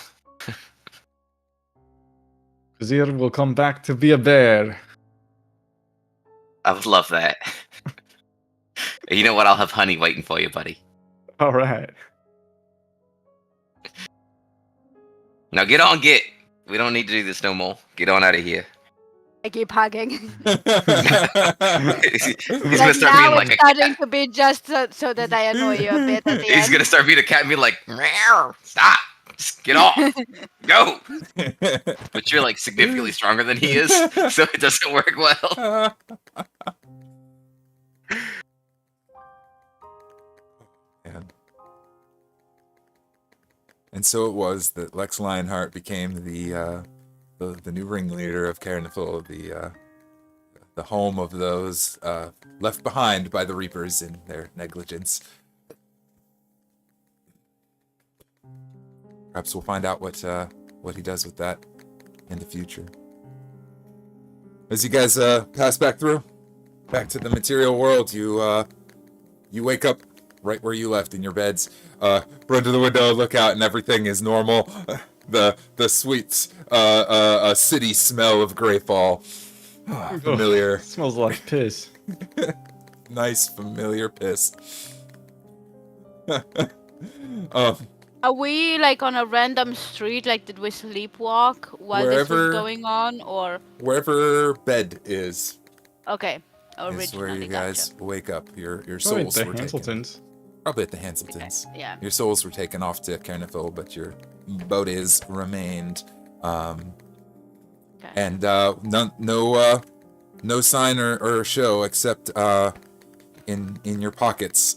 Vizier will come back to be a bear. I would love that. You know what? I'll have honey waiting for you, buddy. All right. Now get on, get. We don't need to do this no more. Get on out of here. I keep hugging. He's gonna Like start now being like it's a starting cat. to be just so that I annoy you a bit at the He's end. gonna start being a cat and be like, "Meow, stop, just get off, go." But you're like significantly stronger than he is, so it doesn't work well. Man. And so it was that Lex Lionheart became the new ringleader of Cairnifl, the home of those left behind by the Reapers in their negligence. Perhaps we'll find out what he does with that in the future. As you guys pass back through, back to the material world, you wake up right where you left in your beds. Run to the window, look out, and everything is normal. The sweet city smell of Greyfall. Familiar. Smells like piss. Nice, familiar piss. Are we like on a random street? Like, did we sleepwalk while this Wherever- was going on, or Wherever bed is okay? where Originally, you guys wake up. Your Probably souls the were taken. Hanseltons. Probably at the gotcha. Hanseltons. Okay, yeah. Your souls were taken off to Cairnifl, but your bodies remained. Okay. And no sign or show except in your pockets.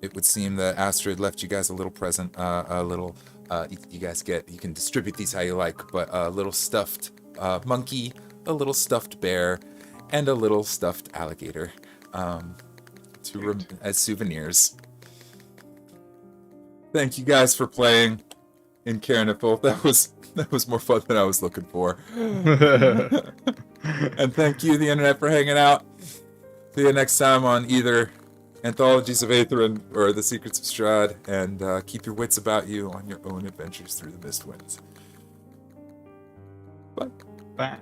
It would seem that Astrid left you guys a little present, a little. You guys get. You can distribute these how you like, but a little stuffed monkey, a little stuffed bear, and a little stuffed alligator, as souvenirs. Thank you guys for playing in Cairnifl. That was more fun than I was looking for. And thank you, the internet, for hanging out. See you next time on either Anthologies of Athrend or the Secrets of Strahd, and keep your wits about you on your own adventures through the Mistwinds. Bye. Bye.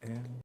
And